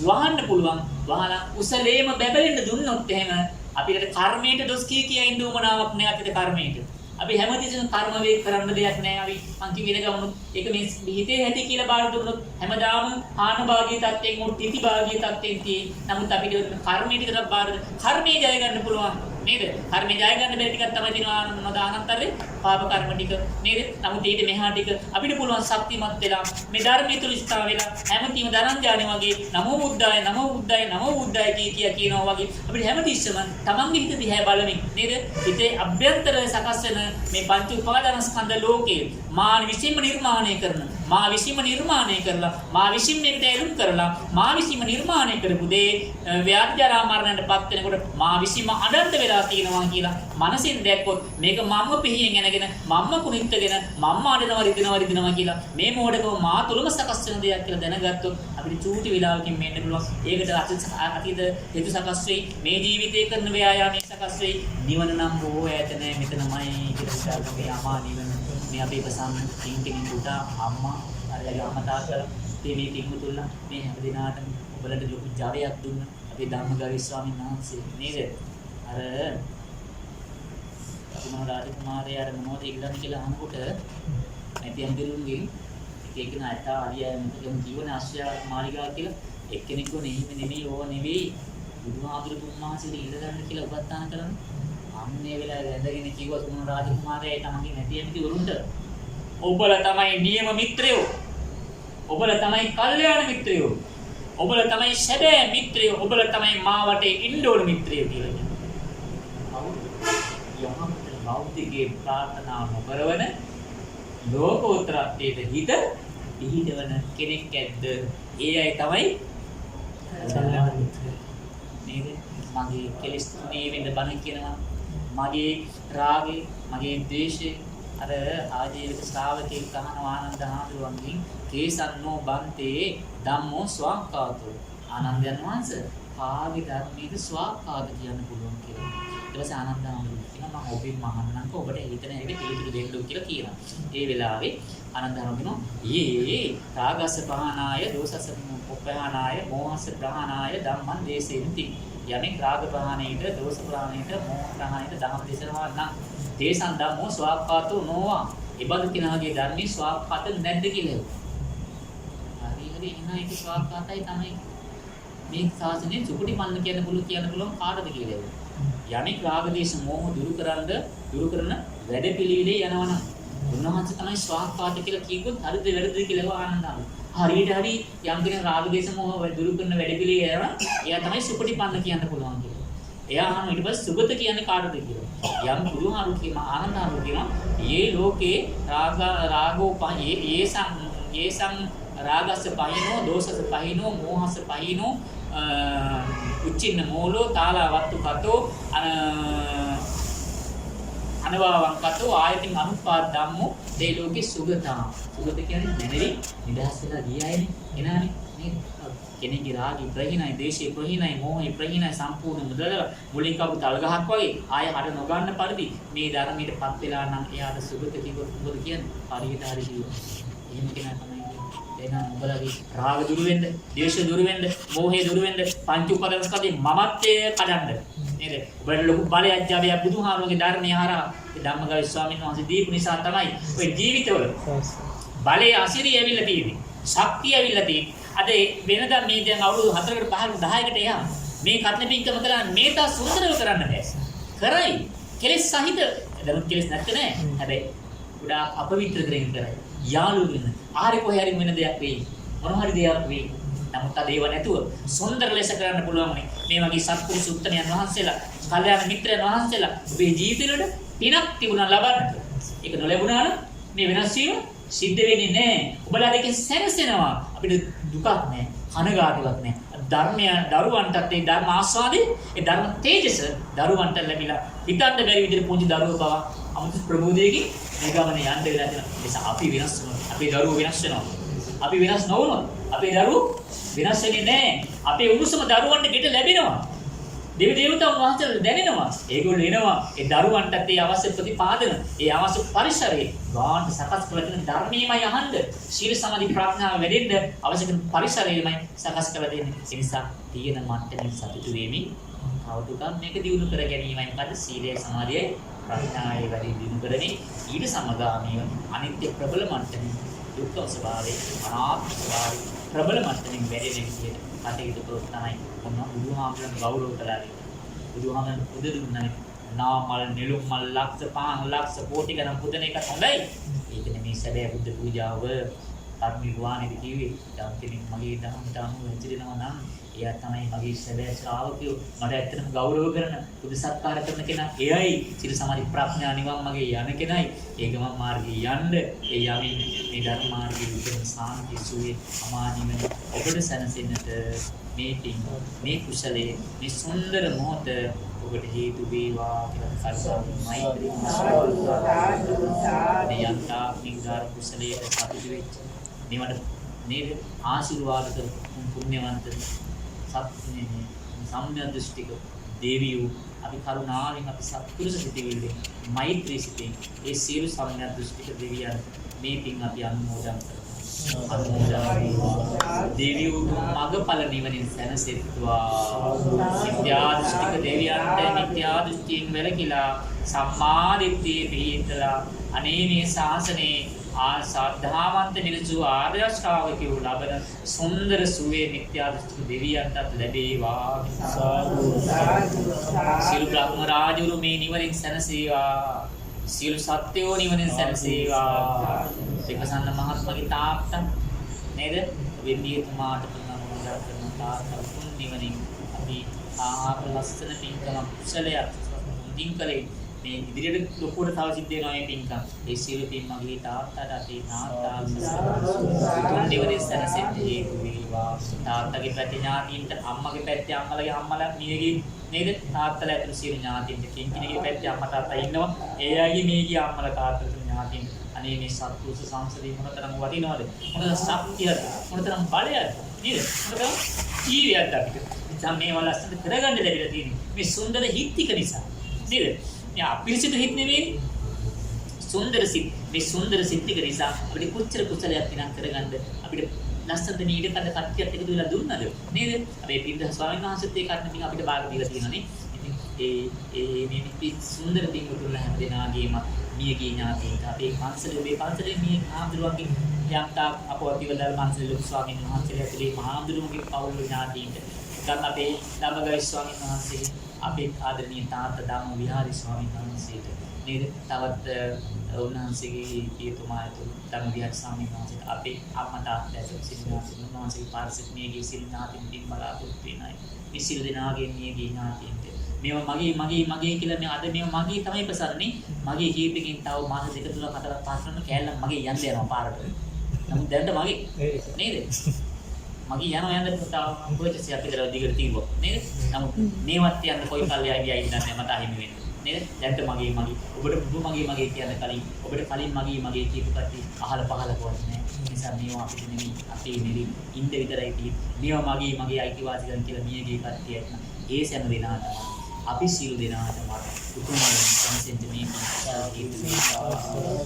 වහන්න පුළුවන්. වහලා කුසලේම බැබලෙන්න දුන්නොත් එහෙම අපිට කර්මයට දොස් කිය ඉන්න උමනාවක් නෑ. අපිට කර්මයට අපි හැමතිස්සෙම කර්ම වේ කරන්න දෙයක් නෑ. අපි අන්ති වෙන ගමනොත් ඒක මේ හිතේ ඇති කියලා බාර දුන්නොත් හැමදාම ආන භාගී තත්ත්වයෙන් උත් ඉති භාගී තත්ත්වයෙන් තියෙයි. නමුත් අපිට කර්මයට විතර බාර කර්මයේ ජය ගන්න පුළුවන්. නේද? හරි මේ ජය ගන්න බැරි ටිකක් තමයි දිනවා නොදානතරේ පාප කර්ම ටික නේද? නමුත් ඊට මෙහා ටික අපිට පුළුවන් ශක්තිමත් වෙලා මේ ධර්මයේ තුල ස්ථාව වෙලා හැමතිම දරංජානේ වගේ නමෝ බුද්ධාය නමෝ බුද්ධාය නමෝ බුද්ධාය කියනවා වගේ අපිට හැමතිස්සම තමන්ගේ හිත දිහා බලමින් නේද? හිතේ අභ්‍යන්තරය සකස් වෙන මේ පංච උපාදානස්කන්ධ ලෝකේ මා විසින්ම නිර්මාණය කරන මා විසින්ම නිර්මාණය කරලා මා විසින් මේකට ඇලුම් කරලා මා විසින්ම නිර්මාණය කරපු දේ ව්‍යාධි ජරා මරණයටපත් වෙනකොට මා විසින්ම අනර්ථ වෙලා තියෙනවා කියලා මනසින් දැක්කොත් මේක මම්ම පිහියෙන් යනගෙන මම්ම කුණිත්ගෙන මම්ම අඬනවා කියලා මේ මොඩකම මා තුලම සකස් වෙන දෙයක් කියලා දැනගත්තොත් අපිට චූටි විලාවකින් මෙන්න පුළුවන්. ඒකට අතීත හේතු සකස් වෙයි. මේ ජීවිතේ කරන ව්‍යායාමයේ සකස් වෙයි. නිවන නම් බොහෝ ඈත නැහැ මෙතනමයි කියලා මේ අමා නිවන මේ අපේ ප්‍රසන්න කිංකිණි පුතා අම්මා අරගේ අම්මා තාත්තලා මේ පිටුතුල්ල මේ හැම දිනාටම ඔබලට ලොකු ජවයක් දුන්න අපේ ධම්මගාරී ස්වාමීන් වහන්සේ නේද? අර අපේ රාජකුමාරයා අර මොනවද ඉල්ලන්නේ කියලා අහනකොට නැති අම්බිරුන්ගේ එක නායක ආලියා මොකද කියවන ආශ්‍රය මාලිගාව කියලා එක්කෙනෙක්ව නෙමෙයි ඕව නෙවෙයි බුදුහාමුදුරු තුන්මාසෙට ඉල්ල ගන්න කියලා උපස්ථාන කරන්නේ. අන්නේ වෙලාවේ ඇඳගෙන කිව්වා තුන් රාජකුමාරයා තමන්ගේ නැති ඇමති වරුන්ට ඔබලා තමයි නියම මිත්‍රයෝ. ඔබලා තමයි කල්යාණ මිත්‍රයෝ. ඔබලා තමයි සැබෑ මිත්‍රයෝ. ඔබලා තමයි මා වටේ ඉන්න ඕන මිත්‍රයෝ කියලා කියනවා. යමකට බෞද්ධිකේ ප්‍රාර්ථනා නොකරවන ලෝකෝත්තරත්වයට හිත පිහිටවන කෙනෙක් ඇද්ද? ඒ අය තමයි කල්යාණ මිත්‍රයෝ. නේද? මගේ කෙලෙස් තුනේ වෙන්න බණ කියනවා. මගේ රාගේ, මගේ ද්වේෂේ අර ආජීවක ශ්‍රාවකෙක් කහන ආනන්ද හාමුදුරුවන්ගෙන් කේසන්නෝ බන්තේ ධම්මෝ ස්වාක්ඛාතෝ. ආනන්දයන් වහන්සේ ආගේ ධර්මයේද ස්වාක්ඛාත කියන්න පුළුවන් කියලා. ඊට පස්සේ ආනන්ද හාමුදුරුවෝ කියනවා මම ඔබෙන් මහන්නම්ක ඔබට හිතන හැටි පිළිතුරු දෙන්න කියලා කියනවා. ඒ වෙලාවේ ආනන්ද හාමුදුරුවෝ යේ රාගස ප්‍රහාණාය දෝසස පහාණාය මෝහස ප්‍රහාණාය ධම්මං දේසෙන්ති. යමෙක් රාග ප්‍රහාණයට, දෝෂ ප්‍රහාණයට, මෝහ ප්‍රහාණයට ධම්ම දේශනවා නම් දේශන් ධම්මෝ ස්වාක්ඛාතෝ නොවා. ඒබඳු කෙනාගේ ධර්මයේ ස්වාක්ඛාත නැද්ද කියලා. හරි එහෙනම් ඒක ස්වාක්ඛාතයි තමයි. මේ ශාසනයේ සුපටිපන්න කියන්න පුළුවන් කාටද කියලා. යමෙක් රාග දේශ මෝහ දුරු කරන වැඩපිළිවිලේ යනවනම් උන්වහන්සේ තමයි ස්වාක්ඛාත කියලා කියනකොත් හරිද වැරදිද කියලා ආනන්දම. හරියට හරි යම් කෙනෙක් රාග දේශ මොහ දුරු කරන වැඩපිළිවෙල යනවා එයා තමයි සුපටිපන්න කියන්න පුළුවන් කියලා. එයා අහනවා ඊට පස්සේ සුගත කියන්නේ කාටද කියලා. යම් පුරුහාරු කියන ආනන්දහරු කියනවා "යේ ලෝකේ රාගෝ යේසං රාගස්ස පහිනෝ දෝසස්ස පහිනෝ මෝහස්ස පහිනෝ උච්චින්න මූලෝ තාලා වත්තු කතෝ අනවාවං කතෝ ආයතින් අනුපාද ධම්මෝ දේ ලෝකේ සුගතා." සුගත කියන්නේ නැනෙවි නිදහස් වෙලා ගියායනේ. එනානේ නේද? කෙනෙක්ගේ රාගී ප්‍රහීනයි, දේශේ ප්‍රහීනයි, මෝහේ ප්‍රහීනයි සම්පූර්ණ මුදලලා මුලින් කපු තල් ගහක් වගේ ආය හර නොගන්න පරිදි මේ ධර්මයටපත් වෙලා නම් එයාට සුගත කිව්වොත් මොකද කියන්නේ? හරියට හරි කිව්වොත්. එහෙම කෙනා තමයි එහෙනම් උඹලගේ රාග දුරු වෙන්න, ද්වේෂ දුරු වෙන්න, මෝහය දුරු වෙන්න, පංච උපාදානස්කන්ධේ මමත්වයේ කඩන්න. නේද? ඔබට ලොකු බලයක් ජාබයක් බුදුහාමුදුරගේ ධර්මයේ හරහා ඒ ධම්මගාමී ස්වාමීන් වහන්සේ දීපු නිසා තමයි ඔය ජීවිතවල බලයේ අසිරිය ඇවිල්ලා තියෙන්නේ. ශක්තිය ඇවිල්ලා තියෙන්නේ. අද වෙනදා මේ දැන් අවුරුදු 4කට 5කට 10කට එහා මේ කර්ණ පින්කම කරලා මේ තා සුන්දරව කරන්න බෑ. කරයි. කෙලෙස් සහිත දැන් කෙලෙස් නැත්තේ නෑ. හැබැයි ගොඩාක් අපවිත්‍ර කරගෙන කරයි. යාළුවෙන්න ආරේ කොහේ හරි වෙන දෙයක් වෙයි. මොන හරි දෙයක් වෙයි. නමුත් අද ඒව නැතුව සුන්දර ලෙස කරන්න පුළුවන් මේ වගේ සත්පුරුෂ උත්තමයන් වහන්සේලා, කල්යාණ මිත්‍රයන් වහන්සේලා ඔබේ ජීවිතවල පිනක් තිබුණා ලබන්න. ඒක නොලැබුණා නම් මේ වෙනස් වීම සිද්ධ වෙන්නේ නැහැ. ඔබලා දෙකෙන් සැනසෙනවා. අපිට දුකක් නැහැ. කනගාටුවක් නැහැ. ධර්මය දරුවන්ටත් ඒ ධර්ම ආස්වාදේ, ඒ ධර්ම තේජස දරුවන්ට ලැබිලා හිතන්න බැරි විදිහට පුංචි දරුවෝ පවා අමුතු ප්‍රබෝධයකින් මේ ගමනේ යන්න වෙලා තියෙනවා. ඒ නිසා අපි වෙනස් වෙනවා. අපේ දරුවෝ වෙනස් වෙනවා. අපි වෙනස් නොවුනොත් අපේ දරුවෝ වෙනස් වෙන්නේ නැහැ. අපේ උණුසුම දරුවන්ට ගෙට ලැබෙනවා. දෙවි දේවතාවුන් වහන්සේලා දැනෙනවා. ඒගොල්ලෝ එනවා. ඒ දරුවන්ටත් ඒ අවශ්‍ය ප්‍රතිපාදන, ඒ අවශ්‍ය පරිසරය ගාන්ට සකස් කරලා තියෙන ධර්මයේමයි අහන්න. සීල සමාධි ප්‍රඥාව වැඩෙන්න අවශ්‍ය කරන පරිසරයමයි සකස් කරලා දෙන්නේ. ඒ නිසා තියෙන මට්ටමින් සතුටු වෙමින් කවුරුකම් මේක දියුණු කර ගැනීමයි මොකද සීලය සමාධියයි ප්‍රඥාවයි වැඩි දියුණු කරන්නේ. ඊට සමගාමීව අනිත්‍ය ප්‍රබල මට්ටමින් දුක්ඛ ස්වභාවයේ අනාත්ම ස්වභාවයේ ප්‍රබල මට්ටමින් වැඩෙන විදිහට කටයුතු කරොත් තමයි මොන බුදුහාමුදුරන් ගෞරව කළාද? බුදුහාමුදුරන් උද දුන්නයි නාමල් නිලුම් මල් ලක්ෂ 5 ලක්ෂ කෝටි ගණන් පුදන එක හොඳයි. ඒක නෙමේ සැබෑ බුද්ධ පූජාව. පරිනිර්වාණයදී කිව්වේ යම් කෙනෙක් මගේ දහමට අනුව හැසිරෙනවා නම් එයා තමයි මගේ සැබෑ ශ්‍රාවකයෝ. මට ඇත්තටම ගෞරව කරන බුදු සත්කාර කරන කෙනා එයයි. සිත සමාධි ප්‍රඥා නිවන් මගේ යන කෙනයි. ඒ ගමන් මාර්ගයේ යන්න ඒ යමින් මේ ධර්ම මාර්ගයේ උතුම් සාන්ති සුවේ අමා නිවන ඔබට සැනසෙන්නට මේ පින් මේ කුසලයේ මේ සුන්දර මොහොත ඔබට හේතු වේවා කියලා කල්පනා මෛත්‍රී යන්තා මින්දාර කුසලයේ සතුටු වෙච්ච නිවට නේද ආශිර්වාද කර පුණ්‍යවන්ත සත්‍යනේ සම්මිය දෘෂ්ටික දේවියෝ අපි කරුණාවෙන් අපි සත්පුරුෂ සිතිවිල්ලෙන් මෛත්‍රී සිතින් ඒ සියලු සම්මිය දෘෂ්ටික දෙවියන් මේ පින් අපි අනුමෝදන් කරනවා. දේවියෝ මගඵල නිවනින් සැනසෙත්වා. මිත්‍යා දෘෂ්ටික දෙවියන්ට මිත්‍යා දෘෂ්ටියෙන් වැළකීලා සම්මා දිට්ඨියේ පිහිටලා අනේ මේ ශාසනයේ සද්ධාවන්ත මිනිසු ආර්ය ශ්‍රාවකයෝ ලබන සුන්දර සුවේ මිත්‍යා දෘෂ්ටික දෙවියන්ටත් ලැබේවා. සියලු බ්‍රහ්ම රාජුරු මේ නිවනින් සැනසේවා. සියලු සත්වයෝ නිවනින් සැනසේවා. විපසන්න මහත්මගේ තාත්තා නේද? වෙන්දියතුමාට පුණ්‍යමෝදන් කරන තාත්තා උතුම් නිවනින් අපි ලස්සන පින්කම කුසලයක් මුදින් කලේ මේ ඉදිරියට ලොකුවට තව සිද්ධ වෙනවා මේ පින්කම්. ඒ සියලු පින් මගේ තාත්තාට අපේ තාත්තා උතුම් නිවනින් සැනසෙන්න හේතු වේවා. තාත්තගේ පැත්තේ ඥාතීන්ට අම්මගේ පැත්තේ අම්මලගේ අම්මලා මියගින් නේද? තාත්තලා ඇතුළු සියලු ඥාතීන්ට කිංකිණිගේ පැත්තේ අම්මා තාත්තා ඉන්නවා. ඒ අයගේ මේගේ අම්මලා තාත්තලා ඥාතීන් අනේ මේ සත්පුරුෂ සංසදේ මොනතරම් වටිනවද? මොනතරම් ශක්තියද? මොනතරම් බලයද? නේද? මොනතරම් ජීවිතයක්ද අපිට. දැන් මේවා ලස්සන කරගන්න ලැබිලා තියෙන්නේ. මේ සුන්දර හිත් ටික නිසා. නේද? මේ අපිරිසිදු හිත් නෙවෙයි. සුන්දර සිත්. මේ සුන්දර සිත් ටික නිසා අපිට කොච්චර කුසලයක් විනා කරගන්න අපිට ලස්සනට නීඩ කඩ කට්ටියත් එකතු වෙලා දුන්නද? නේද? අපේ පින්ද ස්වාමීන් වහන්සේත් ඒ කාරණේ අපිට භාග දීලා තියෙනනේ. ඉතින් මේ සුන්දර පින්වතුන්ලා හැම දෙනාගේම මියගේ ඥාතීන්ට අපේ පන්සලේ මේ පන්සලේ මේ ආම්දුරුවන්ගේ යම්තා අපෝතිවලල් පන්සලේ ලොකු ස්වාමීන් වහන්සේලා ඇතුලේ මහාම්දුරුවන්ගේ පවුල් ඥාතීන්ට ගම් අපේ ධම්මගයි ස්වාමීන් වහන්සේ අපේ ආදරණීය තාත්තා ධම්ම විහාරී ස්වාමීන් වහන්සේට නේද? තවත් උන්වහන්සේගේ පියතුමා ඇතුළු ධම්ම විහාරී ස්වාමීන් වහන්සේට අපේ අම්මා තාත්තා ඇතුළු සිල්නාතුන් වහන්සේගේ පාර්ශ්ව මියගේ සිල්නාතුන් පින් බලාපොරොත්තු වෙනයි. මේ සිල් දෙනාගේ මියගේ ඥාතීන්ට මේවා මගේ කියලා මේ අද මේවා මගේ තමයි ප්‍රසන්නනේ. මගේ ජීවිතකින් තව මාස 2 3 4 5 වෙන කෑල්ලක් මගේ යන්න යනවා පාරට. නමුත් දැනට මගේ නේද? මගේ යන්න තව පොයිටස් අපි දර දිගට තියුවා නේද? නමුත් මේවත් යන්න කොයි කල්ලි ආවියා ඉන්නන්නේ මට අහිමි වෙන්නේ. නේද? දැනට මගේ ඔබට මගේ කියන කලින් ඔබට කලින් මගේ කියපු කට්ටිය අහල පහල කොහොමද නෑ. නිසා මේවා අපිට නෙමෙයි අපේ නෙමෙයි ඉන්න විතරයි තියෙන්නේ. මේවා මගේ අයිතිවාසිකම් කියලා මියගේ කට්ටිය ඇත්නම් ඒ සෑම දිනාටම අපි සියලු දෙනාටම උතුම් සංසෙන්ජ මේ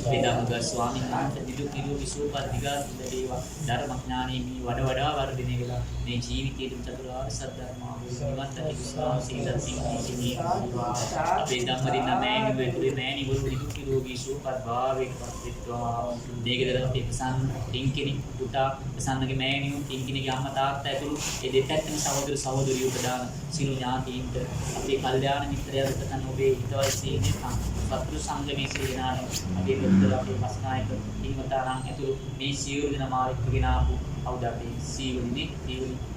වේදාමග ස්වාමීන් වහන්සේ නිදුක් සුවපත් දිගාසිත වේවා. ධර්මඥානෙ මේ වඩා වර්ධනය වෙලා මේ ජීවිතයේ චතුරාර්ය සත්‍ය ධර්ම අවබෝධ විශ්වාස සීලත් සිංහී අපේ ධම්මදින මෑණි වෙතුලේ මෑණි වරු නිදුක් සුවපත් භාවයෙන් පත්විත්වා. මේකදර අපේ ප්‍රසන්න ටින්කිනි පුතා ප්‍රසන්නගේ මෑණියෝ ටින්කිනිගේ අම්මා තාත්තා ඇතුළු ඒ දෙපැත්තම සහෝදර සහෝදරියෝ ප්‍රදාන සිළු ඥාතීන්ට අපේ කල්යාණ මිත්‍රයන්ට තන ඔබේ හිතවත්සීනේ සත්‍ය සංගමේ සේනාන අපේ බුද්ධ අපේ වස්නායක හිමතානම් ඇතුළු මේ සියලු දෙනා මාර්ගගෙන ආපු කවුද අපේ සීවලිනේ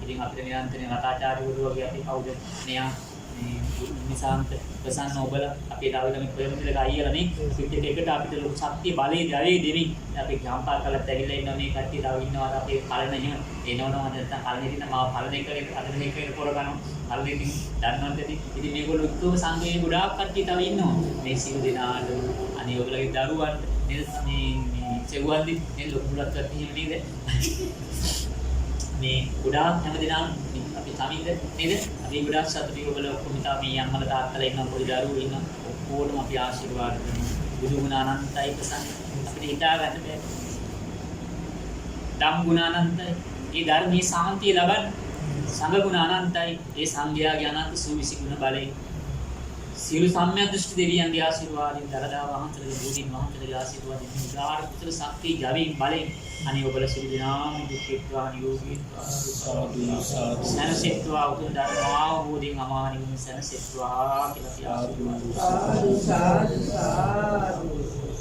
ඉතින් අපිට නිරන්තරයෙන් රතාචාර්යවරු වගේ අපි කවුද මෙයා මේ නිසාන්ත ප්‍රසන්න ඔබලා අපේ දාවිගම ප්‍රේමතිලක අයියලා මේ පිටිට එකට අපිට ලොකු ශක්තිය බලයේ ජයයේ දෙමින් අපි ගම්පා කරලා ඇවිල්ලා ඉන්න මේ කට්ටිය තව ඉන්නවා අපේ පලන එහෙම එනවනවා නැත්නම් පලන ඉතින් මාව පලන එකකට අතන එකකට පොර ගන්නවා පලන ඉතින් දන්නවද ඉතින් මේගොල්ලෝ උත්තම සංගයේ ගොඩාක් කට්ටිය තව ඉන්නවා මේ සිල් දෙනාට අනේ ඔයගලගේ දරුවන් නේද මේ සෙව්වන්දි මේ ලොකුලක් කරන්නේ නේද මේ ගොඩාක් හැමදෙනාම අපි සමින්ද නේද අපි ගොඩාක් සතුටුයි ඔයගොල්ලෝ ඔක්කොම මේ අම්මලා තාත්තලා ඉන්න පොඩි දරුවෝ ඉන්න ඔක්කොටම අපි ආශිර්වාද කරනවා බුදු ගුණ අනන්තයි ප්‍රසන්න අපිට හිතා ගන්න බෑ ධම් ගුණ අනන්තයි ඒ ධර්මයේ සාන්තිය ලබන්න සංඝ ගුණ අනන්තයි ඒ සංඝයාගේ අනන්ත සූවිසි ගුණ බලයෙන් සියලු සම්‍යක් දෘෂ්ටි දෙවියන්ගේ ආශිර්වාදයෙන් දරදා වහන්සේගේ බුදින් වහන්සේගේ ආශිර්වාදයෙන් උදාාර කුසල ශක්තිය ජවයෙන් බලයෙන් අනේ ඔබලා සියලු දෙනාම දුක්ඛිතා නිරෝගීත්වා සනසෙත්වා උතුම් ධර්ම අවබෝධයෙන් අමා නිවන සනසෙත්වා කියලා අපි ආශිර්වාද කරනවා.